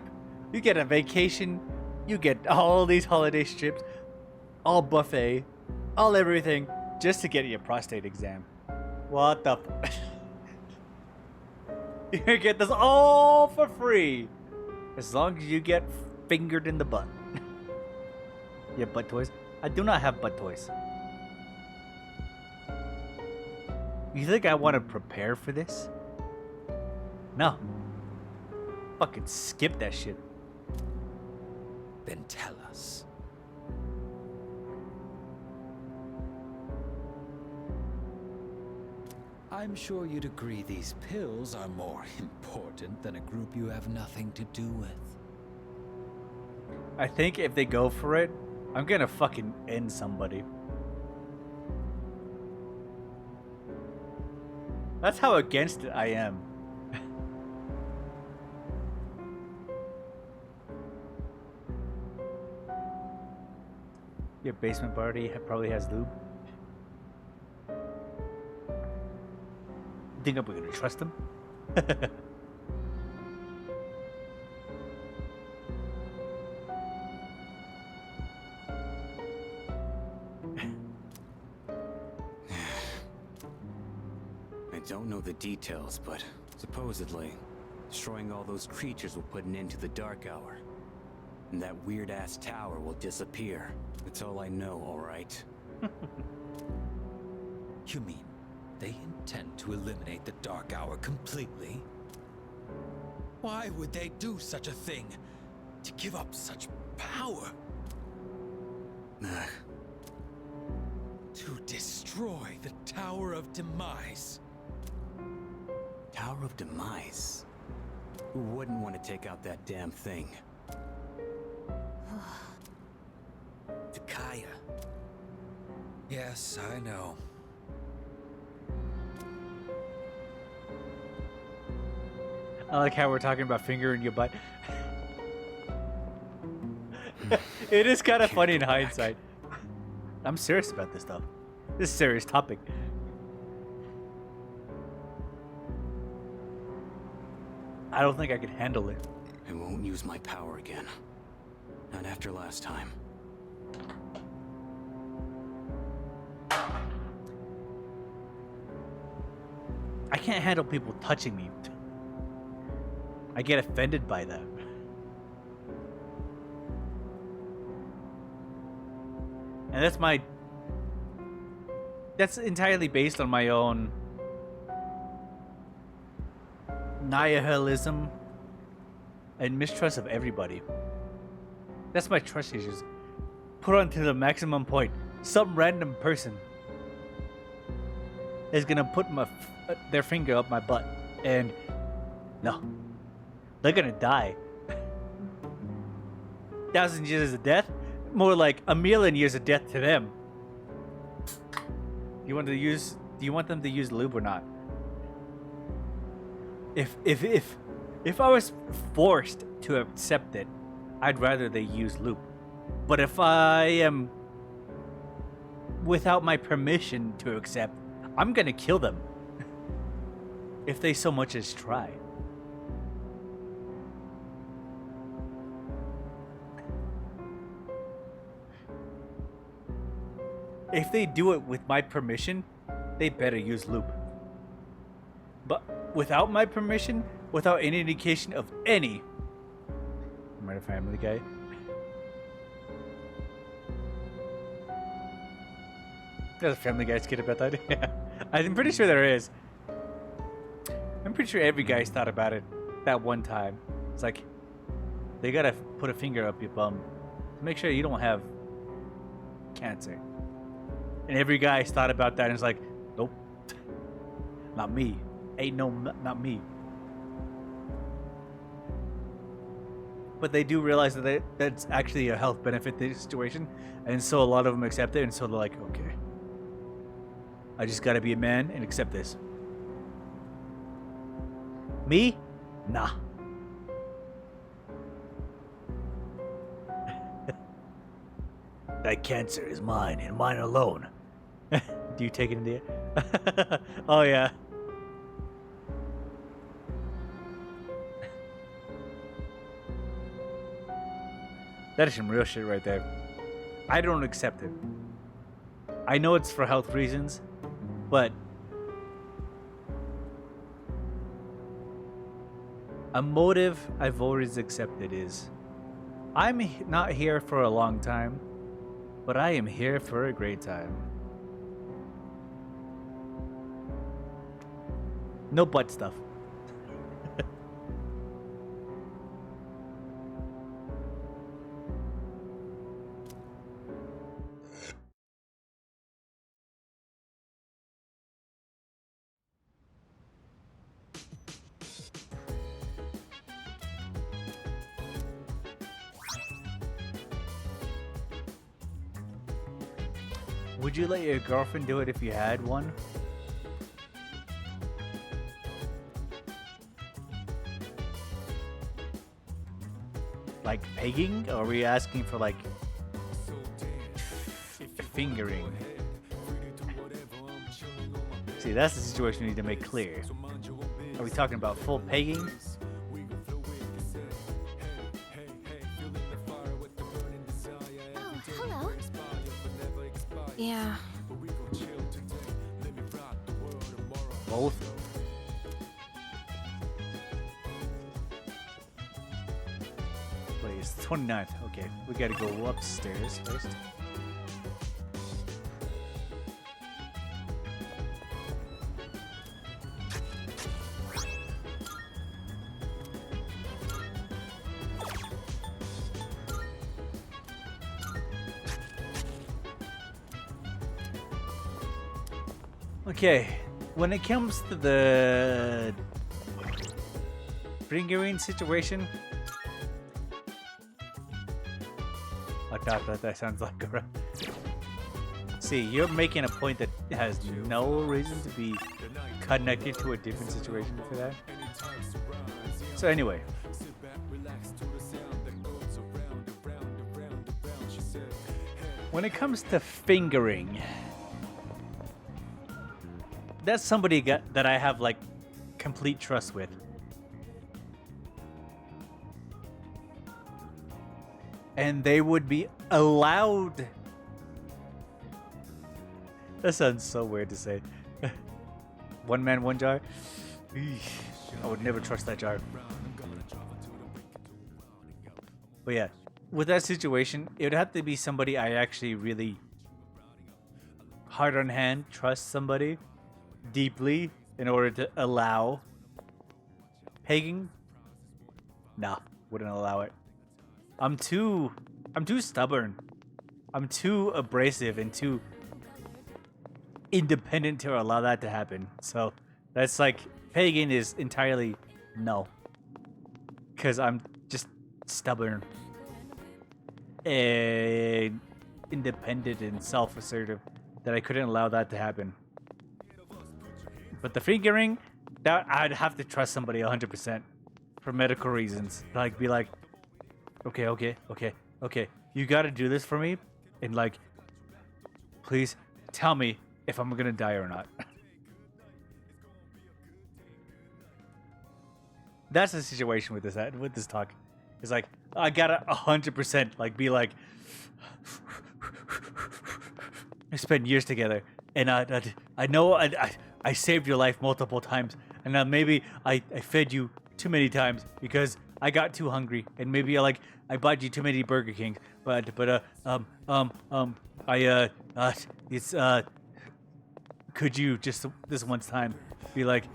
You get a vacation, you get all these holiday trips, all buffet, all everything, just to get your prostate exam. What the You get this all for free. As long as you get fingered in the butt. You have butt toys? I do not have butt toys. You think I want to prepare for this? No. Fucking skip that shit. Then tell us. I'm sure you'd agree these pills are more important than a group you have nothing to do with. I think if they go for it, I'm gonna fucking end somebody. That's how against it I am. Your basement party probably has lube. Think I'm gonna trust him? I don't know the details, but supposedly, destroying all those creatures will put an end to the Dark Hour. And that weird-ass tower will disappear. That's all I know, alright? You mean they intend to eliminate the Dark Hour completely? Why would they do such a thing? To give up such power? To destroy the Tower of Demise. Tower of Demise? Who wouldn't want to take out that damn thing? Takaya. Yes, I know. I like how we're talking about fingering your butt. It is kind of funny in hindsight. I'm serious about this stuff. This is a serious topic. I don't think I can handle it. I won't use my power again. Not after last time. I can't handle people touching me. I get offended by that. And that's entirely based on my own nihilism and mistrust of everybody. That's my trust issues. Put on to the maximum point. Some random person is gonna put their finger up my butt, and no, they're gonna die. 1,000 years of death, more like 1,000,000 years of death to them. Do you want them to use lube or not? If I was forced to accept it, I'd rather they use lube. But if I am without my permission to accept, I'm gonna kill them. If they so much as try. If they do it with my permission, they better use lube. But without my permission, without any indication of any, from a Family Guy. There's a Family Guy skit about that. Yeah, I'm pretty sure there is. I'm pretty sure every guy's thought about it that one time. It's like they gotta put a finger up your bum to make sure you don't have cancer. And every guy's thought about that and it's like, nope, not me. Ain't no, not me. But they do realize that that's actually a health benefit to the situation, and so a lot of them accept it, and so they're like, okay, I just gotta be a man and accept this. Me? Nah. That cancer is mine and mine alone. Do you take it in the air? Oh yeah. That is some real shit right there. I don't accept it. I know it's for health reasons, but a motive I've always accepted is I'm not here for a long time, but I am here for a great time. No butt stuff. Would you let your girlfriend do it if you had one? Like pegging? Or were you asking for like fingering? See, that's the situation we need to make clear. Are we talking about full pegging? Hello. Yeah. Both? Wait, it's the 29th. Okay, we gotta go upstairs first. Okay, when it comes to the fingering situation, I thought that sounds like a... See, you're making a point that has no reason to be connected to a different situation for that. So anyway. When it comes to fingering, that's somebody that I have like complete trust with. And they would be allowed. That sounds so weird to say. One man, one jar. I would never trust that jar. But yeah, with that situation, it would have to be somebody I actually really heart on hand trust somebody deeply in order to allow pegging. Nah, wouldn't allow it. I'm too stubborn. I'm too abrasive and too independent to allow that to happen. So that's like, pegging is entirely no. Because I'm just stubborn and independent and self-assertive that I couldn't allow that to happen. But the fingering, that I'd have to trust somebody 100% for medical reasons. Like, be like, okay, you gotta do this for me, and like, please tell me if I'm gonna die or not. That's the situation with this talk. It's like, I gotta 100% like be like, I spent years together, and I know I saved your life multiple times, and maybe I fed you too many times because I got too hungry, and maybe I bought you too many Burger King, but it's could you just this one time be like,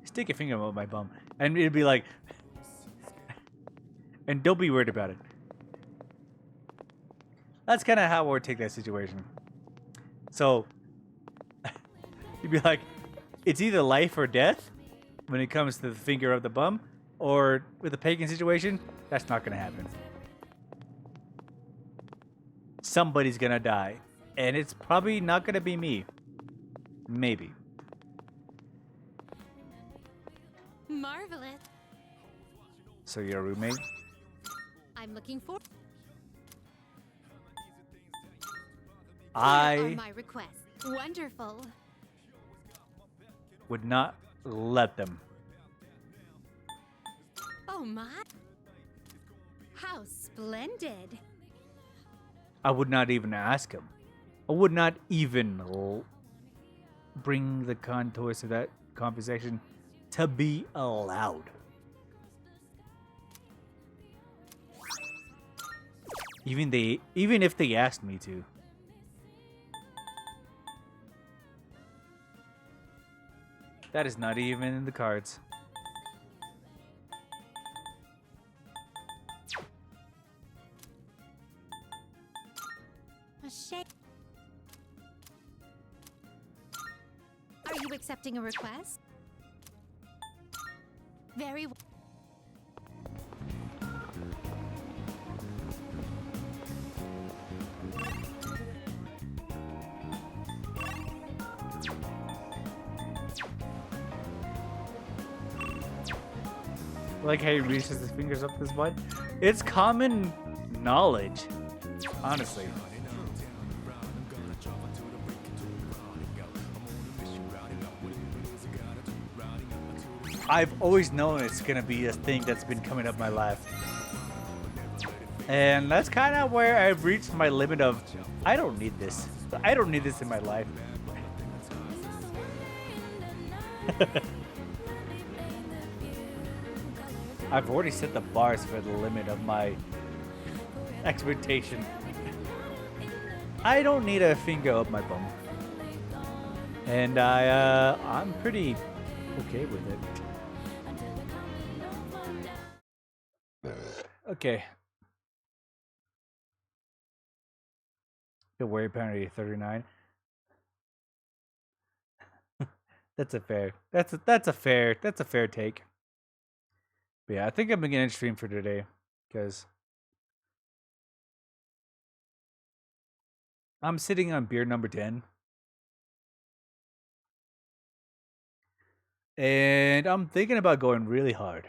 stick your finger up my bum, and it'd be like, and don't be worried about it. That's kind of how I would take that situation. So you'd be like, it's either life or death when it comes to the finger of the bum, or with the pagan situation, that's not gonna happen. Somebody's gonna die, and it's probably not gonna be me. Maybe. Marvelous. So you're a roommate? I'm looking for. Here I are my requests. Wonderful. would not let them. Oh my. How splendid. I would not even ask him. I would not even bring the contours of that conversation to be allowed. Even if they asked me to. That is not even in the cards. A shame. Are you accepting a request? Very well. Like how he reaches his fingers up his butt. It's common knowledge, honestly. I've always known it's gonna be a thing that's been coming up my life. And that's kind of where I've reached my limit of, I don't need this. I don't need this in my life. I've already set the bars for the limit of my expectation. I don't need a finger up my bum. And I'm pretty okay with it. Okay. Don't worry, apparently 39. That's a fair take. But yeah, I think I'm gonna end stream for today because I'm sitting on beer number 10. And I'm thinking about going really hard.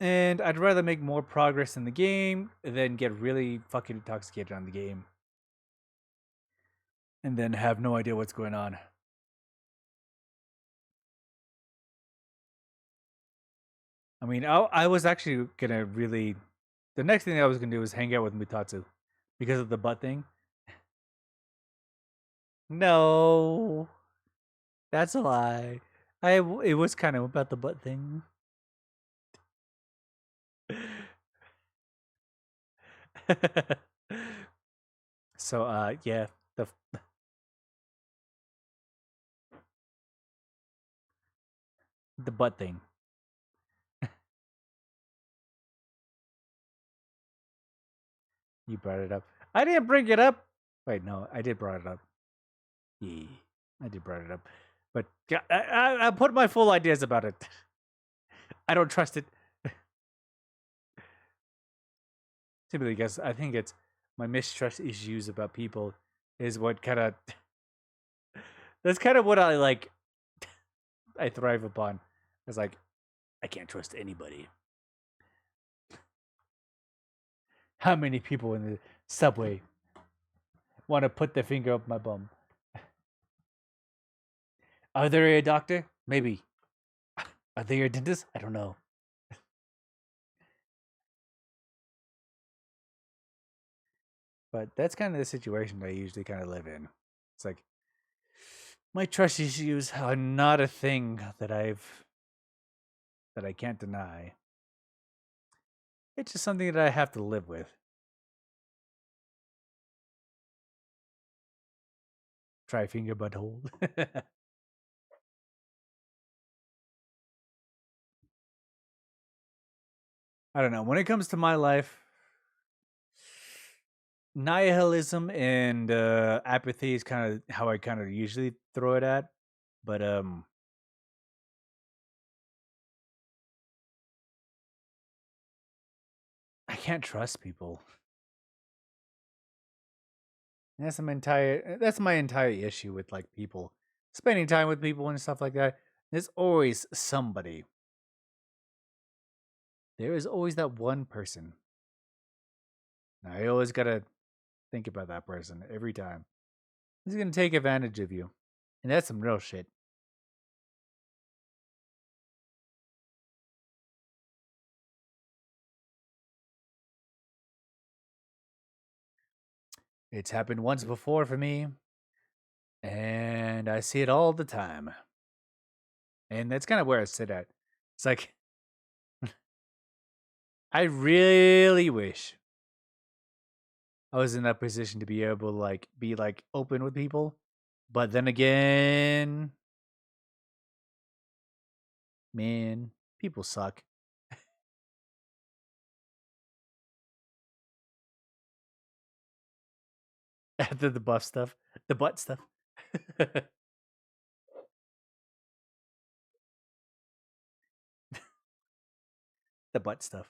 And I'd rather make more progress in the game than get really fucking intoxicated on the game. And then have no idea what's going on. I mean, I was actually gonna really... The next thing I was gonna do was hang out with Mutatsu. Because of the butt thing. No. That's a lie. It was kind of about the butt thing. So, yeah. The butt thing. You brought it up. I didn't bring it up. Wait, no, I did brought it up. Yeah, I did brought it up. But yeah, I put my full ideas about it. I don't trust it. Simply because I think it's my mistrust issues about people is what kind of... That's kind of what I like. I thrive upon. It's like, I can't trust anybody. How many people in the subway want to put their finger up my bum? Are they a doctor? Maybe. Are they a dentist? I don't know. But that's kind of the situation that I usually kind of live in. It's like, My trust issues are not a thing that I can't deny. It's just something that I have to live with. Try finger butthole. I don't know. When it comes to my life, nihilism and apathy is kind of how I kind of usually throw it at. But I can't trust people. That's my entire issue with like people. Spending time with people and stuff like that. There's always somebody. There is always that one person. I always gotta think about that person every time. He's gonna take advantage of you. And that's some real shit. It's happened once before for me. And I see it all the time. And that's kind of where I sit at. It's like, I really wish I was in that position to be able to like be like open with people. But then again, man, people suck. After the buff stuff, the butt stuff. The butt stuff.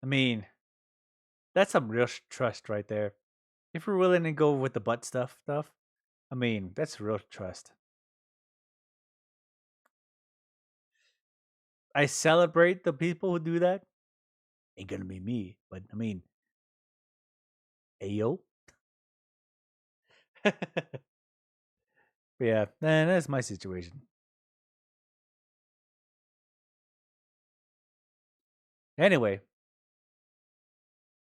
I mean, that's some real trust right there. If we're willing to go with the butt stuff, I mean, that's real trust. I celebrate the people who do that. Ain't gonna be me, but I mean, ayo. Yeah, that's my situation. Anyway,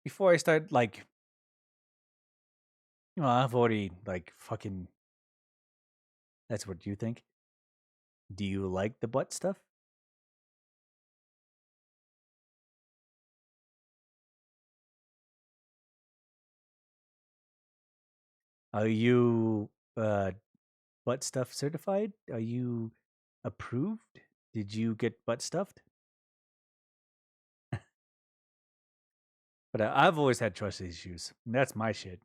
before I start, like, I've already, like, fucking. That's what you think? Do you like the butt stuff? Are you butt stuff certified? Are you approved? Did you get butt stuffed? But I've always had trust issues. And that's my shit.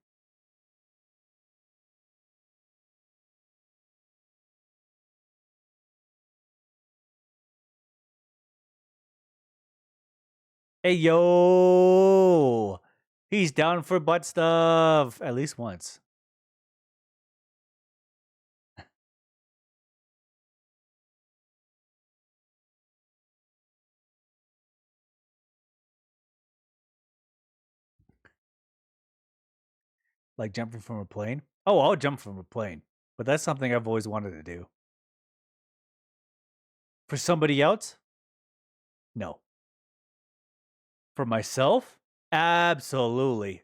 Hey, yo! He's down for butt stuff. At least once. Like jumping from a plane? Oh, I'll jump from a plane. But that's something I've always wanted to do. For somebody else? No. For myself? Absolutely.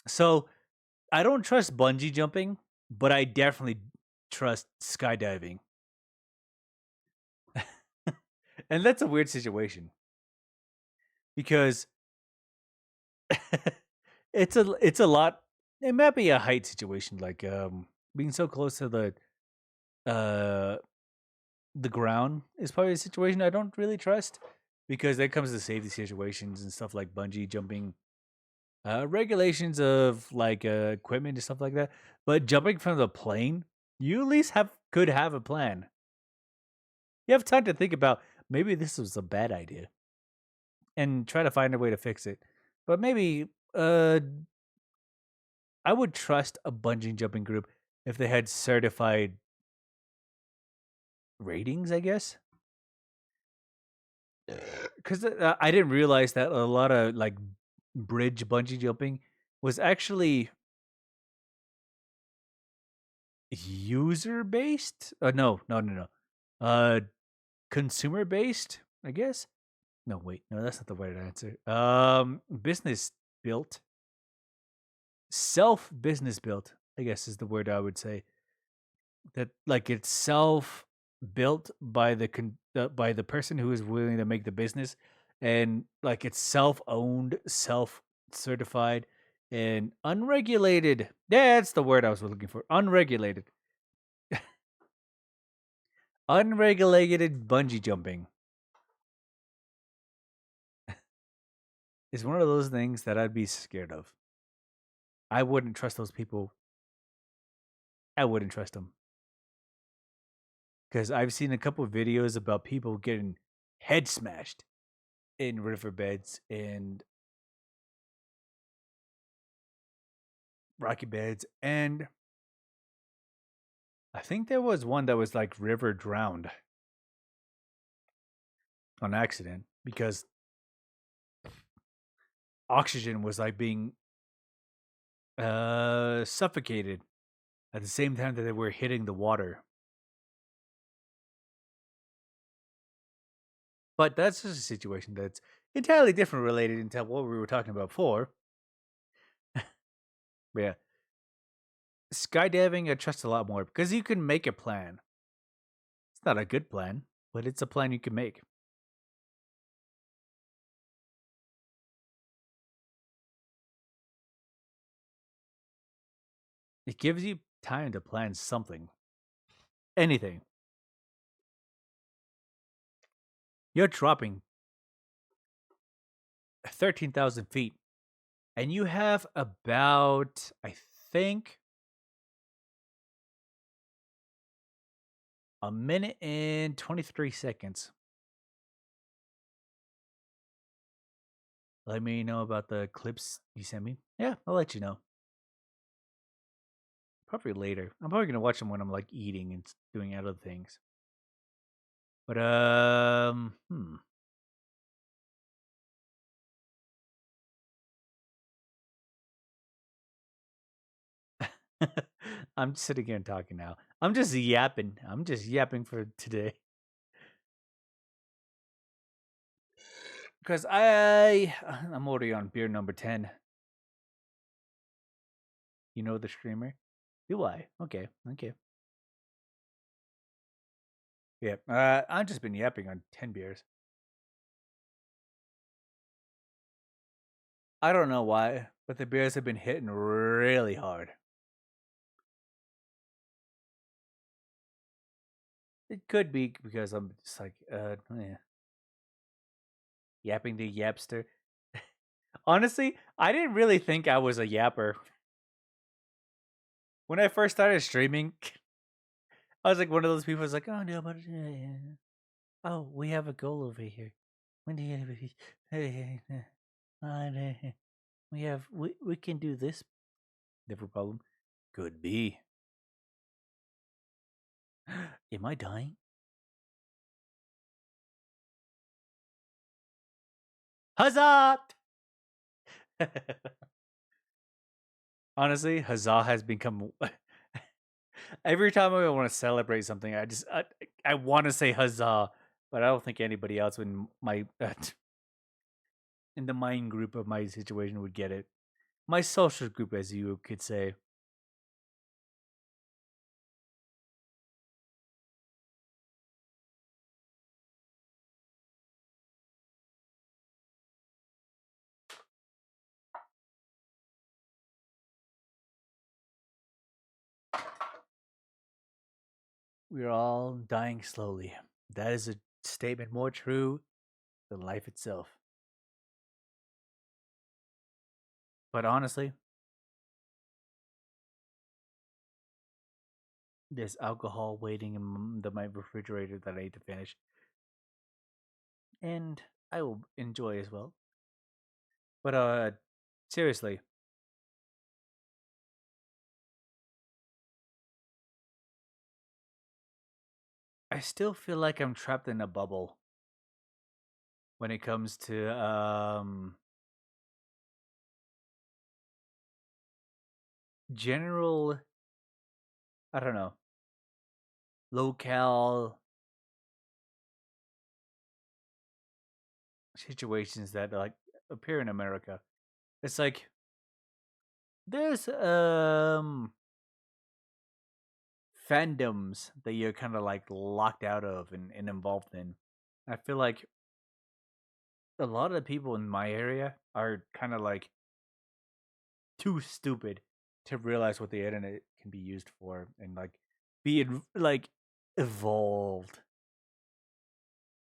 So, I don't trust bungee jumping, but I definitely trust skydiving. And that's a weird situation. Because it's a lot. It might be a height situation, like being so close to the ground is probably a situation I don't really trust, because that comes to safety situations and stuff like bungee jumping, regulations of like equipment and stuff like that. But jumping from the plane, you at least could have a plan. You have time to think about, maybe this was a bad idea, and try to find a way to fix it. But maybe I would trust a bungee jumping group if they had certified ratings, I guess. Because I didn't realize that a lot of like bridge bungee jumping was actually user based. No. Consumer based, I guess. No, wait, no, that's not the right answer. Business built. self business built, I guess is the word I would say. That like it's self built by by the person who is willing to make the business, and like it's self owned, self certified, and unregulated. Yeah, that's the word I was looking for. Unregulated. Unregulated bungee jumping is one of those things that I'd be scared of. I wouldn't trust those people. I wouldn't trust them. Because I've seen a couple of videos about people getting head smashed in riverbeds and rocky beds. And I think there was one that was like river drowned on accident because oxygen was like being suffocated at the same time that they were hitting the water. But that's just a situation that's entirely different related into what we were talking about before. Yeah. Skydiving, I trust a lot more because you can make a plan. It's not a good plan, but it's a plan you can make. It gives you time to plan something. Anything. You're dropping 13,000 feet. And you have about, I think, a minute and 23 seconds. Let me know about the clips you sent me. Yeah, I'll let you know. Probably later. I'm probably going to watch them when I'm like eating and doing other things. But, I'm sitting here and talking now. I'm just yapping. I'm just yapping for today. Because I'm already on beer number 10. You know the streamer? Do I? Okay. Yeah. I've just been yapping on 10 beers. I don't know why, but the beers have been hitting really hard. It could be because I'm just like, yeah. Yapping the yapster. Honestly, I didn't really think I was a yapper. When I first started streaming, I was like one of those people who's like, oh no, but oh, we have a goal over here. When do you we can do this. Never problem. Could be. Am I dying? Huzzah! Honestly, huzzah has become. Every time I want to celebrate something, I want to say huzzah, but I don't think anybody else in my in the mind group of my situation would get it. My social group, as you could say. We're all dying slowly. That is a statement more true than life itself. But honestly, there's alcohol waiting in my refrigerator that I need to finish. And I will enjoy as well. But seriously, I still feel like I'm trapped in a bubble when it comes to general, I don't know, locale situations that like appear in America. It's like there's fandoms that you're kind of like locked out of and involved in. I feel like a lot of the people in my area are kind of like too stupid to realize what the internet can be used for and like be like evolved.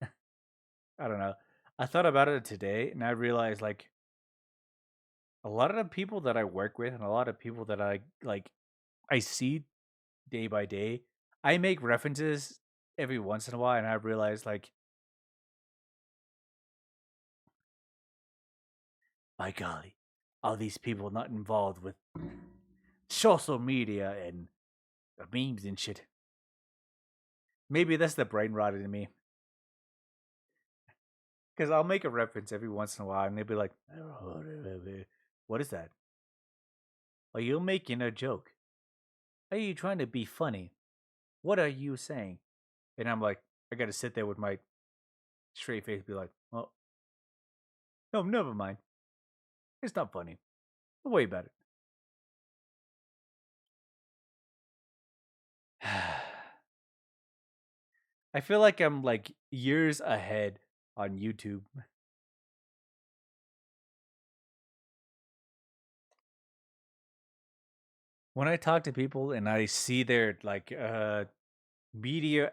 I don't know. I thought about it today and I realized like a lot of the people that I work with and a lot of people that I see day by day, I make references every once in a while and I realize like by golly, all these people not involved with social media and memes and shit. Maybe that's the brain rot in me. Because I'll make a reference every once in a while and they'll be like, what is that? Are you making a joke? Are you trying to be funny? What are you saying? And I'm like, I gotta sit there with my straight face and be like, well, no, never mind. It's not funny. Don't worry about it. I feel like I'm like years ahead on YouTube. When I talk to people and I see their like media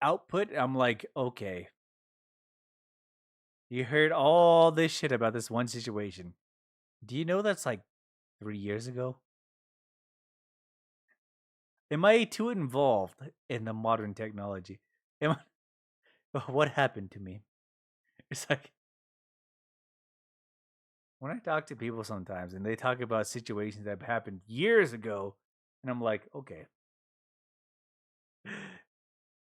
output, I'm like, okay. You heard all this shit about this one situation. Do you know that's like 3 years ago? Am I too involved in the modern technology? Am I, what happened to me? It's like when I talk to people sometimes and they talk about situations that happened years ago, and I'm like, okay.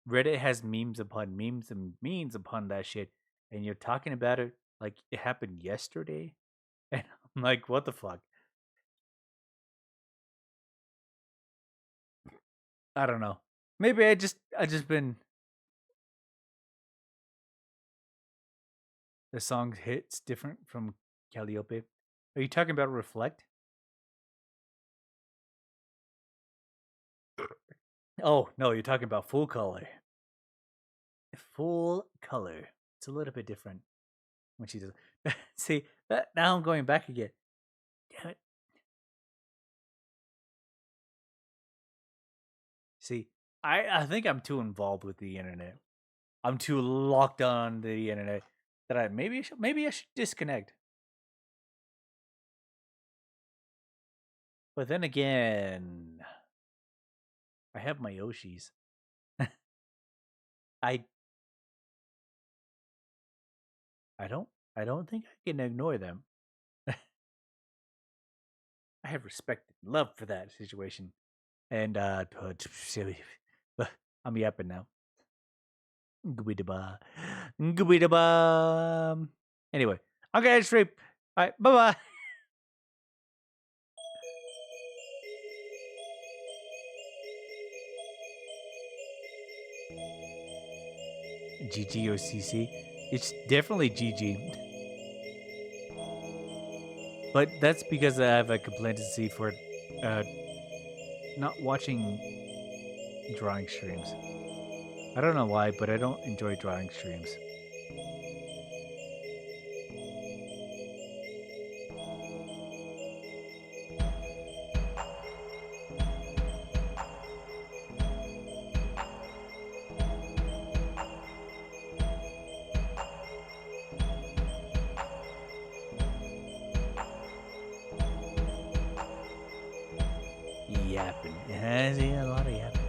Reddit has memes upon memes and memes upon that shit, and you're talking about it like it happened yesterday, and I'm like, what the fuck? I don't know. Maybe I just been the song hits different from Calliope. Are you talking about Reflect? Oh no, you're talking about Full Color. Full Color. It's a little bit different when she does. See, now I'm going back again. Damn it. See, I think I'm too involved with the internet. I'm too locked on the internet that I maybe I should disconnect. But then again, I have my Yoshis. I don't think I can ignore them. I have respect and love for that situation. And I'm yapping now. Gooby-da-ba. Gooby-da-ba. Anyway, I'm gonna stream. All right, bye-bye. GG or CC? It's definitely GG. But that's because I have a complacency for not watching drawing streams. I don't know why, but I don't enjoy drawing streams. Yapping. It has a lot of yapping.